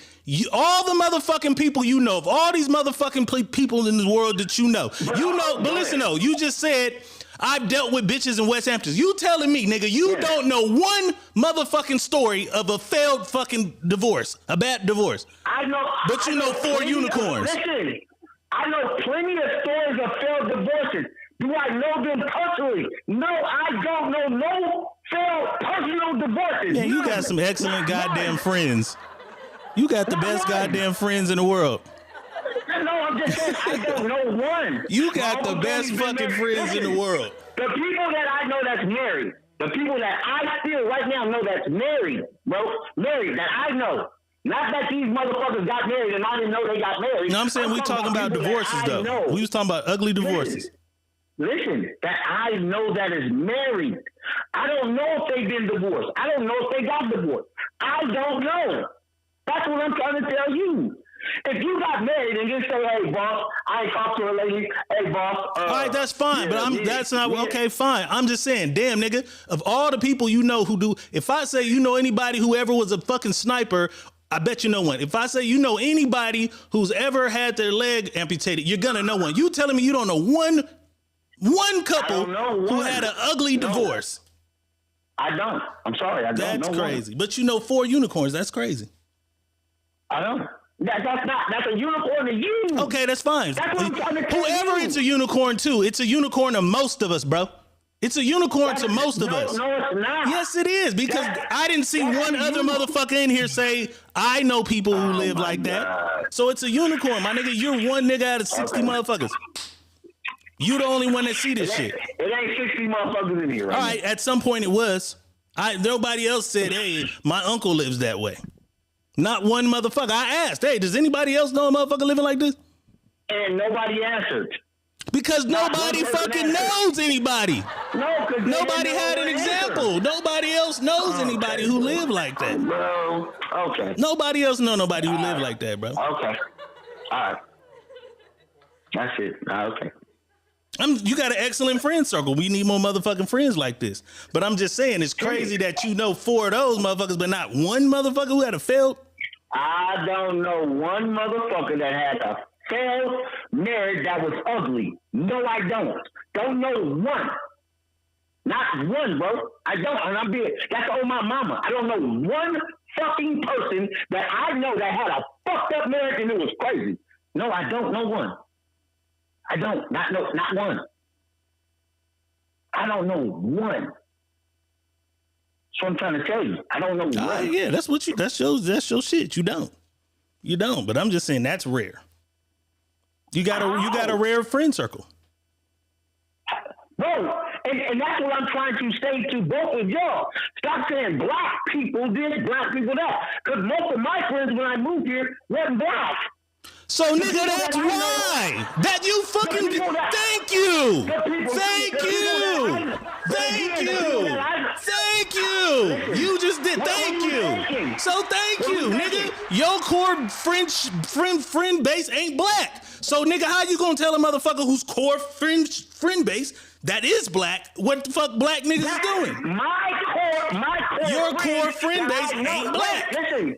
[SPEAKER 2] All the motherfucking people you know, of all these motherfucking people in this world that you know, but listen though, you just said, I've dealt with bitches in West Hampton. You telling me, nigga, you don't know one motherfucking story of a failed fucking divorce, a bad divorce.
[SPEAKER 3] I know.
[SPEAKER 2] But you know 4 unicorns.
[SPEAKER 3] Listen, I know plenty of stories of failed divorces. Do I know them personally? No, I don't know no failed personal divorces.
[SPEAKER 2] Yeah, you got some excellent goddamn friends. You got the best goddamn friends in the world.
[SPEAKER 3] No, I'm just saying I don't know one.
[SPEAKER 2] You got the best fucking friends in the world.
[SPEAKER 3] The people that I know that's married, the people that I still right now know that's married, bro, married, that I know. Not that these motherfuckers got married and I didn't know they got married.
[SPEAKER 2] No, I'm saying we talking about divorces though. We was talking about ugly divorces.
[SPEAKER 3] Listen, that I know that is married. I don't know if they've been divorced. I don't know if they got divorced. I don't know. That's what I'm trying to tell you. If you got married and just say, hey, boss, I ain't talked to a lady. Hey, boss.
[SPEAKER 2] All right, that's fine. But that's not okay, fine. I'm just saying, damn, nigga, of all the people you know who do, if I say you know anybody who ever was a fucking sniper, I bet you know one. If I say you know anybody who's ever had their leg amputated, you're gonna know one. You telling me you don't know one couple who had an ugly divorce?
[SPEAKER 3] I don't. I'm sorry. I don't know.
[SPEAKER 2] That's crazy. But you know 4 unicorns. That's crazy.
[SPEAKER 3] I don't. That's a unicorn to you.
[SPEAKER 2] Okay, that's fine.
[SPEAKER 3] That's what I'm trying to tell
[SPEAKER 2] Whoever
[SPEAKER 3] you.
[SPEAKER 2] it's a unicorn to, it's a unicorn to most of us, bro. It's a unicorn to most of us.
[SPEAKER 3] No, it's not.
[SPEAKER 2] Yes, it is, because I didn't see one other motherfucker in here say, I know people who live like that. So it's a unicorn, my nigga. You're one nigga out of 60 motherfuckers. You the only one that see this shit.
[SPEAKER 3] It ain't 60 motherfuckers in here, right?
[SPEAKER 2] All right, at some point it was. Nobody else said, hey, my uncle lives that way. Not one motherfucker. I asked, hey, does anybody else know a motherfucker living like this?
[SPEAKER 3] And nobody answered.
[SPEAKER 2] Because nobody fucking knows anybody.
[SPEAKER 3] No, because
[SPEAKER 2] nobody had an example. Nobody else knows anybody who live like that.
[SPEAKER 3] Bro, okay.
[SPEAKER 2] Nobody else know nobody who live like that, bro.
[SPEAKER 3] Okay. All right. That's it. Okay.
[SPEAKER 2] You got an excellent friend circle. We need more motherfucking friends like this. But I'm just saying, it's crazy that you know 4 of those motherfuckers, but not one motherfucker who had a failed.
[SPEAKER 3] I don't know one motherfucker that had a failed marriage that was ugly. No, I don't. Don't know one. Not one, bro. I don't. And I'm being, that's on my mama. I don't know one fucking person that I know that had a fucked up marriage and it was crazy. No, I don't know one. I don't. Not one. I don't know one. That's what I'm trying to tell you. I don't know one.
[SPEAKER 2] Yeah, that's your shit. You don't. But I'm just saying that's rare. You got a rare friend circle.
[SPEAKER 3] Bro, and that's what I'm trying to say to both of y'all. Stop saying black people this, black people that. Because most of my friends when I moved here wasn't black.
[SPEAKER 2] So nigga, that's why. That you fucking thank you. You just did. Thank you. So thank you, nigga. Your core friend base ain't black. So nigga, how you gonna tell a motherfucker whose core friend base that is black what the fuck black niggas is doing? Your core friend base ain't black.
[SPEAKER 3] Listen,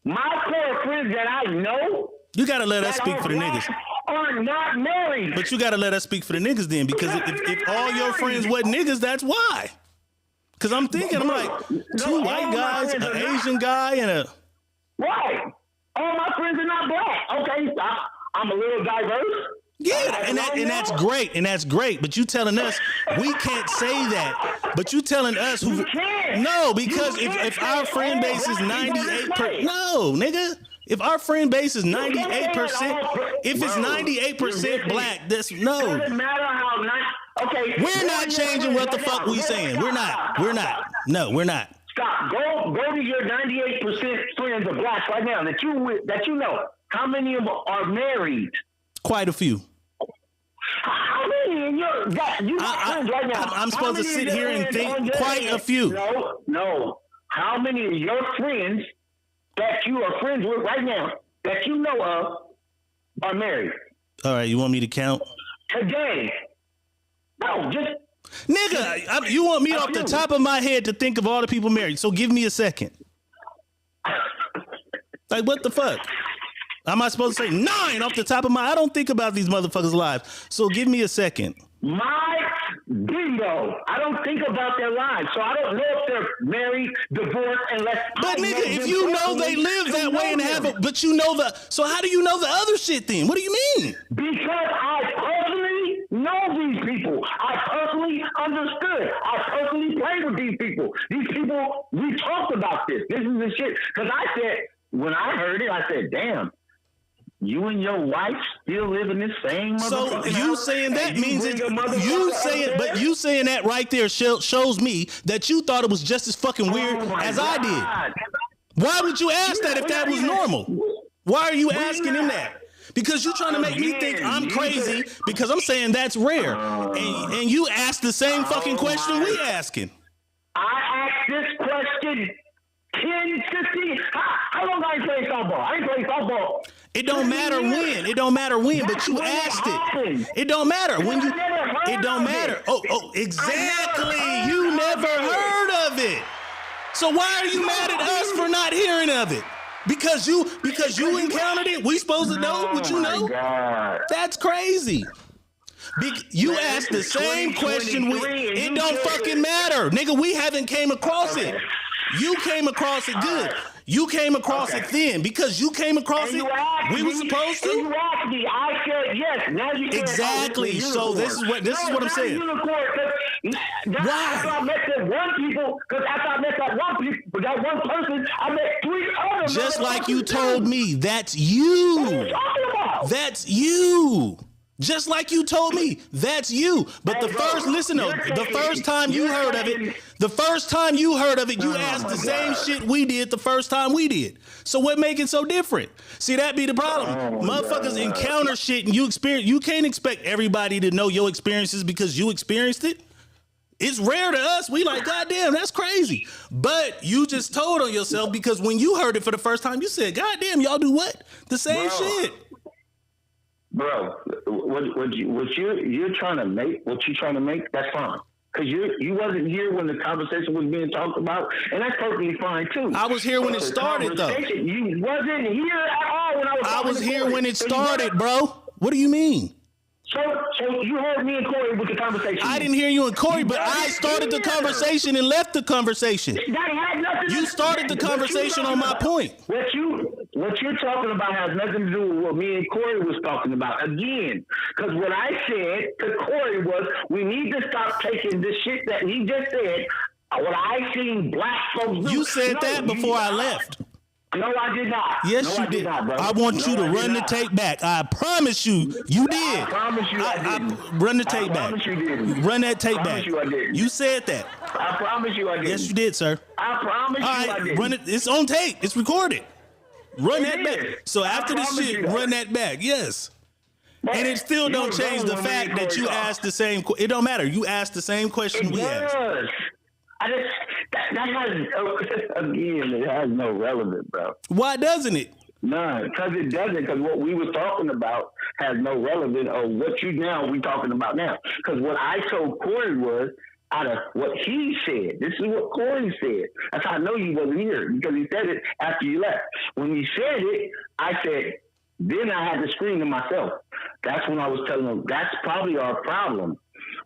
[SPEAKER 3] my core friends that I know.
[SPEAKER 2] You gotta let us speak for the niggas.
[SPEAKER 3] Are not married.
[SPEAKER 2] But you gotta let us speak for the niggas then, because if all your friends wasn't niggas, that's why. Because I'm thinking, I'm like, 2 white guys, an Asian guy, and a...
[SPEAKER 3] Right. All my friends are not black. Okay, I'm a little diverse.
[SPEAKER 2] Yeah, and that's great, But you telling us we can't say that. But you telling us who... No, because if our friend base is 98%... No, nigga. If our friend base is 98%, if it's 98% black, that's no.
[SPEAKER 3] Doesn't matter how okay.
[SPEAKER 2] We're not changing what the fuck we saying. We're not. No, we're not.
[SPEAKER 3] Stop. Go to your 98% friends of blacks right now that you know. How many of them are married?
[SPEAKER 2] Quite a few.
[SPEAKER 3] How many in your you friends right now?
[SPEAKER 2] I'm supposed to sit here and think quite a few.
[SPEAKER 3] No. How many of your friends that you are friends with right now, that you know of, are married?
[SPEAKER 2] All right, you want me to count?
[SPEAKER 3] Today. No, just...
[SPEAKER 2] Nigga, you want me off the top of my head to think of all the people married, so give me a second. Like, what the fuck? Am I supposed to say 9 off the top of my... I don't think about these motherfuckers' lives, so give me a second.
[SPEAKER 3] Bingo. I don't think about their lives, so I don't know if they're married, divorced, unless.
[SPEAKER 2] But nigga, if you know they live that way and have it, but you know so how do you know the other shit then? What do you mean?
[SPEAKER 3] Because I personally know these people. I personally understood. I personally played with these people. These people, we talked about this. This is the shit. Because I said, when I heard it, I said, damn. You and your wife still live in the same motherfucking
[SPEAKER 2] So you saying that means you saying that right there shows me that you thought it was just as fucking weird as I did. Why would you ask that if that was normal? Why are you asking him that? Because you're trying to make me think I'm crazy because I'm saying that's rare. And you asked the same fucking question we asking.
[SPEAKER 3] I asked this question 10, 15. How long I ain't played softball? I ain't played softball.
[SPEAKER 2] It don't matter when, but you asked it. It don't matter when you. It don't matter. Oh, exactly. You never heard of it. So why are you mad at us for not hearing of it? Because you encountered it. We supposed to know what you know? That's crazy. You asked the same question. It don't fucking matter, nigga. We haven't came across it. You came across it good. You came across it thin because you came across it. We were supposed to.
[SPEAKER 3] You asked me. I said yes. Now you
[SPEAKER 2] exactly. So this is what I'm saying.
[SPEAKER 3] After I met that one people, because after I met that one person, I met 3 other.
[SPEAKER 2] Just like you told me, that's you.
[SPEAKER 3] What are you talking about?
[SPEAKER 2] That's you. Just like you told me, that's you. But the first time you heard of it, you asked the same shit we did the first time we did. So what make it so different? See, that be the problem. Motherfuckers encounter shit and you can't expect everybody to know your experiences because you experienced it. It's rare to us. We like, goddamn, that's crazy. But you just told on yourself because when you heard it for the first time, you said, goddamn, y'all do what? The same shit.
[SPEAKER 3] Bro, what you're trying to make, that's fine. Because you wasn't here when the conversation was being talked about, and that's perfectly fine too.
[SPEAKER 2] I was here when it started, though.
[SPEAKER 3] You wasn't here at all when
[SPEAKER 2] I was here when it started, bro. What do you mean?
[SPEAKER 3] So you heard me and Corey with the conversation.
[SPEAKER 2] I didn't hear you and Corey, but I started the conversation and left the conversation.
[SPEAKER 3] That had nothing.
[SPEAKER 2] You started the conversation on my point.
[SPEAKER 3] What you're talking about has nothing to do with what me and Corey was talking about. Again, because what I said to Corey was we need to stop taking the shit that he just said. What I seen black folks do.
[SPEAKER 2] You said that before I left.
[SPEAKER 3] No, I did not.
[SPEAKER 2] Yes, you did. I want you to run the tape back. I promise you, you did.
[SPEAKER 3] I promise you I didn't.
[SPEAKER 2] Run the tape back.
[SPEAKER 3] I promise you didn't.
[SPEAKER 2] Run that tape back.
[SPEAKER 3] You I didn't.
[SPEAKER 2] You said that.
[SPEAKER 3] I promise you I didn't.
[SPEAKER 2] Yes, you did, sir.
[SPEAKER 3] I promise you I didn't.
[SPEAKER 2] Run it. It's on tape. It's recorded. Run that back. So after this shit, run that back. Yes. And it still don't change the fact that you asked the same. It don't matter. You asked the same question we asked.
[SPEAKER 3] That has no relevance, bro.
[SPEAKER 2] Why doesn't it?
[SPEAKER 3] None, because it doesn't. Because what we were talking about has no relevance of what we talking about now. Because what I told Corey was out of what he said. This is what Corey said. That's how I know you wasn't here because he said it after you left. When he said it, I said. Then I had to scream to myself. That's when I was telling him that's probably our problem.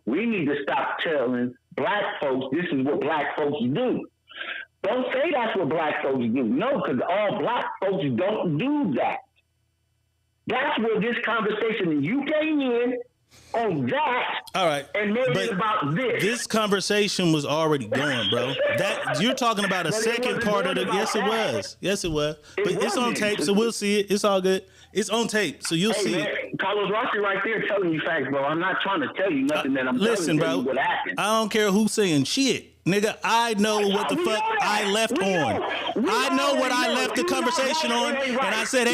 [SPEAKER 3] We need to stop telling black folks this is what black folks do. Don't say that's what black folks do. No, because all black folks don't do that. That's where this conversation, you came in on that.
[SPEAKER 2] All right.
[SPEAKER 3] And made it about this.
[SPEAKER 2] This conversation was already going, bro. That you're talking about a second part of it. Yes, it was. Yes, it was. But it's on tape, so we'll see it. It's all good. It's on tape, so you'll see it.
[SPEAKER 3] Carlos Rossi right there telling you facts, bro. I'm not trying to tell you nothing that I'm telling you what happened.
[SPEAKER 2] I don't care who's saying shit. Nigga, I know what the fuck I left on. I know what I left the conversation on. And I said,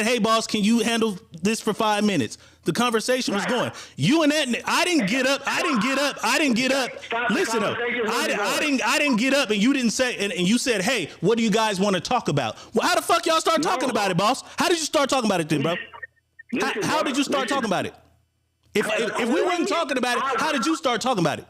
[SPEAKER 2] hey, boss, can you handle this for 5 minutes? The conversation was going. You and that, I didn't get up. Listen up. I didn't get up and you didn't say, and you said, hey, what do you guys want to talk about? Well, how the fuck y'all start talking about it, boss? How did you start talking about it then, bro? How did you start talking about it? If we weren't talking about it, how did you start talking about it?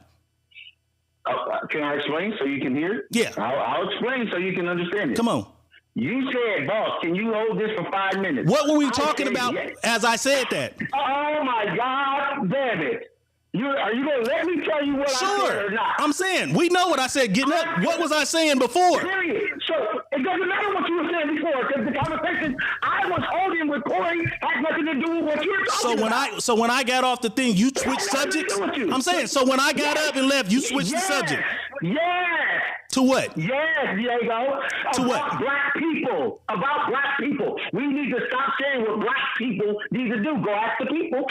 [SPEAKER 3] Can I explain so you can hear it?
[SPEAKER 2] Yeah.
[SPEAKER 3] I'll explain so you can understand it.
[SPEAKER 2] Come on.
[SPEAKER 3] You said, boss, can you hold this for 5 minutes?
[SPEAKER 2] What were we talking about as I said that?
[SPEAKER 3] Oh, my God, damn it. Are you going to let me tell you what I said or not?
[SPEAKER 2] I'm saying, we know what I said getting up. What was I saying before?
[SPEAKER 3] Period. So it doesn't matter what you were saying before because the conversation I was holding with Corey had nothing to do with what you're talking about.
[SPEAKER 2] So when I got off the thing, you switched subjects? I'm saying, so when I got up and left, you switched the subject.
[SPEAKER 3] Yes.
[SPEAKER 2] To what?
[SPEAKER 3] Yes, Diego.
[SPEAKER 2] To what?
[SPEAKER 3] About black people. We need to stop saying what black people need to do. Go ask the people.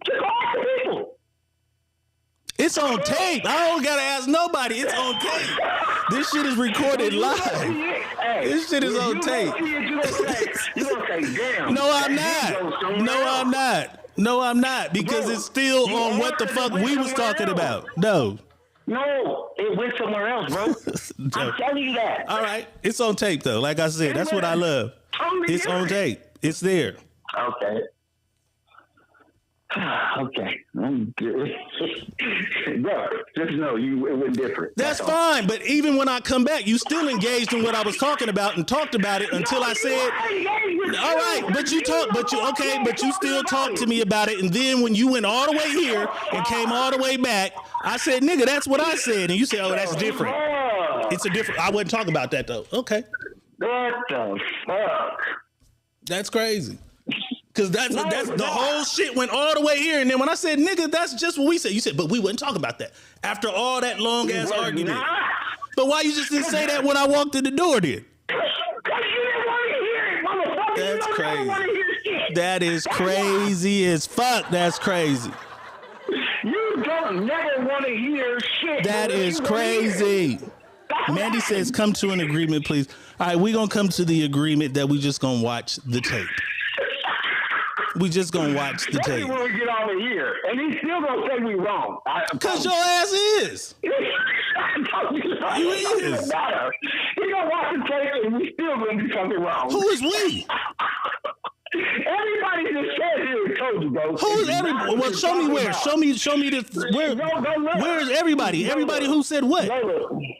[SPEAKER 3] Just go ask the people.
[SPEAKER 2] It's on tape. I don't gotta ask nobody. It's on tape. This shit is recorded live. This shit is on tape.
[SPEAKER 3] You gonna say, damn.
[SPEAKER 2] No, I'm not. No, I'm not. Because it's still on what the fuck we was talking about. No,
[SPEAKER 3] it went somewhere else, bro. I'm telling you that.
[SPEAKER 2] All right. It's on tape, though. Like I said, that's what I love. It's on tape. It's there.
[SPEAKER 3] Okay. Okay. I'm good. Bro, just know it went different.
[SPEAKER 2] That's fine. But even when I come back, you still engaged in what I was talking about and talked about it until I said, all right, but you still talked to me about it. And then when you went all the way here and came all the way back, I said, nigga, that's what I said. And you said, oh, that's different. It's a different. I wasn't talking about that, though. Okay.
[SPEAKER 3] What the fuck?
[SPEAKER 2] That's crazy. Cause that's the whole shit went all the way here, and then when I said nigga, that's just what we said. You said, but we wouldn't talk about that after all that long ass argument. But why you just didn't say that when I walked in the door then? That's crazy. That is crazy as fuck. That's crazy.
[SPEAKER 3] You don't never want to hear shit.
[SPEAKER 2] That is crazy. Mandy says, come to an agreement, please. All right, we're going to come to the agreement that we just going to watch the tape. We just going to watch the tape.
[SPEAKER 3] When we get over here, and he's still going to say we wrong.
[SPEAKER 2] Because your ass is. You is.
[SPEAKER 3] He's going to watch the tape, and we still going to do something wrong.
[SPEAKER 2] Who is we?
[SPEAKER 3] Everybody just said here told you, bro.
[SPEAKER 2] Who is everybody? Well, show me where. Show me this. Where is everybody? Everybody who said what?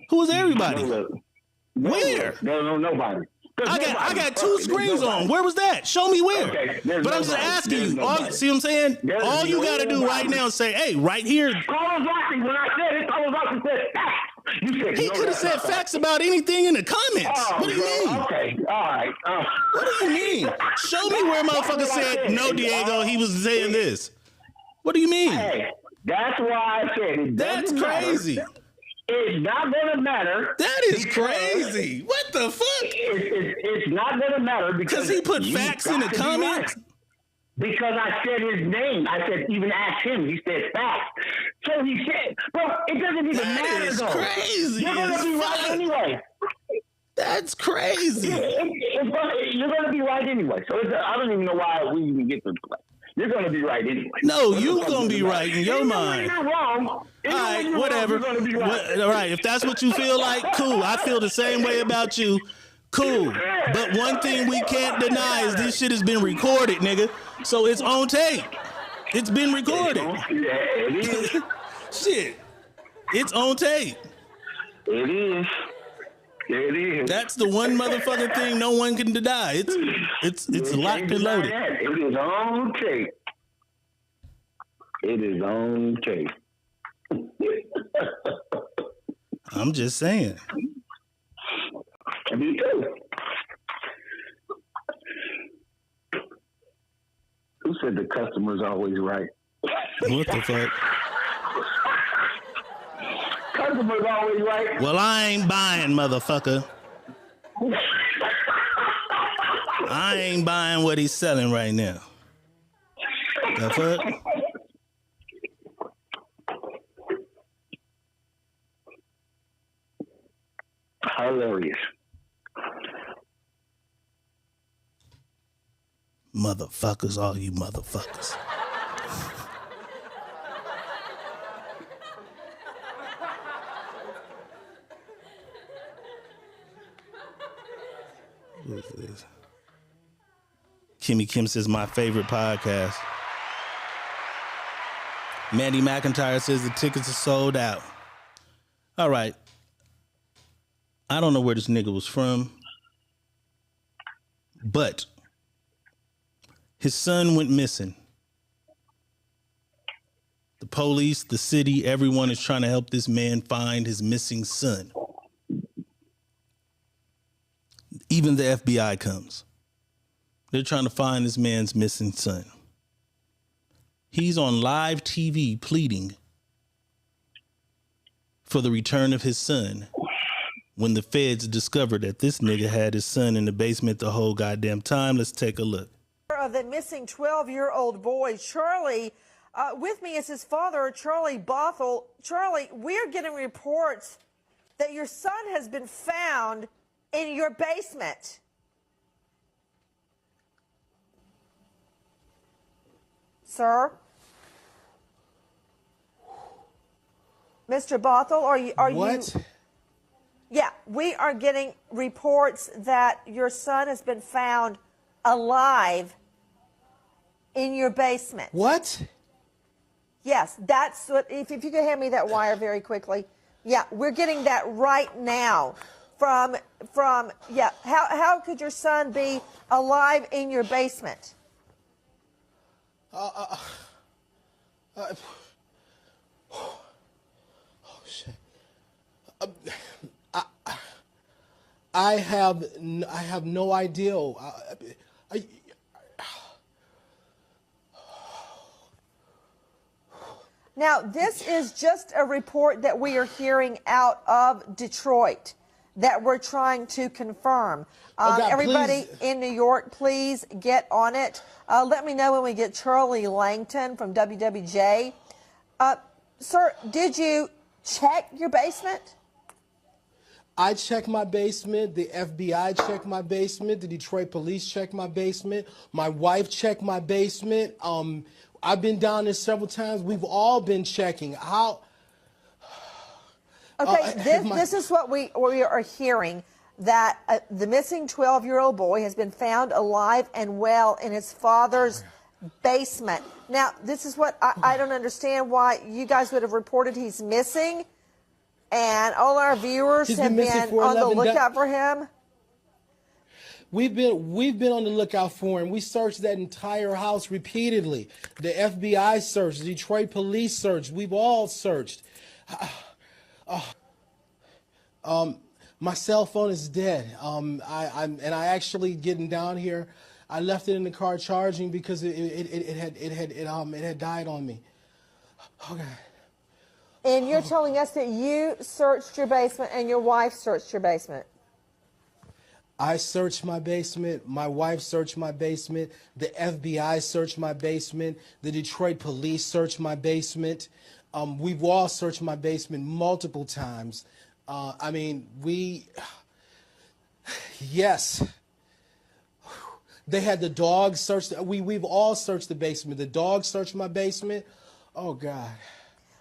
[SPEAKER 2] Who is everybody? Where?
[SPEAKER 3] No, nobody.
[SPEAKER 2] I got two screens on. Where was that? Show me where. Okay, but I'm just asking you. See what I'm saying? All you got to do right now is say, hey, right here.
[SPEAKER 3] Carlos Rocky, when I said it, Carlos Rocky said facts.
[SPEAKER 2] He could have said facts about anything in the comments. What do you mean?
[SPEAKER 3] Okay, all right.
[SPEAKER 2] What do you mean? Show me where motherfucker said, no, Diego, he was saying this. What do you mean?
[SPEAKER 3] Hey, that's why I said it.
[SPEAKER 2] That's crazy.
[SPEAKER 3] It's not going to matter.
[SPEAKER 2] That is crazy. What the fuck?
[SPEAKER 3] It's not going to matter because
[SPEAKER 2] he put facts in the comments.
[SPEAKER 3] Because I said his name. I said, even ask him. He said facts. So he said, bro, it doesn't even matter, though.
[SPEAKER 2] That's crazy.
[SPEAKER 3] You're going to be right anyway.
[SPEAKER 2] That's crazy.
[SPEAKER 3] You're going to be right anyway. So I don't even know why we even get to the play. You're going to be right anyway.
[SPEAKER 2] No, you're going to be right in your mind.
[SPEAKER 3] You're wrong.
[SPEAKER 2] All right, whatever. All right, if that's what you feel like, cool. I feel the same way about you. Cool. But one thing we can't deny is this shit has been recorded, nigga. So it's on tape. It's been recorded.
[SPEAKER 3] Yeah, it is.
[SPEAKER 2] Shit. It's on tape.
[SPEAKER 3] It is. It is.
[SPEAKER 2] That's the one motherfucking thing no one can deny. It's locked and loaded.
[SPEAKER 3] It is on tape. It is on tape.
[SPEAKER 2] I'm just saying.
[SPEAKER 3] Me too. Who said the customer's always right?
[SPEAKER 2] What the fuck?
[SPEAKER 3] Customer's always right.
[SPEAKER 2] Well, I ain't buying, motherfucker. I ain't buying what he's selling right now. The fuck?
[SPEAKER 3] Hilarious.
[SPEAKER 2] Motherfuckers, all you motherfuckers. What is this? Kimmy Kim says my favorite podcast. Mandy McIntyre says the tickets are sold out. All right. I don't know where this nigga was from, but his son went missing. The police, the city, everyone is trying to help this man find his missing son. Even the FBI comes. They're trying to find this man's missing son. He's on live TV pleading for the return of his son when the feds discovered that this nigga had his son in the basement the whole goddamn time. Let's take a look.
[SPEAKER 18] Of the missing 12-year-old boy, Charlie. With me is his father, Charlie Bothell. Charlie, we're getting reports that your son has been found in your basement. Sir? Mr. Bothell, are you...
[SPEAKER 19] What?
[SPEAKER 18] Yeah, we are getting reports that your son has been found alive in your basement.
[SPEAKER 19] What?
[SPEAKER 18] Yes, that's what, if you could hand me that wire very quickly. Yeah, we're getting that right now from how could your son be alive in your basement?
[SPEAKER 19] Oh, shit. I have no idea.
[SPEAKER 18] Now, this is just a report that we are hearing out of Detroit that we're trying to confirm.
[SPEAKER 19] God,
[SPEAKER 18] Everybody
[SPEAKER 19] please.
[SPEAKER 18] in New York, please get on it. Let me know when we get Charlie Langton from WWJ. Sir, did you check your basement?
[SPEAKER 19] I checked my basement. The FBI checked my basement. The Detroit police checked my basement. My wife checked my basement. I've been down there several times. We've all been checking. How?
[SPEAKER 18] Okay, this is what we are hearing, that the missing 12-year-old boy has been found alive and well in his father's basement. Now, this is what I don't understand why you guys would have reported he's missing, and all our viewers have been on the lookout for him.
[SPEAKER 19] We've been on the lookout for him. We searched that entire house repeatedly. The FBI searched, the Detroit police searched. We've all searched. My cell phone is dead. I actually getting down here, I left it in the car charging because it had died on me. Okay.
[SPEAKER 18] And you're telling us that you searched your basement and your wife searched your basement.
[SPEAKER 19] I searched my basement. My wife searched my basement. The FBI searched my basement. The Detroit police searched my basement. We've all searched my basement multiple times. Yes. They had the dogs search. We've all searched the basement. The dogs searched my basement. Oh, God.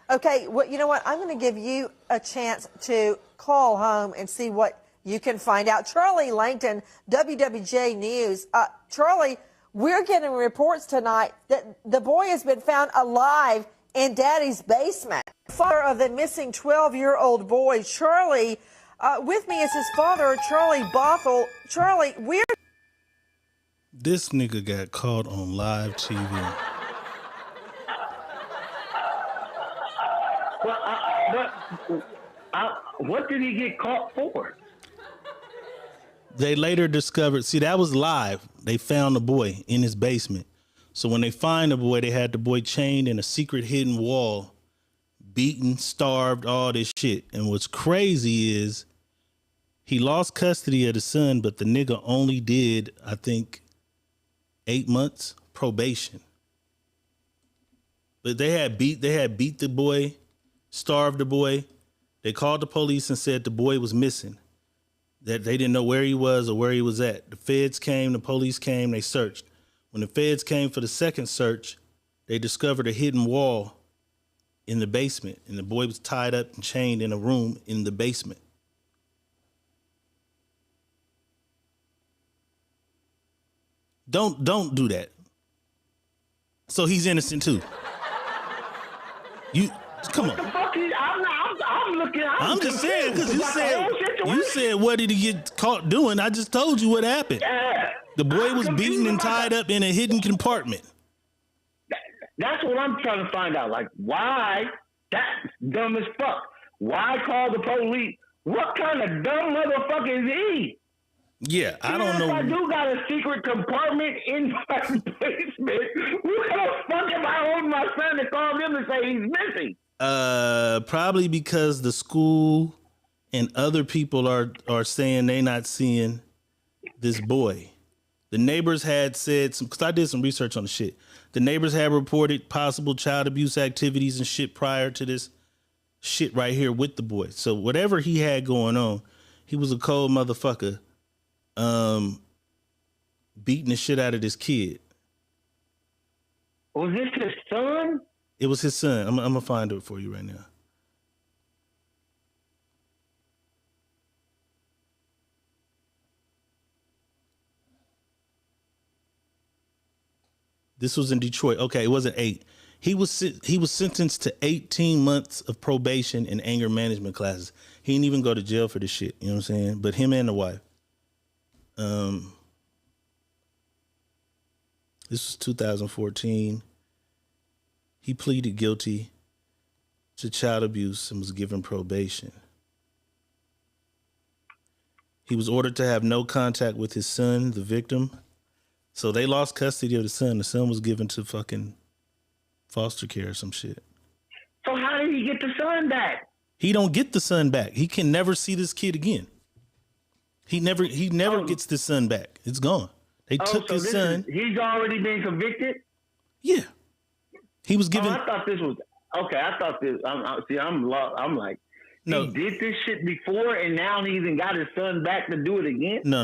[SPEAKER 18] Okay, well, you know what? I'm going to give you a chance to call home and see what you can find out. Charlie Langton, WWJ News. Charlie, we're getting reports tonight that the boy has been found alive in Daddy's basement. Father of the missing 12-year-old boy, Charlie. With me is his father, Charlie Bothell. Charlie, we're...
[SPEAKER 2] This nigga got caught on live TV.
[SPEAKER 3] What did he get caught for?
[SPEAKER 2] They later discovered, see, that was live. They found the boy in his basement. So when they find the boy, they had the boy chained in a secret hidden wall, beaten, starved, all this shit. And what's crazy is he lost custody of the son, but the nigga only did, I think, 8 months probation. But they had beat the boy, starved the boy. They called the police and said the boy was missing, that they didn't know where he was or where he was at. The feds came, the police came, they searched. When the feds came for the second search, they discovered a hidden wall in the basement, and the boy was tied up and chained in a room in the basement. Don't do that. So he's innocent too. You come on.
[SPEAKER 3] I'm looking.
[SPEAKER 2] I'm just saying, because you said what did he get caught doing? I just told you what happened. The boy was beaten and tied up in a hidden compartment.
[SPEAKER 3] That's what I'm trying to find out. Like, why? That's dumb as fuck. Why call the police? What kind of dumb motherfucker is he?
[SPEAKER 2] Yeah, I don't know.
[SPEAKER 3] If I do got a secret compartment in my basement, who the fuck am I holding my son to call them and say he's missing?
[SPEAKER 2] Probably because the school and other people are saying they not seeing this boy. The neighbors had said some, because I did some research on the shit. The neighbors had reported possible child abuse activities and shit prior to this shit right here with the boy. So whatever he had going on, he was a cold motherfucker, beating the shit out of this kid.
[SPEAKER 3] Was this his son?
[SPEAKER 2] It was his son. I'm gonna find it for you right now. This was in Detroit. Okay, it wasn't 8. He was sentenced to 18 months of probation and anger management classes. He didn't even go to jail for this shit. You know what I'm saying? But him and the wife. This was 2014. He pleaded guilty to child abuse and was given probation. He was ordered to have no contact with his son, the victim. So they lost custody of the son. The son was given to fucking foster care or some shit.
[SPEAKER 3] get the son back?
[SPEAKER 2] He don't get the son back. He can never see this kid again. He never gets the son back. It's gone. They took his son.
[SPEAKER 3] He's already been convicted?
[SPEAKER 2] Yeah. He was given.
[SPEAKER 3] I thought this was okay. I thought this. I'm like,
[SPEAKER 2] no.
[SPEAKER 3] He did this shit before, and now he's even got his son back to do it again.
[SPEAKER 2] No.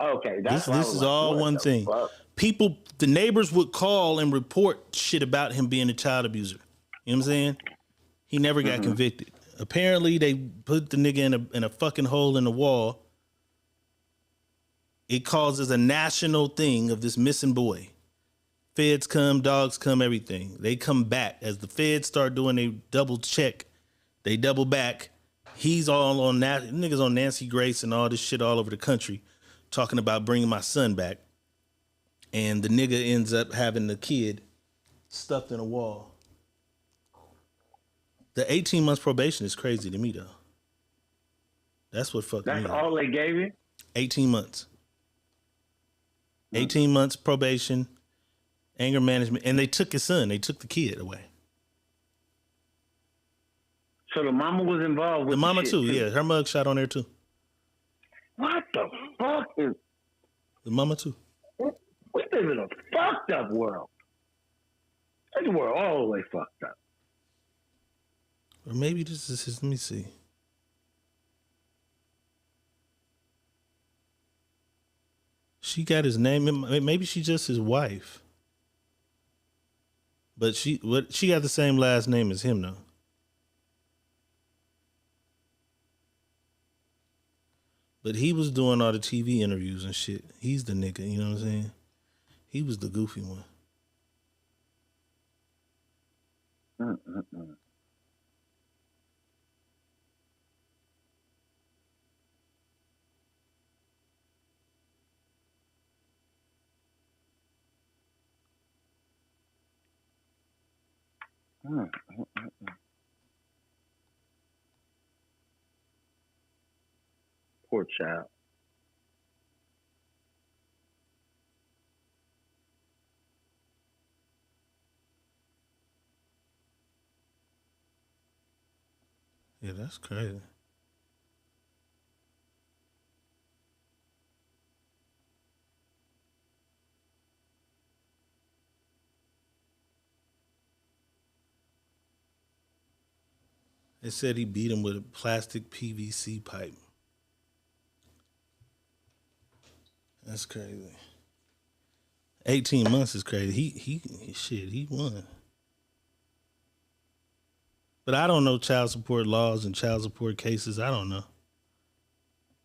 [SPEAKER 3] Okay, that's
[SPEAKER 2] this is like, all one thing. Fuck? People, the neighbors would call and report shit about him being a child abuser. You know what I'm saying? He never got convicted. Apparently, they put the nigga in a fucking hole in the wall. It causes a national thing of this missing boy. Feds come, dogs come, everything. They come back. As the feds start doing a double check, they double back. He's all on that. Niggas on Nancy Grace and all this shit all over the country talking about bringing my son back. And the nigga ends up having the kid stuffed in a wall. The 18 months probation is crazy to me, though. That's what fucked me up.
[SPEAKER 3] That's all they gave you?
[SPEAKER 2] 18 months. 18 months probation, anger management, and they took his son. They took the kid away.
[SPEAKER 3] So the mama was involved with
[SPEAKER 2] the mama too, yeah. Her mug shot on there too.
[SPEAKER 3] What the fuck is
[SPEAKER 2] the mama too?
[SPEAKER 3] We live in a fucked up world. This world all the way fucked up.
[SPEAKER 2] Or maybe this is his. Let me see. She got his name. Maybe she's just his wife. But she got the same last name as him though. But he was doing all the TV interviews and shit. He's the nigga, you know what I'm saying? He was the goofy one.
[SPEAKER 3] Poor child.
[SPEAKER 2] Yeah, that's crazy. It said he beat him with a plastic PVC pipe. That's crazy. 18 months is crazy. He won. But I don't know child support laws and child support cases. I don't know.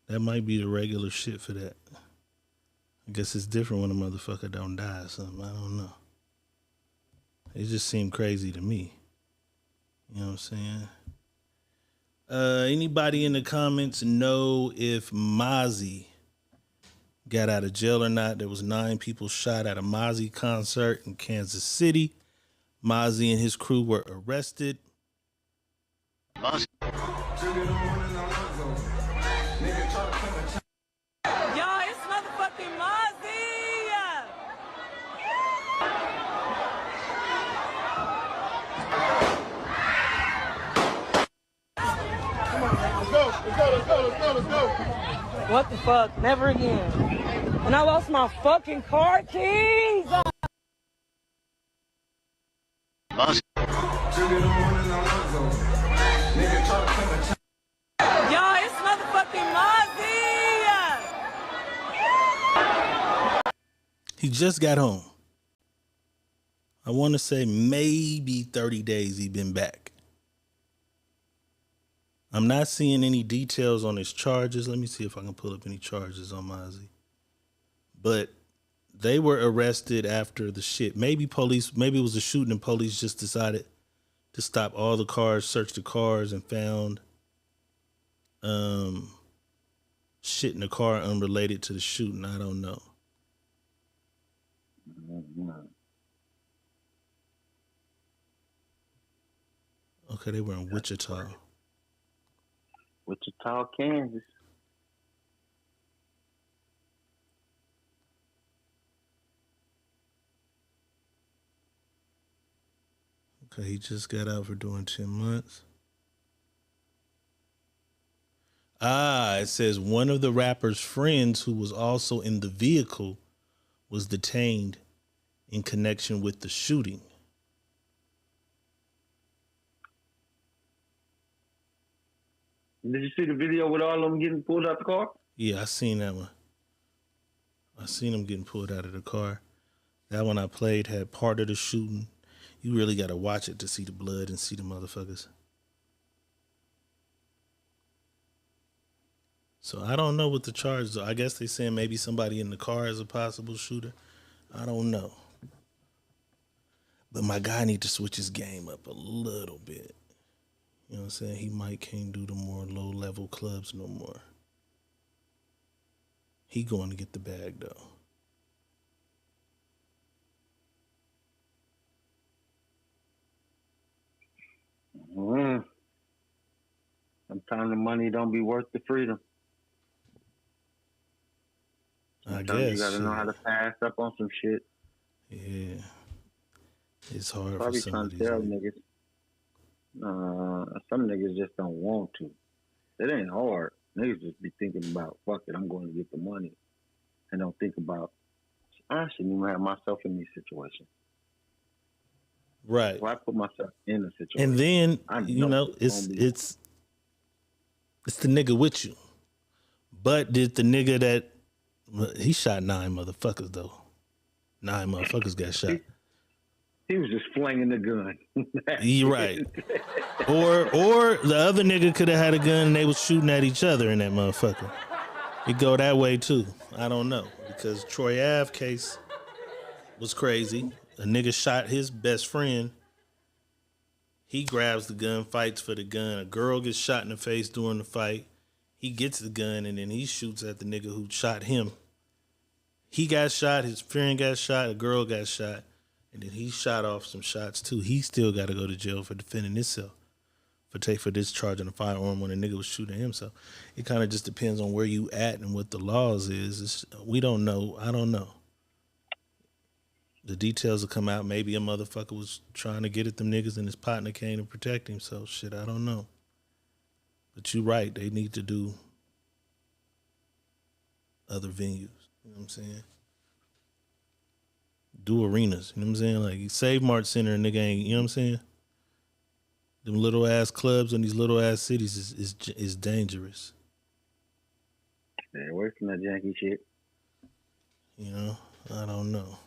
[SPEAKER 2] That might be the regular shit for that. I guess it's different when a motherfucker don't die or something. I don't know. It just seemed crazy to me. You know what I'm saying? Anybody in the comments know if Mozzie got out of jail or not? There was 9 people shot at a Mozzie concert in Kansas City. Mozzie and his crew were arrested.
[SPEAKER 4] Yo, it's motherfucking Mozzie!
[SPEAKER 5] Come on, man. Let's go.
[SPEAKER 8] What the fuck? Never again. And I lost my fucking car keys!
[SPEAKER 4] Yo, it's motherfucking Mozzie!
[SPEAKER 2] He just got home. I want to say maybe 30 days he been back. I'm not seeing any details on his charges. Let me see if I can pull up any charges on Mozzie. But they were arrested after the shit. Maybe it was a shooting and police just decided to stop all the cars, search the cars, and found shit in the car unrelated to the shooting. I don't know. Okay, they were in Wichita.
[SPEAKER 3] Wichita, Kansas.
[SPEAKER 2] Okay, he just got out for doing 10 months. It says one of the rapper's friends who was also in the vehicle was detained in connection with the shooting.
[SPEAKER 3] Did you see the video with all of them getting pulled out the car?
[SPEAKER 2] Yeah, I seen that one. I seen him getting pulled out of the car. That one I played had part of the shooting. You really got to watch it to see the blood and see the motherfuckers. So I don't know what the charges are. I guess they saying maybe somebody in the car is a possible shooter. I don't know. But my guy need to switch his game up a little bit. You know what I'm saying? He might can't do the more low-level clubs no more. He going to get the bag, though.
[SPEAKER 3] Sometimes the money don't be worth the freedom.
[SPEAKER 2] Sometimes
[SPEAKER 3] I guess. You got to know how to pass up on some shit.
[SPEAKER 2] Yeah. It's hard
[SPEAKER 3] Probably
[SPEAKER 2] for some
[SPEAKER 3] trying
[SPEAKER 2] of
[SPEAKER 3] to
[SPEAKER 2] these
[SPEAKER 3] tell
[SPEAKER 2] niggas.
[SPEAKER 3] niggas. Some niggas just don't want to. It ain't hard. Niggas just be thinking about, fuck it, I'm going to get the money. And don't think about, I shouldn't even have myself in these situations.
[SPEAKER 2] Right.
[SPEAKER 3] So I put myself in a situation.
[SPEAKER 2] And then,
[SPEAKER 3] I
[SPEAKER 2] it's the nigga with you. But did the nigga that, he shot 9 motherfuckers, though. 9 motherfuckers got shot.
[SPEAKER 3] He was just flinging the gun.
[SPEAKER 2] You're right. Or the other nigga could have had a gun and they was shooting at each other in that motherfucker. It go that way too. I don't know. Because Troy Ave case was crazy. A nigga shot his best friend. He grabs the gun, fights for the gun. A girl gets shot in the face during the fight. He gets the gun and then he shoots at the nigga who shot him. He got shot, his friend got shot, a girl got shot. And then he shot off some shots too. He still got to go to jail for defending himself, for discharging a firearm when a nigga was shooting him. So it kind of just depends on where you at and what the laws is. We don't know. I don't know. The details will come out. Maybe a motherfucker was trying to get at them niggas and his partner came to protect him. So shit, I don't know. But you're right. They need to do other venues. You know what I'm saying? Do arenas, you know what I'm saying? Like, Save Mart Center, nigga ain't, you know what I'm saying? Them little ass clubs in these little ass cities is dangerous.
[SPEAKER 3] Stay away from that janky shit.
[SPEAKER 2] You know, I don't know.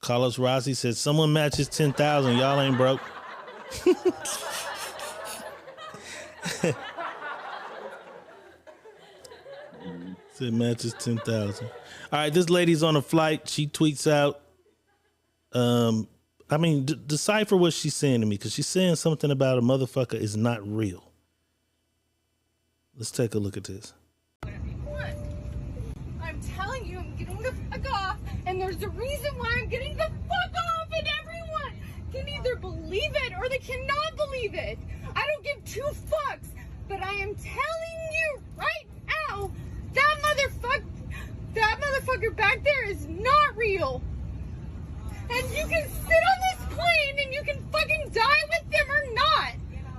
[SPEAKER 2] Carlos Rossi said, someone matches 10,000. Y'all ain't broke. Said matches 10,000. All right, this lady's on a flight. She tweets out, decipher what she's saying to me, because she's saying something about a motherfucker is not real. Let's take a look at this.
[SPEAKER 20] I'm telling you, I'm getting the fuck off, and there's a reason why I'm getting the fuck off, and everyone can either believe it or they cannot believe it. I don't give 2 fucks, but I am telling you right now, that motherfucker back there is not real. And you can sit on this plane and you can fucking die with them or not.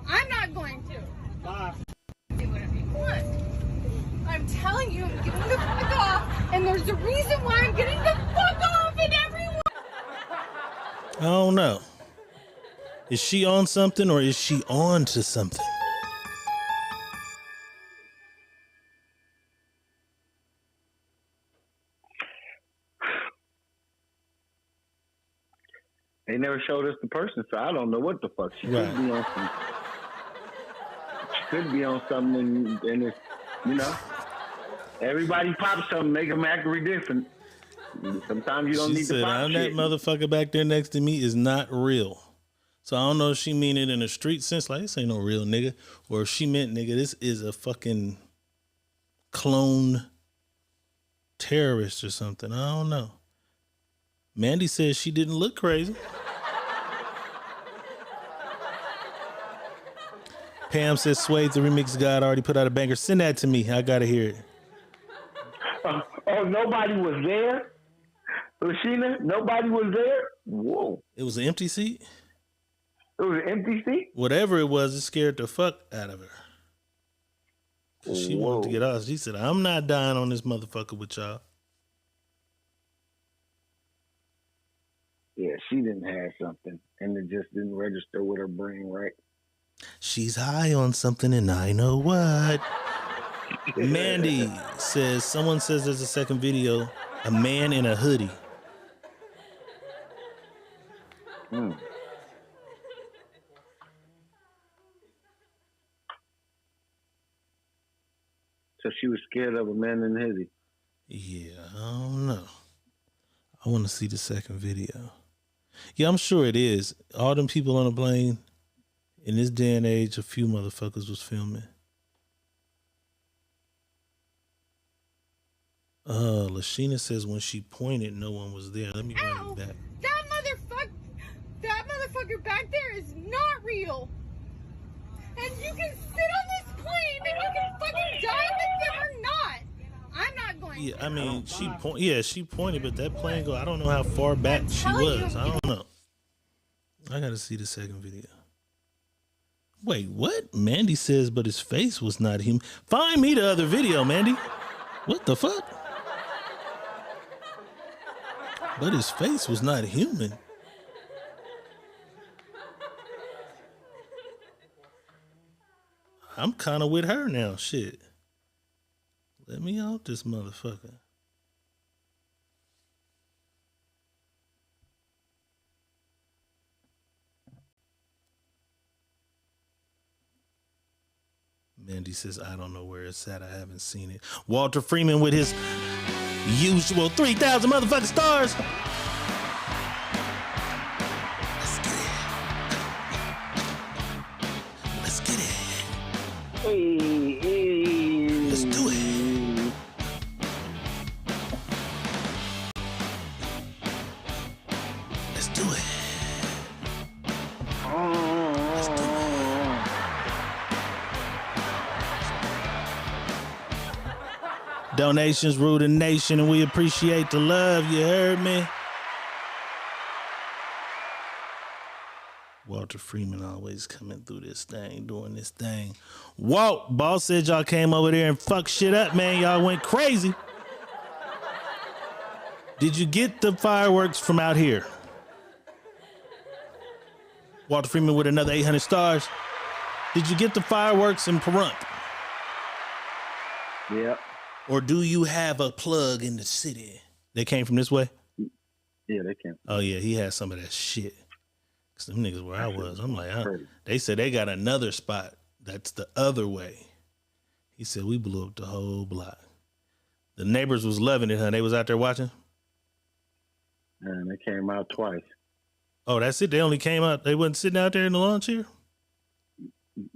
[SPEAKER 20] I'm not going to. Bye. Do whatever you want. I'm telling you, I'm getting the fuck off, and there's a reason why I'm getting the fuck off, and everyone.
[SPEAKER 2] I don't know. Is she on something or is she on to something?
[SPEAKER 3] They never showed us the person, so I don't know what the fuck. She could be on some. She could be on something, and it's, you know, everybody pops something, make them act different. Sometimes you don't need to pop
[SPEAKER 2] I'm
[SPEAKER 3] shit.
[SPEAKER 2] that motherfucker back there next to me is not real. So I don't know if she mean it in a street sense, like this ain't no real nigga, or if she meant, nigga, this is a fucking clone terrorist or something. I don't know. Mandy says she didn't look crazy. Pam says Suede, the remix god, already put out a banger. Send that to me. I gotta hear it.
[SPEAKER 3] Oh, nobody was there? Lashina, nobody was there? Whoa.
[SPEAKER 2] It was an empty seat?
[SPEAKER 3] It was an empty seat?
[SPEAKER 2] Whatever it was, it scared the fuck out of her. Cause she wanted to get off. She said, I'm not dying on this motherfucker with y'all.
[SPEAKER 3] Yeah, she didn't have something, and it just didn't register with her brain, right?
[SPEAKER 2] She's high on something, and I know what. Mandy says, someone says there's a second video, a man in a hoodie.
[SPEAKER 3] So she was scared of a man in a hoodie.
[SPEAKER 2] Yeah, I don't know. I want to see the second video. Yeah, I'm sure it is. All them people on the plane, in this day and age, a few motherfuckers was filming. Lashina says when she pointed, no one was there. Let me run it back.
[SPEAKER 20] That motherfucker back there is not real. And you can sit on this plane and you can fucking die with them or not. I'm not going
[SPEAKER 2] Yeah,
[SPEAKER 20] to.
[SPEAKER 2] I mean, she pointed, but that plane go. I don't know how far back she was. I don't know. I gotta see the second video. Wait, what? Mandy says, but his face was not him. Find me the other video, Mandy. What the fuck? But his face was not human. I'm kind of with her now. Shit. Let me out this motherfucker. Mandy says, I don't know where it's at. I haven't seen it. Walter Freeman with his usual 3,000 motherfucking stars. Let's get it. Let's do it. Let's do it. Let's do it. Donations rule the nation, and we appreciate the love. You heard me? Walter Freeman always coming through this thing, doing this thing. Walt, boss said y'all came over there and fucked shit up, man. Y'all went crazy. Did you get the fireworks from out here? Walter Freeman with another 800 stars. Did you get the fireworks in Pahrump?
[SPEAKER 3] Yep.
[SPEAKER 2] Or do you have a plug in the city? They came from this way?
[SPEAKER 3] Yeah, they came.
[SPEAKER 2] Oh, yeah, he had some of that shit. Because them niggas where I was, I'm like, they said they got another spot that's the other way. He said, we blew up the whole block. The neighbors was loving it, huh? They was out there watching?
[SPEAKER 3] And they came out twice.
[SPEAKER 2] Oh, that's it? They only came out, they wasn't sitting out there in the lawn chair?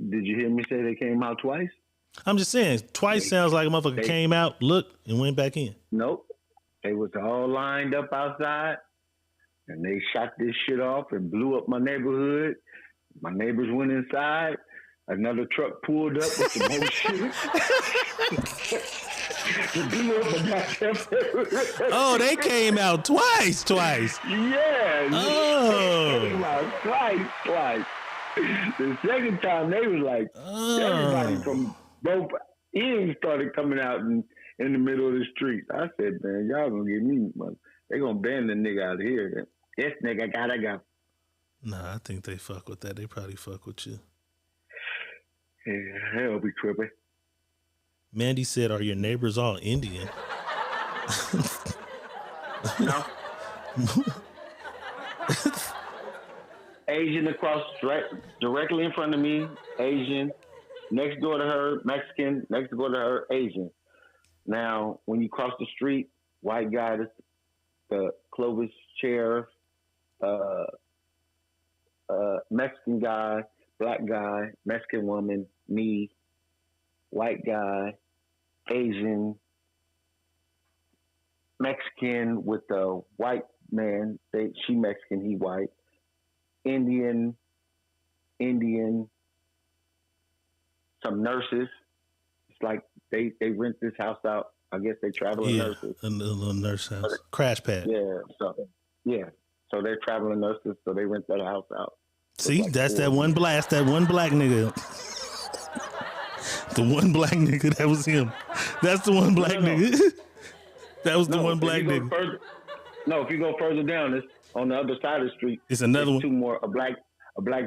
[SPEAKER 3] Did you hear me say they came out twice?
[SPEAKER 2] I'm just saying, twice sounds like a motherfucker came out, looked, and went back in.
[SPEAKER 3] Nope. They was all lined up outside, and they shot this shit off and blew up my neighborhood. My neighbors went inside. Another truck pulled up with some more shit.
[SPEAKER 2] Oh, they came out twice.
[SPEAKER 3] Yeah.
[SPEAKER 2] Oh.
[SPEAKER 3] They came out twice. The second time, they was like, everybody from both ends started coming out in the middle of the street. I said, man, y'all gonna get me money. They gonna ban the nigga out of here. This nigga gotta go.
[SPEAKER 2] Nah, I think they fuck with that. They probably fuck with you.
[SPEAKER 3] Yeah, hell be tripping.
[SPEAKER 2] Mandy said, are your neighbors all Indian?
[SPEAKER 3] No. Asian across directly in front of me, Asian. Next door to her, Mexican. Next door to her, Asian. Now, when you cross the street, white guy, the Clovis sheriff, Mexican guy, black guy, Mexican woman, me, white guy, Asian, Mexican with the white man. She Mexican, he white. Indian, some nurses. It's like they rent this house out I guess they traveling nurses.
[SPEAKER 2] A little nurse house. Crash pad.
[SPEAKER 3] So they're traveling nurses, so they rent that house out.
[SPEAKER 2] See, that's that one black nigga. The one black nigga, that was him. That's the one black nigga. That was the one black nigga.
[SPEAKER 3] If you go further down, it's on the other side of the street.
[SPEAKER 2] It's another one.
[SPEAKER 3] Two more, a black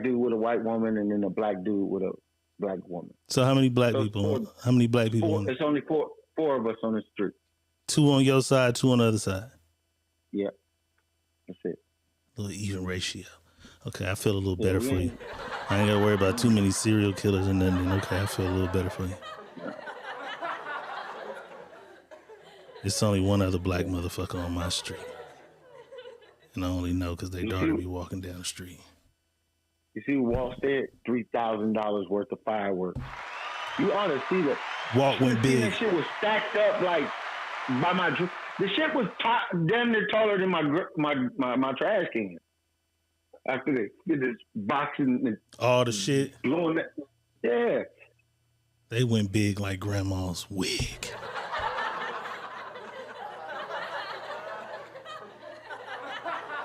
[SPEAKER 3] dude with a white woman, and then a black dude with a black woman.
[SPEAKER 2] So how many black people? How many black people?
[SPEAKER 3] It's only four of us on the street.
[SPEAKER 2] 2 on your side, 2 on the other side.
[SPEAKER 3] Yeah, that's it.
[SPEAKER 2] A little even ratio. Okay, I feel a little better for you. I ain't got to worry about too many serial killers and nothing. Okay, I feel a little better for you. It's only one other black motherfucker on my street. And I only know because their daughter be walking down the street.
[SPEAKER 3] You see what Walt said? $3,000 worth of fireworks. You ought to see that.
[SPEAKER 2] Walt went big.
[SPEAKER 3] That shit was stacked up like by my... The shit was damn near taller than my trash can. After they did this boxing and
[SPEAKER 2] all the shit.
[SPEAKER 3] Blowing that. Yeah.
[SPEAKER 2] They went big like grandma's wig.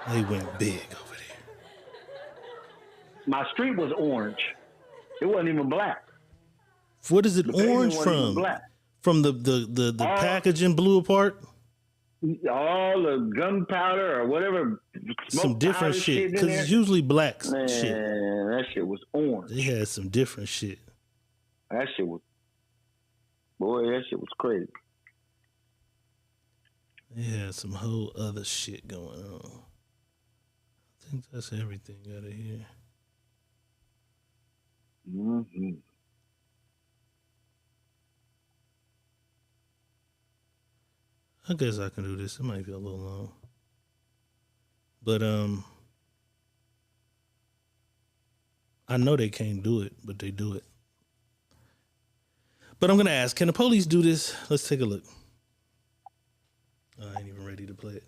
[SPEAKER 2] They went big over there.
[SPEAKER 3] My street was orange. It wasn't even black.
[SPEAKER 2] What is it orange from? From the packaging blew apart?
[SPEAKER 3] All the gunpowder or whatever.
[SPEAKER 2] Some different shit. Because it's usually black shit.
[SPEAKER 3] That shit was orange.
[SPEAKER 2] They had some different shit.
[SPEAKER 3] That shit was crazy.
[SPEAKER 2] They had some whole other shit going on. I think that's everything out of here.
[SPEAKER 3] Mm-hmm.
[SPEAKER 2] I guess I can do this. It might be a little long. But I know they can't do it, but they do it. But I'm going to ask, can the police do this? Let's take a look. I ain't even ready to play it.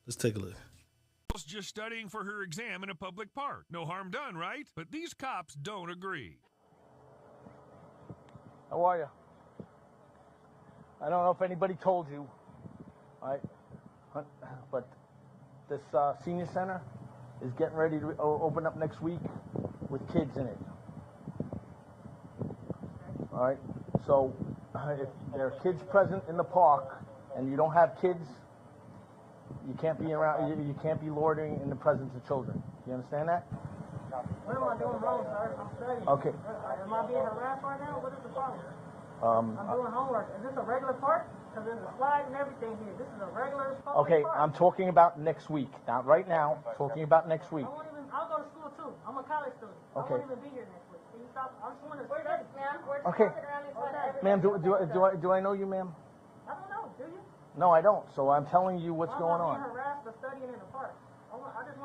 [SPEAKER 2] Let's take a look.
[SPEAKER 1] Just studying for her exam in a public park. No harm done, right? But these cops don't agree.
[SPEAKER 8] How are you? I don't know if anybody told you, but this senior center is getting ready to open up next week with kids in it. All right, so if there are kids present in the park and you don't have kids, you can't be around. You can't be loitering in the presence of children. You understand that?
[SPEAKER 21] What am I doing wrong, sir? I'm studying.
[SPEAKER 8] Okay.
[SPEAKER 21] Am I being harassed right now? What is the problem? I'm doing homework. Is this a regular park? Because there's a slide and everything here. This is a regular park.
[SPEAKER 8] Okay, I'm talking about next week. Not right now. Talking about next week.
[SPEAKER 21] I'll go to school too. I'm a college student.
[SPEAKER 8] Okay.
[SPEAKER 21] I won't even be here next week. Can you stop? I just want to study.
[SPEAKER 8] Okay. Ma'am, do I know you, ma'am?
[SPEAKER 21] I don't know. Do you?
[SPEAKER 8] No, I don't. So I'm telling you what's going on.
[SPEAKER 21] I'm being harassed for studying in the park.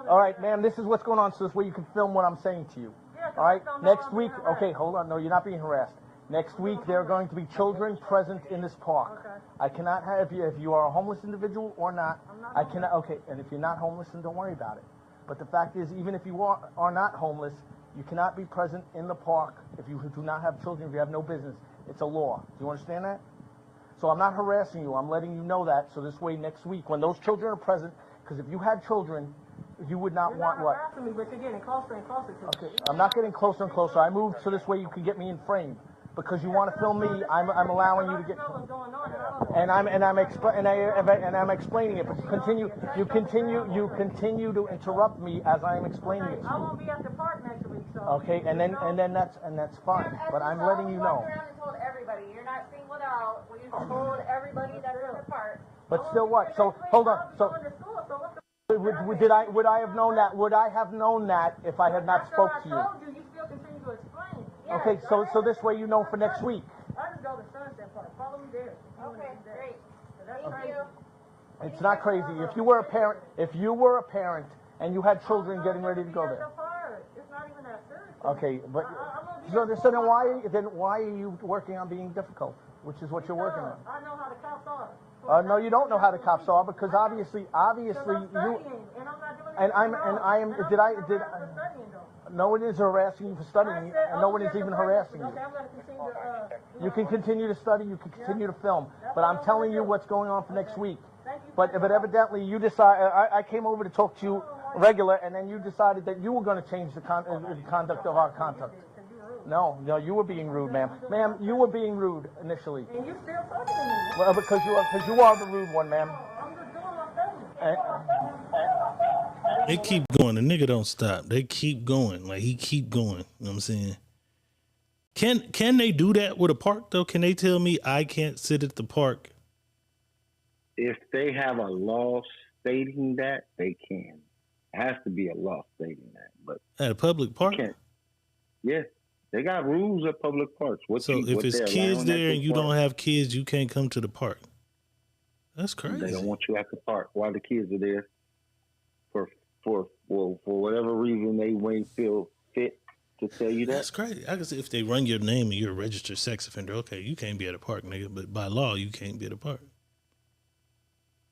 [SPEAKER 8] All right, ma'am, this is what's going on, so this way you can film what I'm saying to you. All right, next week, okay, hold on. No, you're not being harassed. Next week, there are going to be children present in this park.
[SPEAKER 21] Okay.
[SPEAKER 8] I cannot have you, if you are a homeless individual or not, I cannot, okay, and if you're not homeless, then don't worry about it. But the fact is, even if you are not homeless, you cannot be present in the park if you do not have children, if you have no business. It's a law. Do you understand that? So I'm not harassing you. I'm letting you know that, so this way next week, when those children are present, because if you had children, you would not want what?
[SPEAKER 21] You're not harassing me, but you're getting closer and closer to me.
[SPEAKER 8] Okay, I'm not getting closer and closer. I moved so this way you can get me in frame. Because you want to film me, I'm allowing you to get. And I'm explaining it. But you continue to interrupt me as I am explaining it.
[SPEAKER 21] I won't be at the park next week, so.
[SPEAKER 8] Okay, and then that's fine. But I'm letting you know.
[SPEAKER 21] Told everybody you're not singled out. We told everybody that's in the park.
[SPEAKER 8] But still, what? So hold on. So. Would I have known that? Would I have known that if I had not spoke to you?
[SPEAKER 21] I told you. You still continue to explain.
[SPEAKER 8] Okay, so this way you know for next week.
[SPEAKER 21] I just go to Sunset Park. Follow me there. Okay, great. Thank you.
[SPEAKER 8] It's not crazy. If you were a parent and you had children getting ready to go there.
[SPEAKER 21] It's not even that serious.
[SPEAKER 8] Okay, but so then why are you working on being difficult? Which is what you're working on.
[SPEAKER 21] I know how the cops are.
[SPEAKER 8] No, you don't know how the cops are because obviously you.
[SPEAKER 21] And I'm not doing.
[SPEAKER 8] No one is harassing you for studying, and no one is even harassing you. You can continue to study, you can continue to film, but I'm telling you what's going on for next week. But evidently you decide. I came over to talk to you regular, and then you decided that you were going to change the conduct of our conduct. No, you were being rude, ma'am. Ma'am, you were being rude initially.
[SPEAKER 21] And you still talking to me.
[SPEAKER 8] Well, because you are the rude one, ma'am.
[SPEAKER 21] I'm just doing my thing.
[SPEAKER 2] They keep going. The nigga don't stop. They keep going. Like, he keep going. You know what I'm saying? Can they do that with a park, though? Can they tell me I can't sit at the park?
[SPEAKER 3] If they have a law stating that, they can. It has to be a law stating that. But
[SPEAKER 2] At a public park?
[SPEAKER 3] Yeah. They got rules at public parks.
[SPEAKER 2] So if it's kids there and you don't have kids, you can't come to the park. That's crazy.
[SPEAKER 3] They don't want you at the park while the kids are there for whatever reason they may feel fit to tell you that.
[SPEAKER 2] That's crazy. I can say if they run your name and you're a registered sex offender, okay, you can't be at a park, nigga. But by law, you can't be at a park.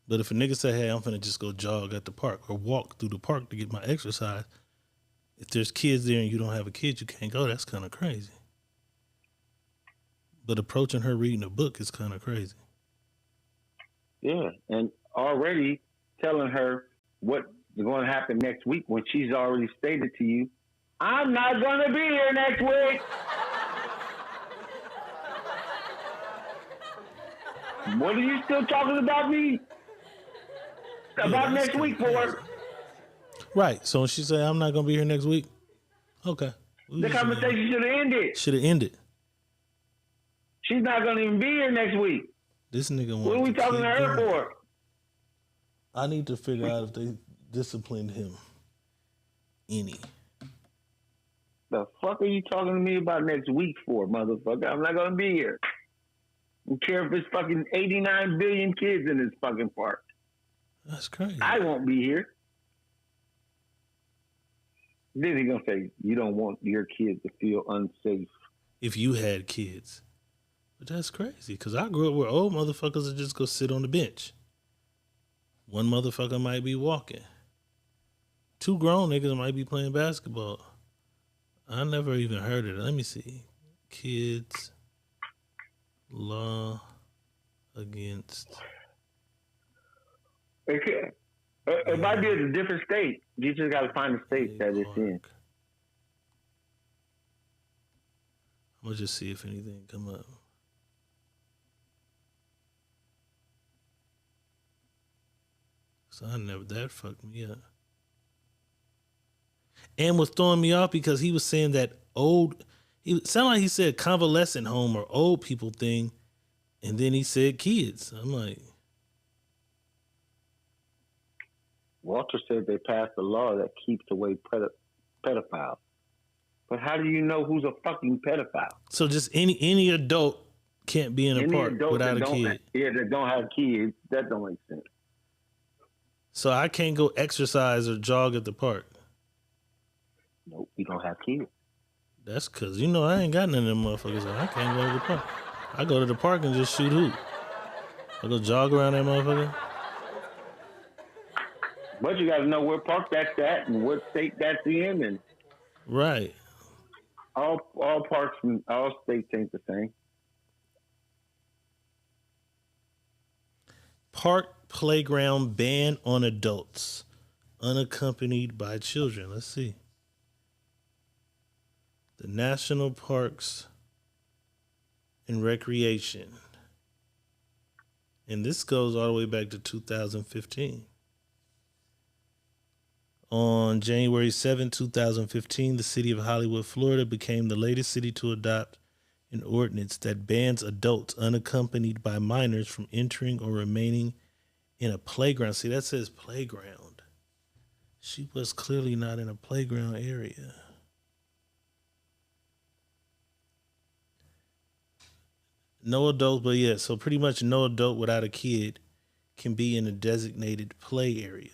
[SPEAKER 2] But if a nigga say, hey, I'm finna just go jog at the park or walk through the park to get my exercise, if there's kids there and you don't have a kid, you can't go. That's kind of crazy. But approaching her reading a book is kind of crazy.
[SPEAKER 3] Yeah, and already telling her what's going to happen next week when she's already stated to you, I'm not going to be here next week. What are you still talking about me? About next week for?
[SPEAKER 2] Right. So when she said, I'm not going to be here next week. Okay.
[SPEAKER 3] The conversation should have ended.
[SPEAKER 2] Should have ended.
[SPEAKER 3] She's not going to even be here next week.
[SPEAKER 2] This nigga
[SPEAKER 3] What are we talking to her for?
[SPEAKER 2] I need to figure out if they disciplined him any.
[SPEAKER 3] The fuck are you talking to me about next week for, motherfucker? I'm not going to be here. I don't care if it's fucking 89 billion kids in this fucking park.
[SPEAKER 2] That's crazy.
[SPEAKER 3] I won't be here. Then he's going to say, you don't want your kids to feel unsafe.
[SPEAKER 2] If you had kids. But that's crazy, because I grew up where old motherfuckers would just go sit on the bench. One motherfucker might be walking. Two grown niggas might be playing basketball. I never even heard of it. Let me see. Kids law against.
[SPEAKER 3] It might be a different state. You just got to find the state that it's in.
[SPEAKER 2] I'm going to just see if anything come up. So that fucked me up. And was throwing me off because he was saying that it sounded like he said convalescent home or old people thing, and then he said kids. I'm like,
[SPEAKER 3] Walter said they passed a law that keeps away pedophiles. But how do you know who's a fucking pedophile?
[SPEAKER 2] So just any adult can't be in a park without a kid.
[SPEAKER 3] That don't have kids. That don't make sense.
[SPEAKER 2] So I can't go exercise or jog at the park.
[SPEAKER 3] Nope, you don't have kids.
[SPEAKER 2] That's because, I ain't got none of them motherfuckers. So I can't go to the park. I go to the park and just shoot hoop. I go jog around that motherfucker.
[SPEAKER 3] But you got to know where park that's at and what state that's in. And
[SPEAKER 2] right.
[SPEAKER 3] All parks and all states ain't the same.
[SPEAKER 2] Park playground ban on adults unaccompanied by children. Let's see. The National Parks and Recreation. And this goes all the way back to 2015. On January 7, 2015, the city of Hollywood, Florida became the latest city to adopt an ordinance that bans adults unaccompanied by minors from entering or remaining in a playground. See, that says playground. She was clearly not in a playground area. No adult, but yeah, so pretty much no adult without a kid can be in a designated play area.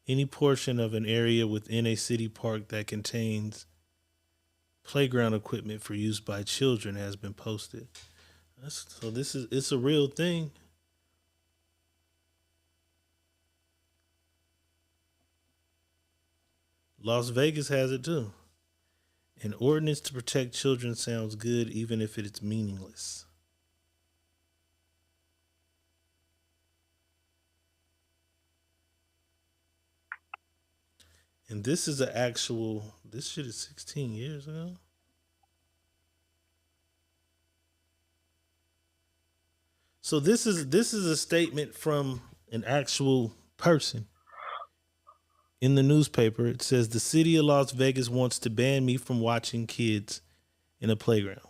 [SPEAKER 2] Any portion of an area within a city park that contains playground equipment for use by children has been posted. It's a real thing. Las Vegas has it too. An ordinance to protect children sounds good even if it is meaningless. And this is this shit is 16 years ago. So this is a statement from an actual person in the newspaper. It says the city of Las Vegas wants to ban me from watching kids in a playground.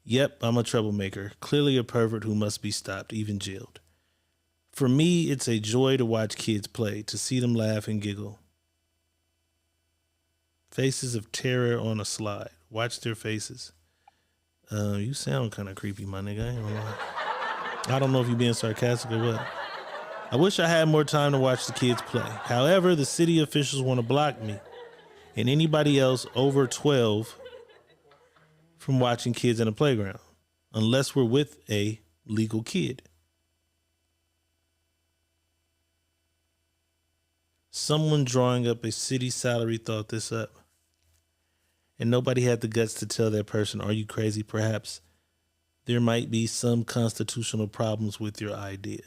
[SPEAKER 2] Yep, I'm a troublemaker, clearly a pervert who must be stopped, even jailed. For me, it's a joy to watch kids play, to see them laugh and giggle. Faces of terror on a slide. Watch their faces. You sound kind of creepy, my nigga. I don't know if you're being sarcastic or what. I wish I had more time to watch the kids play. However, the city officials want to block me and anybody else over 12 from watching kids in a playground, unless we're with a legal kid. Someone drawing up a city salary thought this up. And nobody had the guts to tell that person, are you crazy? Perhaps there might be some constitutional problems with your idea.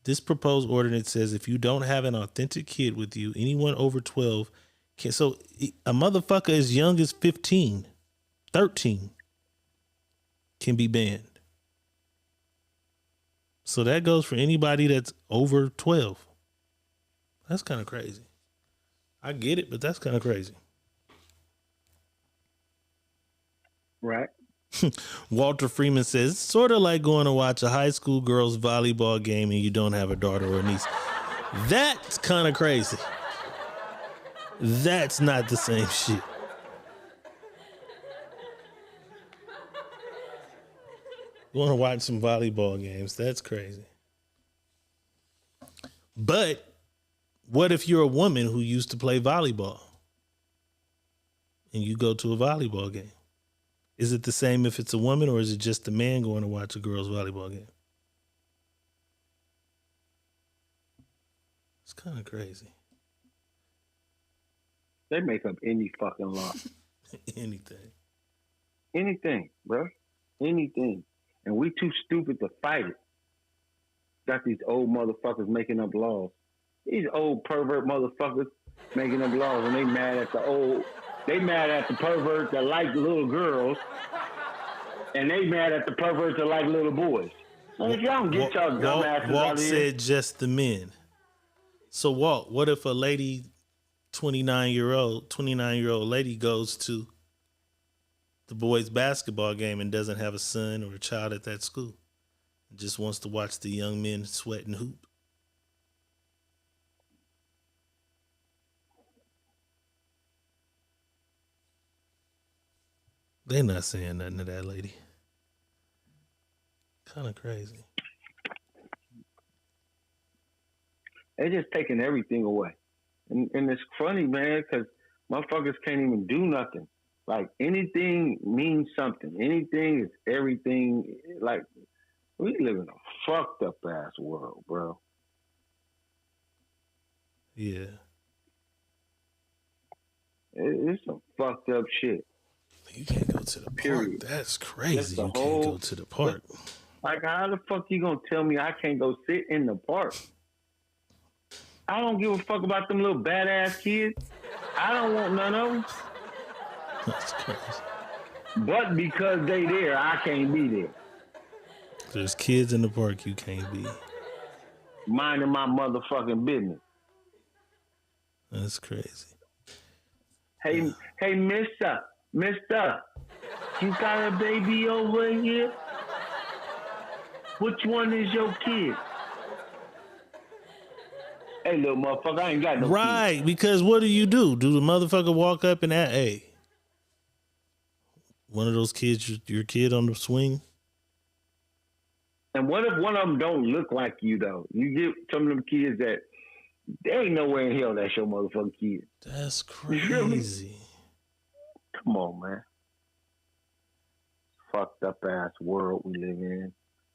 [SPEAKER 2] This proposed ordinance says if you don't have an authentic kid with you, anyone over 12 can. So a motherfucker as young as 15, 13 can be banned. So that goes for anybody that's over 12. That's kind of crazy. I get it, but that's kind of crazy.
[SPEAKER 3] Right.
[SPEAKER 2] Walter Freeman says, it's sort of like going to watch a high school girls volleyball game and you don't have a daughter or a niece. That's kind of crazy. That's not the same shit. Want to watch some volleyball games. That's crazy. But what if you're a woman who used to play volleyball and you go to a volleyball game? Is it the same if it's a woman or is it just a man going to watch a girls' volleyball game? It's kind of crazy.
[SPEAKER 3] They make up any fucking law. Anything, bro. Anything. And we too stupid to fight it. Got these old motherfuckers making up laws. These old pervert motherfuckers making up laws, and they mad at the perverts that like little girls, and they mad at the perverts that like little boys. And if y'all don't get y'all dumbasses
[SPEAKER 2] Walt
[SPEAKER 3] out of here.
[SPEAKER 2] said just the men. So Walt, what if a lady, 29-year-old lady goes to the boys' basketball game and doesn't have a son or a child at that school, and just wants to watch the young men sweat and hoop? They not saying nothing to that lady. Kind of crazy.
[SPEAKER 3] They just taking everything away. And it's funny, man, because motherfuckers can't even do nothing. Like, anything means something. Anything is everything. Like, we live in a fucked up ass world, bro.
[SPEAKER 2] Yeah.
[SPEAKER 3] It's some fucked up shit.
[SPEAKER 2] You can't go to the
[SPEAKER 3] Period.
[SPEAKER 2] park. That's crazy. You can't go to the park.
[SPEAKER 3] Like, how the fuck you gonna tell me I can't go sit in the park? I don't give a fuck about them little badass kids. I don't want none of them.
[SPEAKER 2] That's crazy.
[SPEAKER 3] But because they there, I can't be there.
[SPEAKER 2] There's kids in the park you can't be.
[SPEAKER 3] Minding my motherfucking business.
[SPEAKER 2] That's crazy.
[SPEAKER 3] Hey, mister, you got a baby over here? Which one is your kid? Hey, little motherfucker, I ain't got no
[SPEAKER 2] Right,
[SPEAKER 3] kid.
[SPEAKER 2] because what do? Do the motherfucker walk up and ask, hey, one of those kids, your kid on the swing?
[SPEAKER 3] And what if one of them don't look like you, though? You get some of them kids that, there ain't nowhere in hell that's your motherfucking kid.
[SPEAKER 2] That's
[SPEAKER 3] You feel me?
[SPEAKER 2] crazy.
[SPEAKER 3] Come on, man. Fucked up ass world we live in.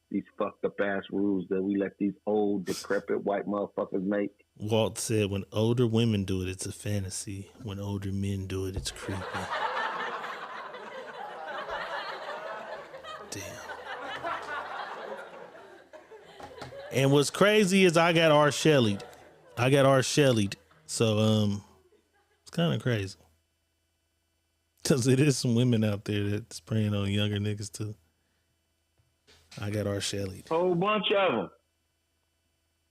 [SPEAKER 3] These fucked up ass rules that we let these old, decrepit white motherfuckers make.
[SPEAKER 2] Walt said, when older women do it, it's a fantasy. When older men do it, it's creepy. Damn. And what's crazy is I got R. Shelley'd. So, it's kind of crazy. Because it is some women out there that's preying on younger niggas, too. I got R. Shelley'd.
[SPEAKER 3] Whole bunch of them.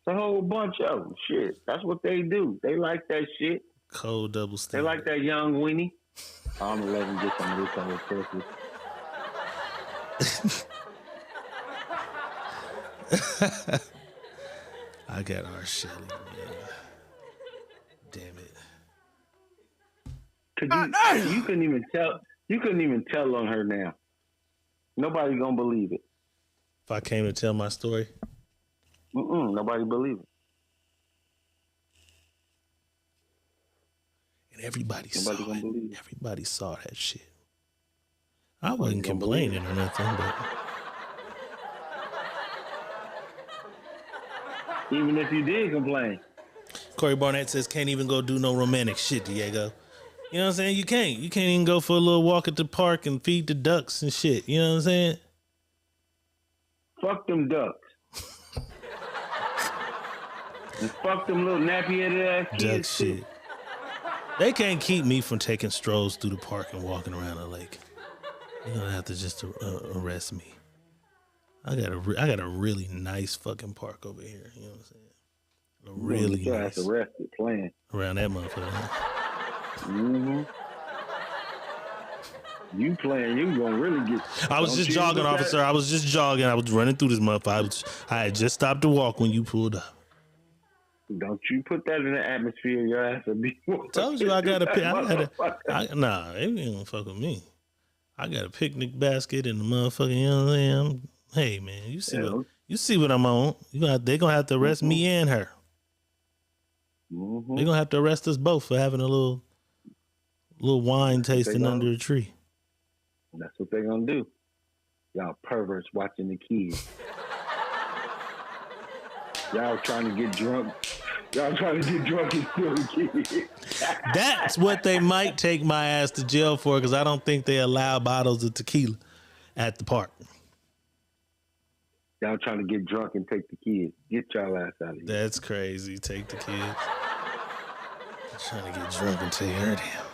[SPEAKER 3] It's a whole bunch of them. Shit. That's what they do. They like that shit.
[SPEAKER 2] Cold double
[SPEAKER 3] They
[SPEAKER 2] standard.
[SPEAKER 3] like that young weenie. I'm gonna let him get some of this on Texas.
[SPEAKER 2] I got R. Shelley, man. Damn it.
[SPEAKER 3] You couldn't even tell. You couldn't even tell on her now. Nobody's gonna believe it.
[SPEAKER 2] If I came to tell my story,
[SPEAKER 3] nobody believe it.
[SPEAKER 2] And everybody
[SPEAKER 3] Nobody
[SPEAKER 2] saw it.
[SPEAKER 3] believe it.
[SPEAKER 2] Everybody saw that shit. I wasn't complaining or nothing, but
[SPEAKER 3] even if you did complain.
[SPEAKER 2] Corey Barnett says can't even go do no romantic shit, Diego. You know what I'm saying? You can't. You can't even go for a little walk at the park and feed the ducks and shit. You know what I'm saying?
[SPEAKER 3] Fuck them ducks. And fuck them little nappy-headed ass kids.
[SPEAKER 2] Duck shit. They can't keep me from taking strolls through the park and walking around the lake. You're gonna have to just arrest me. I got a really nice fucking park over here. You know what I'm saying? A really nice.
[SPEAKER 3] Arrested playing
[SPEAKER 2] around that motherfucker. Huh?
[SPEAKER 3] You playing? You gonna really get?
[SPEAKER 2] I was just jogging, officer. I was just jogging. I was running through this motherfucker. I had just stopped to walk when you pulled up.
[SPEAKER 3] Don't you put that in the atmosphere? Your ass will be.
[SPEAKER 2] Told you I got a pick. Nah, it ain't gonna fuck with me. I got a picnic basket and the motherfucking. You know what I'm saying? Hey man, you see what I'm on. They gonna have to arrest me and her. They gonna have to arrest us both for having a little wine tasting under a tree.
[SPEAKER 3] That's what they gonna do. Y'all perverts watching the kids. Y'all trying to get drunk. Y'all trying to get drunk and steal the kids.
[SPEAKER 2] That's what they might take my ass to jail for, because I don't think they allow bottles of tequila at the park.
[SPEAKER 3] Y'all trying to get drunk and take the kids. Get y'all ass out of here.
[SPEAKER 2] That's crazy. Take the kids. Trying to get drunk and take her down.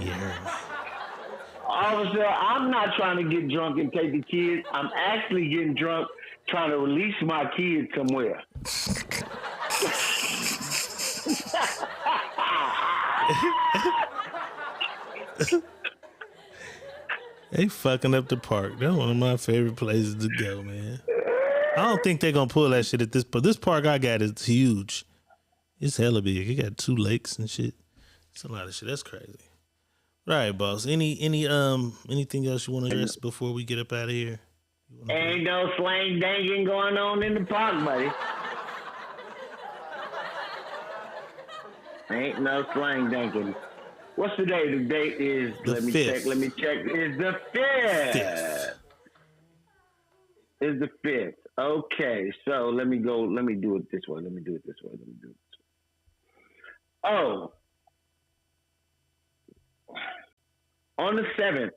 [SPEAKER 2] You heard me.
[SPEAKER 3] Officer, I'm not trying to get drunk and take the kids. I'm actually getting drunk trying to release my kids somewhere.
[SPEAKER 2] They fucking up the park. That's one of my favorite places to go, man. I don't think they're gonna pull that shit at this park. This park I got is huge. It's hella big. It got 2 lakes and shit. It's a lot of shit. That's crazy. All right, boss. Anything else you want to address before we get up out of here?
[SPEAKER 3] Ain't no slang danging going on in the park, buddy. Ain't no slang danging. What's the date? The date is, let me check. Is the 5th. Is the 5th. Okay, so let me do it this way. Oh. On the 7th,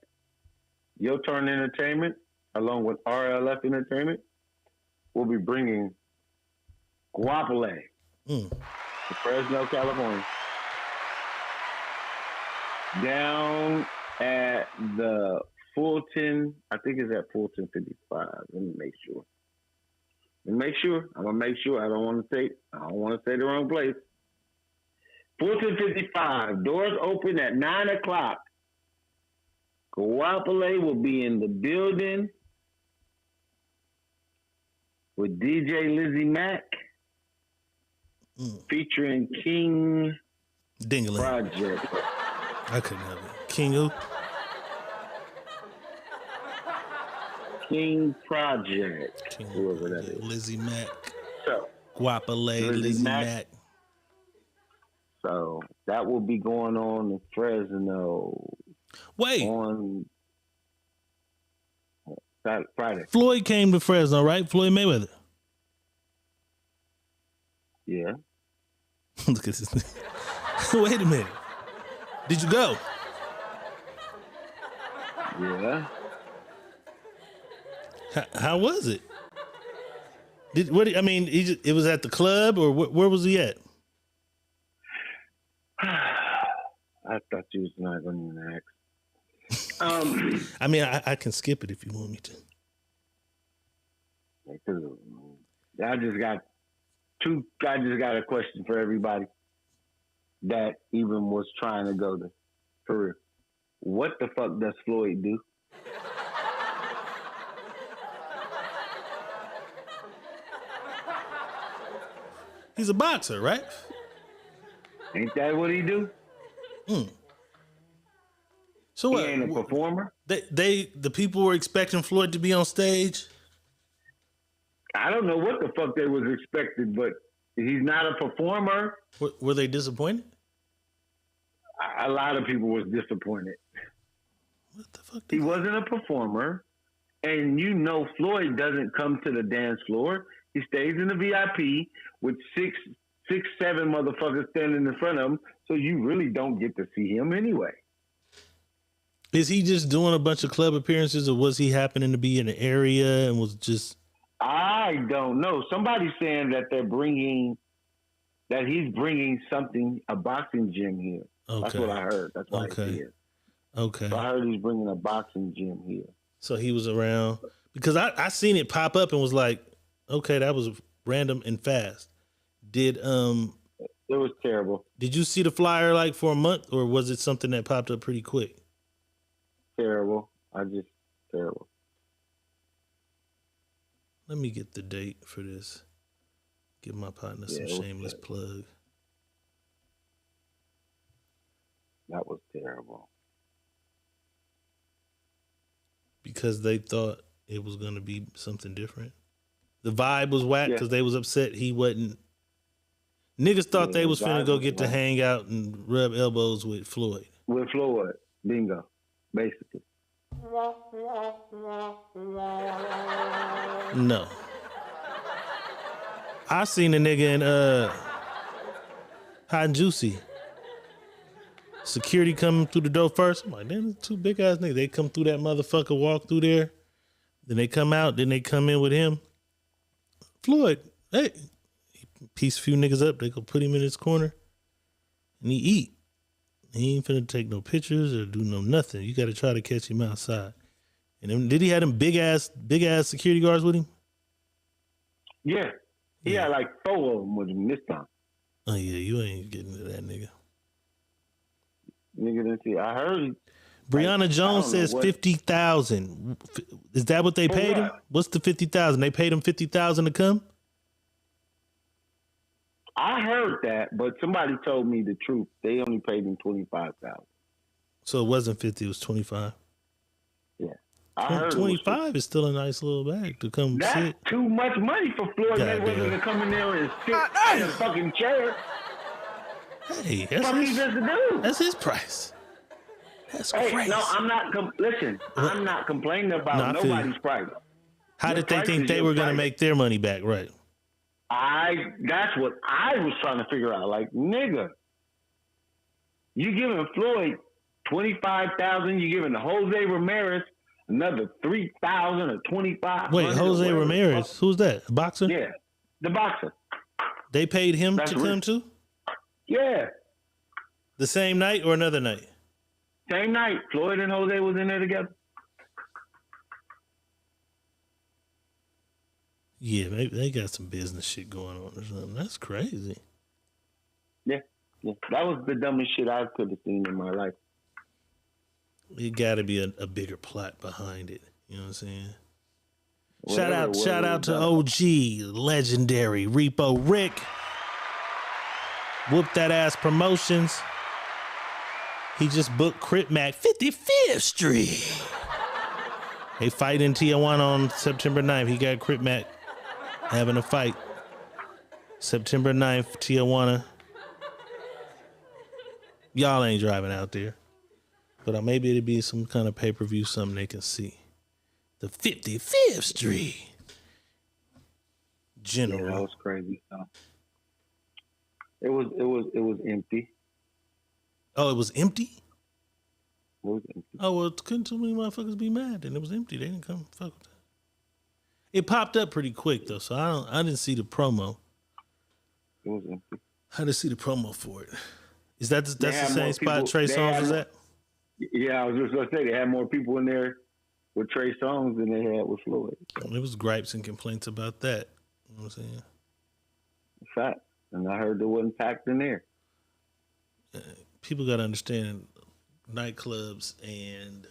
[SPEAKER 3] Your Turn Entertainment, along with RLF Entertainment, will be bringing Guapole to Fresno, California. Down at the Fulton, I think it's at Fulton 55. Let me make sure. I'm gonna make sure. I don't want to say the wrong place. Fulton 55. Doors open at 9 o'clock. Guapole will be in the building with DJ Lizzie Mack, featuring King
[SPEAKER 2] Dingaling
[SPEAKER 3] Project.
[SPEAKER 2] I couldn't have it. King who?
[SPEAKER 3] King Project. Whoever that is.
[SPEAKER 2] Lizzie Mack.
[SPEAKER 3] So,
[SPEAKER 2] Guapole, Lizzie Mack.
[SPEAKER 3] So that will be going on in Fresno.
[SPEAKER 2] Wait.
[SPEAKER 3] On Friday.
[SPEAKER 2] Floyd came to Fresno, right? Floyd Mayweather.
[SPEAKER 3] Yeah.
[SPEAKER 2] Look at this thing. Wait a minute. Did you go?
[SPEAKER 3] Yeah.
[SPEAKER 2] How was it? It was at the club, or where was he at?
[SPEAKER 3] I thought you was not going to ask.
[SPEAKER 2] I can skip it if you want me to.
[SPEAKER 3] I just got a question for everybody that even was trying to go to. For real. What the fuck does Floyd do?
[SPEAKER 2] He's a boxer, right?
[SPEAKER 3] Ain't that what he do?
[SPEAKER 2] So what?
[SPEAKER 3] He ain't a performer?
[SPEAKER 2] The people were expecting Floyd to be on stage?
[SPEAKER 3] I don't know what the fuck they was expected, but he's not a performer.
[SPEAKER 2] Were they disappointed?
[SPEAKER 3] A lot of people was disappointed.
[SPEAKER 2] What the fuck?
[SPEAKER 3] He wasn't a performer, and Floyd doesn't come to the dance floor. He stays in the VIP with six, seven motherfuckers standing in front of him, so you really don't get to see him anyway.
[SPEAKER 2] Is he just doing a bunch of club appearances, or was he happening to be in the area and was just...
[SPEAKER 3] I don't know. Somebody's saying that he's bringing something, a boxing gym here.
[SPEAKER 2] Okay.
[SPEAKER 3] That's what I heard. That's why
[SPEAKER 2] okay.
[SPEAKER 3] he's here.
[SPEAKER 2] Okay.
[SPEAKER 3] So I heard he's bringing a boxing gym here.
[SPEAKER 2] So he was around, because I seen it pop up and was like, okay, that was random and fast. It
[SPEAKER 3] was terrible.
[SPEAKER 2] Did you see the flyer like for a month, or was it something that popped up pretty quick?
[SPEAKER 3] Terrible. Terrible.
[SPEAKER 2] Let me get the date for this. Give my partner some shameless plug.
[SPEAKER 3] That was terrible.
[SPEAKER 2] Because they thought it was going to be something different. The vibe was whack because they was upset he wasn't. Niggas thought they was finna go get to hang out and rub elbows with Floyd.
[SPEAKER 3] With Floyd. Bingo. Basically.
[SPEAKER 2] No. I seen a nigga in Hot and Juicy. Security coming through the door first. I'm like, damn, two big ass niggas. They come through that motherfucker, walk through there. Then they come out. Then they come in with him. Floyd, hey, he piece a few niggas up. They go put him in his corner, and he eat. He ain't finna take no pictures or do no nothing. You got to try to catch him outside. And then, did he have them big ass security guards with him?
[SPEAKER 3] Yeah, he had like 4 of them with him this time.
[SPEAKER 2] Oh yeah, you ain't getting to that nigga.
[SPEAKER 3] Nigga didn't see. I heard.
[SPEAKER 2] Brianna Jones says 50,000. Is that what they paid him? What's the 50,000? They paid him 50,000 to come?
[SPEAKER 3] I heard that, but somebody told me the truth. They only paid him 25,000.
[SPEAKER 2] So it wasn't 50; it was 25.
[SPEAKER 3] Yeah, I heard
[SPEAKER 2] 25 is still a nice little bag to come
[SPEAKER 3] That's
[SPEAKER 2] sit.
[SPEAKER 3] too much money for Floyd Mayweather to come in there and sit in a fucking chair.
[SPEAKER 2] Hey, that's his price. That's crazy.
[SPEAKER 3] No, I'm not. Listen, I'm not complaining about nobody's price.
[SPEAKER 2] How did they think they were going to make their money back? Right.
[SPEAKER 3] That's what I was trying to figure out. Like, nigga, you giving Floyd 25,000, you giving Jose Ramirez another 3,000 or 2,500.
[SPEAKER 2] Wait, Jose Ramirez, who's that? A boxer?
[SPEAKER 3] Yeah, the boxer.
[SPEAKER 2] They paid him to come too?
[SPEAKER 3] Yeah.
[SPEAKER 2] The same night or another night?
[SPEAKER 3] Same night. Floyd and Jose was in there together.
[SPEAKER 2] Yeah, maybe they got some business shit going on or something. That's crazy.
[SPEAKER 3] Yeah. That was the dumbest shit I could have seen in my life.
[SPEAKER 2] It got to be a bigger plot behind it. You know what I'm saying? Shout out to OG, legendary Repo Rick. Whoop That Ass Promotions. He just booked Crip Mac 55th Street. They fight in Tijuana on September 9th. He got Crip Mac having a fight. September 9th, Tijuana. Y'all ain't driving out there. But maybe it'll be some kind of pay-per-view, something they can see. The 55th Street. General.
[SPEAKER 3] Yeah, that was crazy. It was empty.
[SPEAKER 2] Oh, it was empty?
[SPEAKER 3] It was empty.
[SPEAKER 2] Oh, well, couldn't too many motherfuckers be mad then? It was empty. They didn't come fuck with that. It popped up pretty quick though, so I didn't see the promo.
[SPEAKER 3] It was empty.
[SPEAKER 2] I didn't see the promo for it. Is that that's the
[SPEAKER 3] had
[SPEAKER 2] same
[SPEAKER 3] more
[SPEAKER 2] spot
[SPEAKER 3] people-
[SPEAKER 2] Trey
[SPEAKER 3] they
[SPEAKER 2] Songz
[SPEAKER 3] had
[SPEAKER 2] was
[SPEAKER 3] more-
[SPEAKER 2] at?
[SPEAKER 3] Yeah, I was just gonna say they had more people in there with Trey Songz than they had with Floyd.
[SPEAKER 2] It was gripes and complaints about that. You know what I'm saying?
[SPEAKER 3] Fact. And I heard there wasn't packed in there.
[SPEAKER 2] People got to understand nightclubs and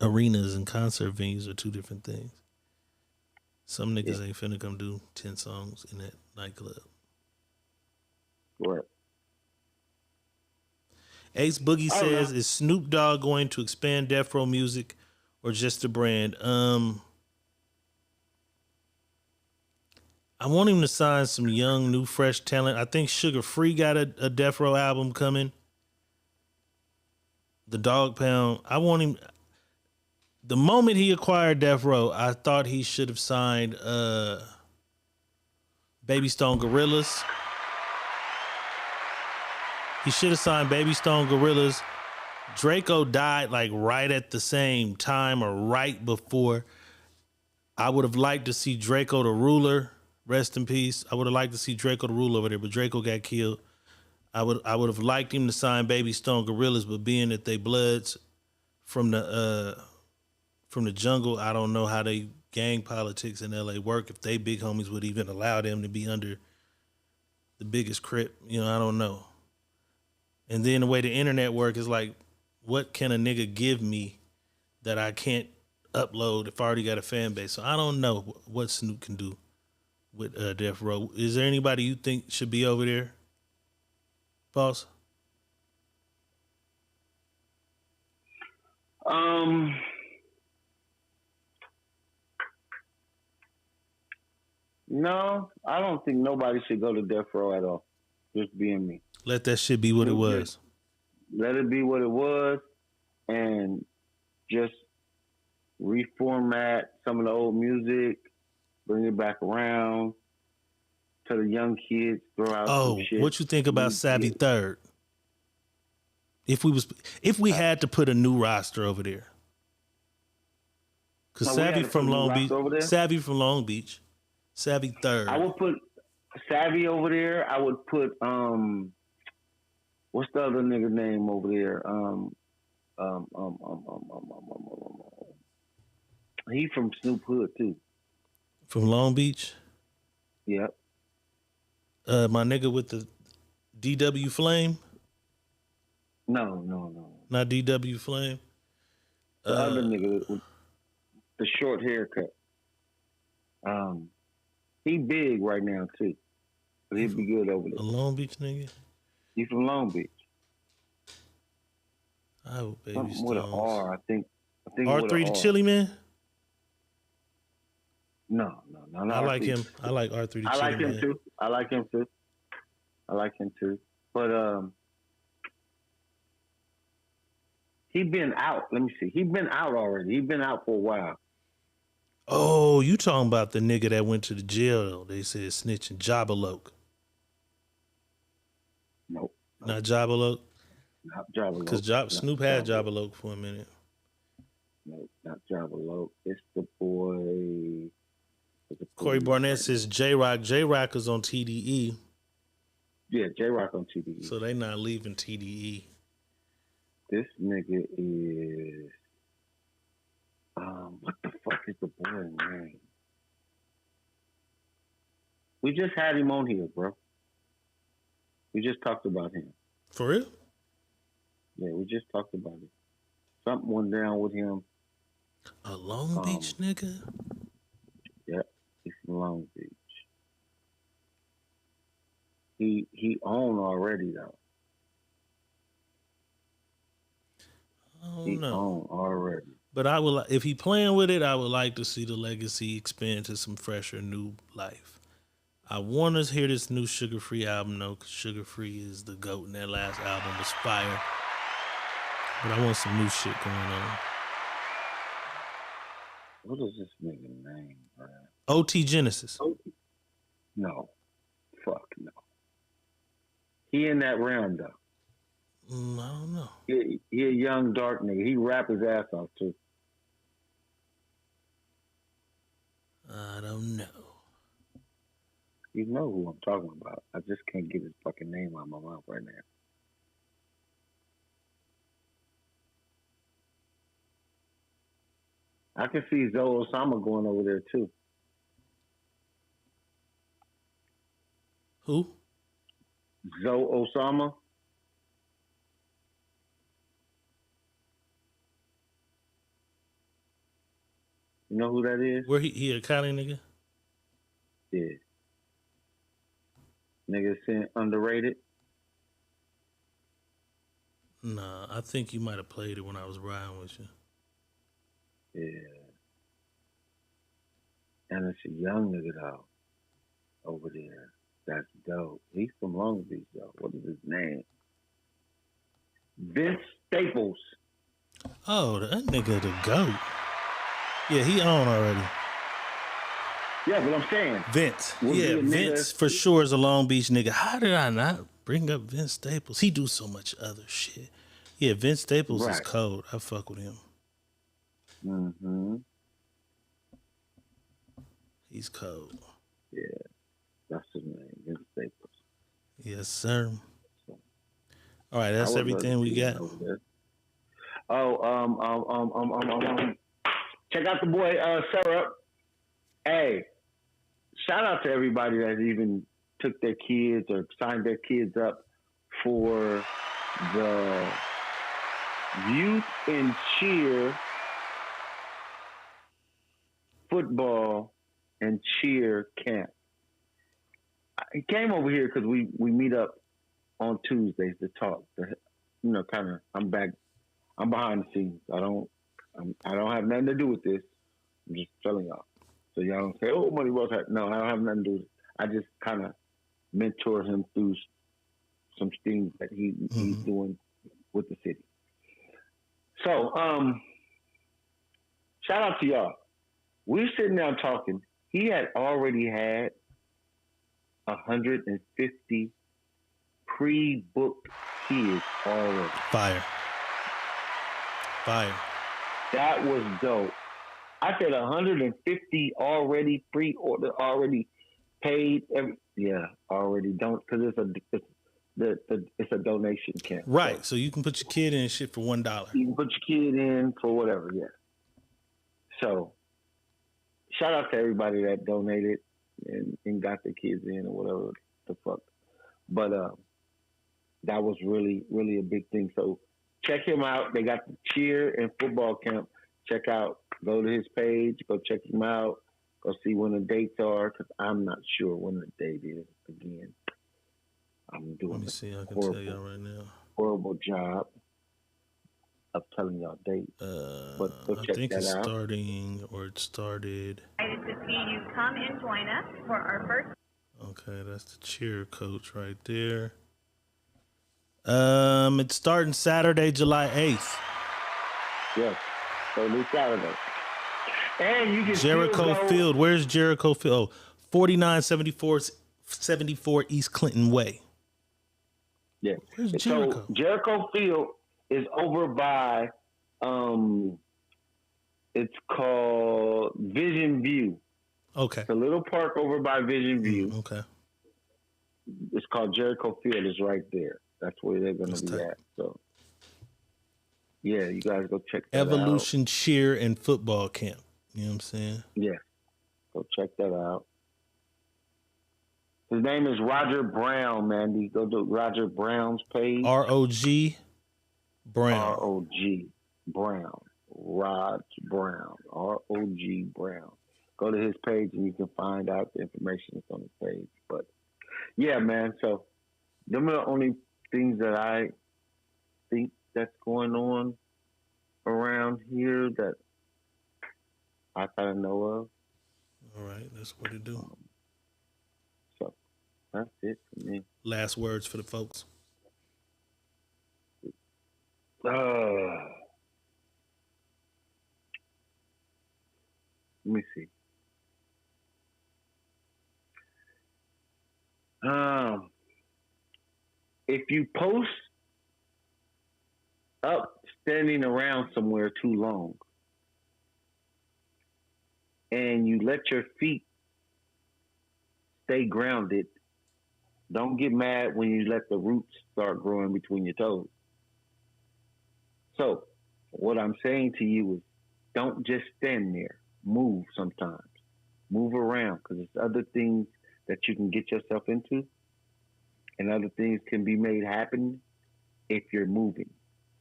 [SPEAKER 2] arenas and concert venues are two different things. Some niggas ain't finna come do 10 songs in that nightclub.
[SPEAKER 3] Right.
[SPEAKER 2] Ace Boogie
[SPEAKER 3] I don't
[SPEAKER 2] says,
[SPEAKER 3] know.
[SPEAKER 2] is Snoop Dogg going to expand Death Row music or just a brand? I want him to sign some young, new, fresh talent. I think Sugar Free got a Death Row album coming. The Dog Pound. I want him. The moment he acquired Death Row, I thought he should have signed Baby Stone Gorillas. He should have signed Baby Stone Gorillas. Draco died like right at the same time or right before. I would have liked to see Draco the Ruler. Rest in peace. I would have liked to see Draco the Ruler over there, but Draco got killed. I would have liked him to sign Baby Stone Gorillas, but being that they bloods from the jungle, I don't know how they gang politics in LA work. If they big homies would even allow them to be under the biggest crip, I don't know. And then the way the internet work is like, what can a nigga give me that I can't upload if I already got a fan base? So I don't know what Snoop can do with Death Row. Is there anybody you think should be over there, boss?
[SPEAKER 3] No, I don't think nobody should go to Death Row at all. Just being me.
[SPEAKER 2] Let that shit be what it was.
[SPEAKER 3] Let it be what it was, and just reformat some of the old music, bring it back around to the young kids, throw out some shit.
[SPEAKER 2] What you think about Savvy Third? If we had to put a new roster over there, because Savvy from Long Beach, Savvy Third.
[SPEAKER 3] I would put Savvy over there. I would put what's the other nigga name over there? He from Snoop Hood too.
[SPEAKER 2] From Long Beach.
[SPEAKER 3] Yep.
[SPEAKER 2] My nigga with the DW Flame.
[SPEAKER 3] No.
[SPEAKER 2] Not DW Flame.
[SPEAKER 3] The other nigga with the short haircut. He big right now too. But he'd be good over there.
[SPEAKER 2] A Long Beach nigga?
[SPEAKER 3] He's from Long Beach.
[SPEAKER 2] I hope Baby
[SPEAKER 3] Something with an
[SPEAKER 2] Stones.
[SPEAKER 3] R, I think
[SPEAKER 2] R3 the Chili Man?
[SPEAKER 3] No.
[SPEAKER 2] I like him. I like R3 the Chili Man.
[SPEAKER 3] I like him too. But he been out. Let me see. He been out already. He been out for a while.
[SPEAKER 2] Oh, you talking about the nigga that went to the jail? They said snitching, Jabaloke.
[SPEAKER 3] Nope.
[SPEAKER 2] Not Jabaloke?
[SPEAKER 3] Not Jabaloke.
[SPEAKER 2] Because Snoop had Jabaloke for a minute.
[SPEAKER 3] No, not Jabaloke. It's the boy.
[SPEAKER 2] Corey Barnett says J-Rock. J-Rock is on TDE.
[SPEAKER 3] Yeah, J-Rock on TDE.
[SPEAKER 2] So they not leaving TDE.
[SPEAKER 3] This nigga is... what the fuck is the boy name? We just had him on here, bro. We just talked about him.
[SPEAKER 2] For real?
[SPEAKER 3] Yeah, we just talked about it. Something went down with him.
[SPEAKER 2] A Long Beach nigga?
[SPEAKER 3] Yep, he's from Long Beach. He owned already though.
[SPEAKER 2] He
[SPEAKER 3] owned already.
[SPEAKER 2] But I will, if he playing with it, I would like to see the legacy expand to some fresher, new life. I want to hear this new Sugar Free album though, because Sugar Free is the GOAT, and that last album was fire. But I want some new shit going on.
[SPEAKER 3] What is this nigga name, man?
[SPEAKER 2] OT Genesis.
[SPEAKER 3] No. Fuck no. He in that realm though.
[SPEAKER 2] I don't know.
[SPEAKER 3] He a young dark nigga. He rap his ass off too.
[SPEAKER 2] I don't know.
[SPEAKER 3] You know who I'm talking about. I just can't get his fucking name out of my mouth right now. I can see Zoe Osama going over there too.
[SPEAKER 2] Who?
[SPEAKER 3] Zoe Osama. You know who that is?
[SPEAKER 2] Where he a Cali nigga?
[SPEAKER 3] Yeah. Nigga saying underrated.
[SPEAKER 2] Nah, I think you might have played it when I was riding with you.
[SPEAKER 3] Yeah. And it's a young nigga though. Over there. That's dope. He's from Long Beach though. What is his name? Vince Staples.
[SPEAKER 2] Oh, that nigga the GOAT. Yeah, he on already.
[SPEAKER 3] Yeah, but I'm saying
[SPEAKER 2] Vince.
[SPEAKER 3] Would
[SPEAKER 2] Yeah,
[SPEAKER 3] be a
[SPEAKER 2] Vince
[SPEAKER 3] nigga-
[SPEAKER 2] for sure is a Long Beach nigga. How did I not bring up Vince Staples? He do so much other shit. Yeah, Vince Staples is
[SPEAKER 3] Right.
[SPEAKER 2] cold. I fuck with him.
[SPEAKER 3] Mm-hmm.
[SPEAKER 2] He's cold.
[SPEAKER 3] Yeah. That's his name. Vince Staples.
[SPEAKER 2] Yes, sir. All right,
[SPEAKER 3] I
[SPEAKER 2] that's
[SPEAKER 3] would
[SPEAKER 2] everything
[SPEAKER 3] love to
[SPEAKER 2] we
[SPEAKER 3] see him
[SPEAKER 2] got.
[SPEAKER 3] over there. Check out the boy Sarah. Hey, shout out to everybody that even took their kids or signed their kids up for the youth and cheer football and cheer camp. He came over here because we meet up on Tuesdays to talk. Kind of. I'm behind the scenes. I don't have nothing to do with this. I'm just telling y'all. So y'all don't say, "Oh, Money Boss." No, I don't have nothing to do with it. I just kind of mentor him through some things that he's doing with the city. So, shout out to y'all. We're sitting down talking. He had already had 150 pre-booked kids already.
[SPEAKER 2] Fire.
[SPEAKER 3] That was dope. I said 150 already pre-ordered, already paid. Already don't, because it's a donation camp.
[SPEAKER 2] Right, so you can put your kid in shit for $1.
[SPEAKER 3] You can put your kid in for whatever, yeah. So, shout out to everybody that donated and got their kids in or whatever the fuck. But that was really, really a big thing. So check him out. They got the cheer and football camp. Check out. Go to his page. Go check him out. Go see when the dates are, because I'm not sure when the date is again. I'm doing
[SPEAKER 2] Let me see. I can tell y'all right now.
[SPEAKER 3] horrible job of telling y'all dates. But go
[SPEAKER 2] I
[SPEAKER 3] check
[SPEAKER 2] think
[SPEAKER 3] that
[SPEAKER 2] it's
[SPEAKER 3] out.
[SPEAKER 2] starting, or it started.
[SPEAKER 6] Excited to see you come and join us for our first.
[SPEAKER 2] Okay, that's the cheer coach right there. It's starting Saturday, July 8th.
[SPEAKER 3] Yes. So this Saturday. And you can
[SPEAKER 2] Jericho
[SPEAKER 3] still go,
[SPEAKER 2] Field. Where's Jericho Field? Oh, 4974 East Clinton Way.
[SPEAKER 3] Yeah.
[SPEAKER 2] Where's Jericho?
[SPEAKER 3] So Jericho Field is over by it's called Vision View.
[SPEAKER 2] Okay.
[SPEAKER 3] It's a little park over by Vision View.
[SPEAKER 2] Okay.
[SPEAKER 3] It's called Jericho Field. It's right there. That's where they're gonna be at. So yeah, you guys go check that
[SPEAKER 2] Evolution Cheer and Football Camp. You know what I'm saying?
[SPEAKER 3] out. Yeah. Go check that out. His name is Roger Brown, man. You go to Roger Brown's page.
[SPEAKER 2] ROG Brown.
[SPEAKER 3] R-O-G Brown. Rod Brown. R-O-G Brown. Go to his page and you can find out the information that's on his page. But yeah, man. So them are the only things that I think that's going on around here that I kind of know of.
[SPEAKER 2] All right, that's what it do.
[SPEAKER 3] So that's it for me.
[SPEAKER 2] Last words for the folks.
[SPEAKER 3] Let me see. if you post up standing around somewhere too long and you let your feet stay grounded, don't get mad when you let the roots start growing between your toes. So what I'm saying to you is don't just stand there. Move sometimes. Move around, because there's other things that you can get yourself into, and other things can be made happen if you're moving.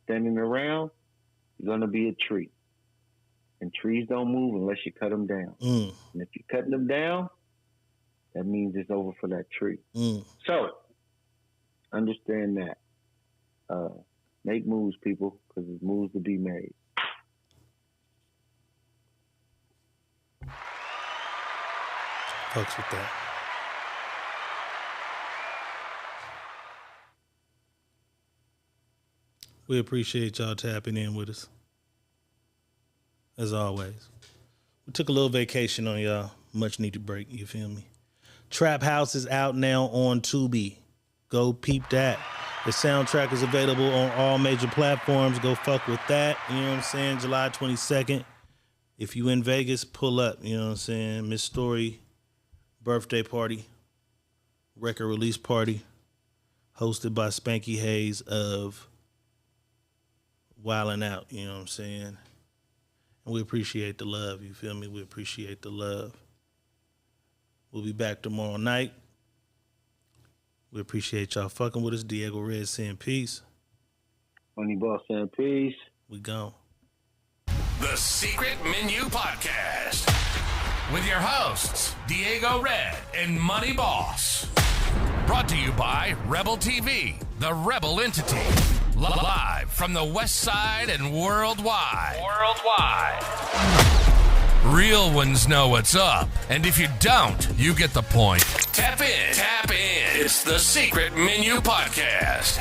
[SPEAKER 3] Standing around, you're going to be a tree. And trees don't move unless you cut them down. And if you're cutting them down, that means it's over for that tree. So, understand that. Make moves, people, because there's moves to be made.
[SPEAKER 2] Fucks with that. We appreciate y'all tapping in with us. As always. We took a little vacation on y'all. Much needed break, you feel me? Trap House is out now on Tubi. Go peep that. The soundtrack is available on all major platforms. Go fuck with that. You know what I'm saying? July 22nd. If you in Vegas, pull up. You know what I'm saying? Miss Story birthday party. Record release party. Hosted by Spanky Hayes of Wildin' Out. You know what I'm saying? And we appreciate the love. You feel me? We appreciate the love. We'll be back tomorrow night. We appreciate y'all fucking with us. Diego Red saying peace.
[SPEAKER 3] Money Boss saying peace.
[SPEAKER 2] We gone.
[SPEAKER 1] The Secret Menu Podcast with your hosts, Diego Red and Money Boss. Brought to you by Rebel TV, the Rebel entity. Live from the West Side and worldwide. Real ones know what's up. And if you don't, you get the point. Tap in. It's the Secret Menu Podcast.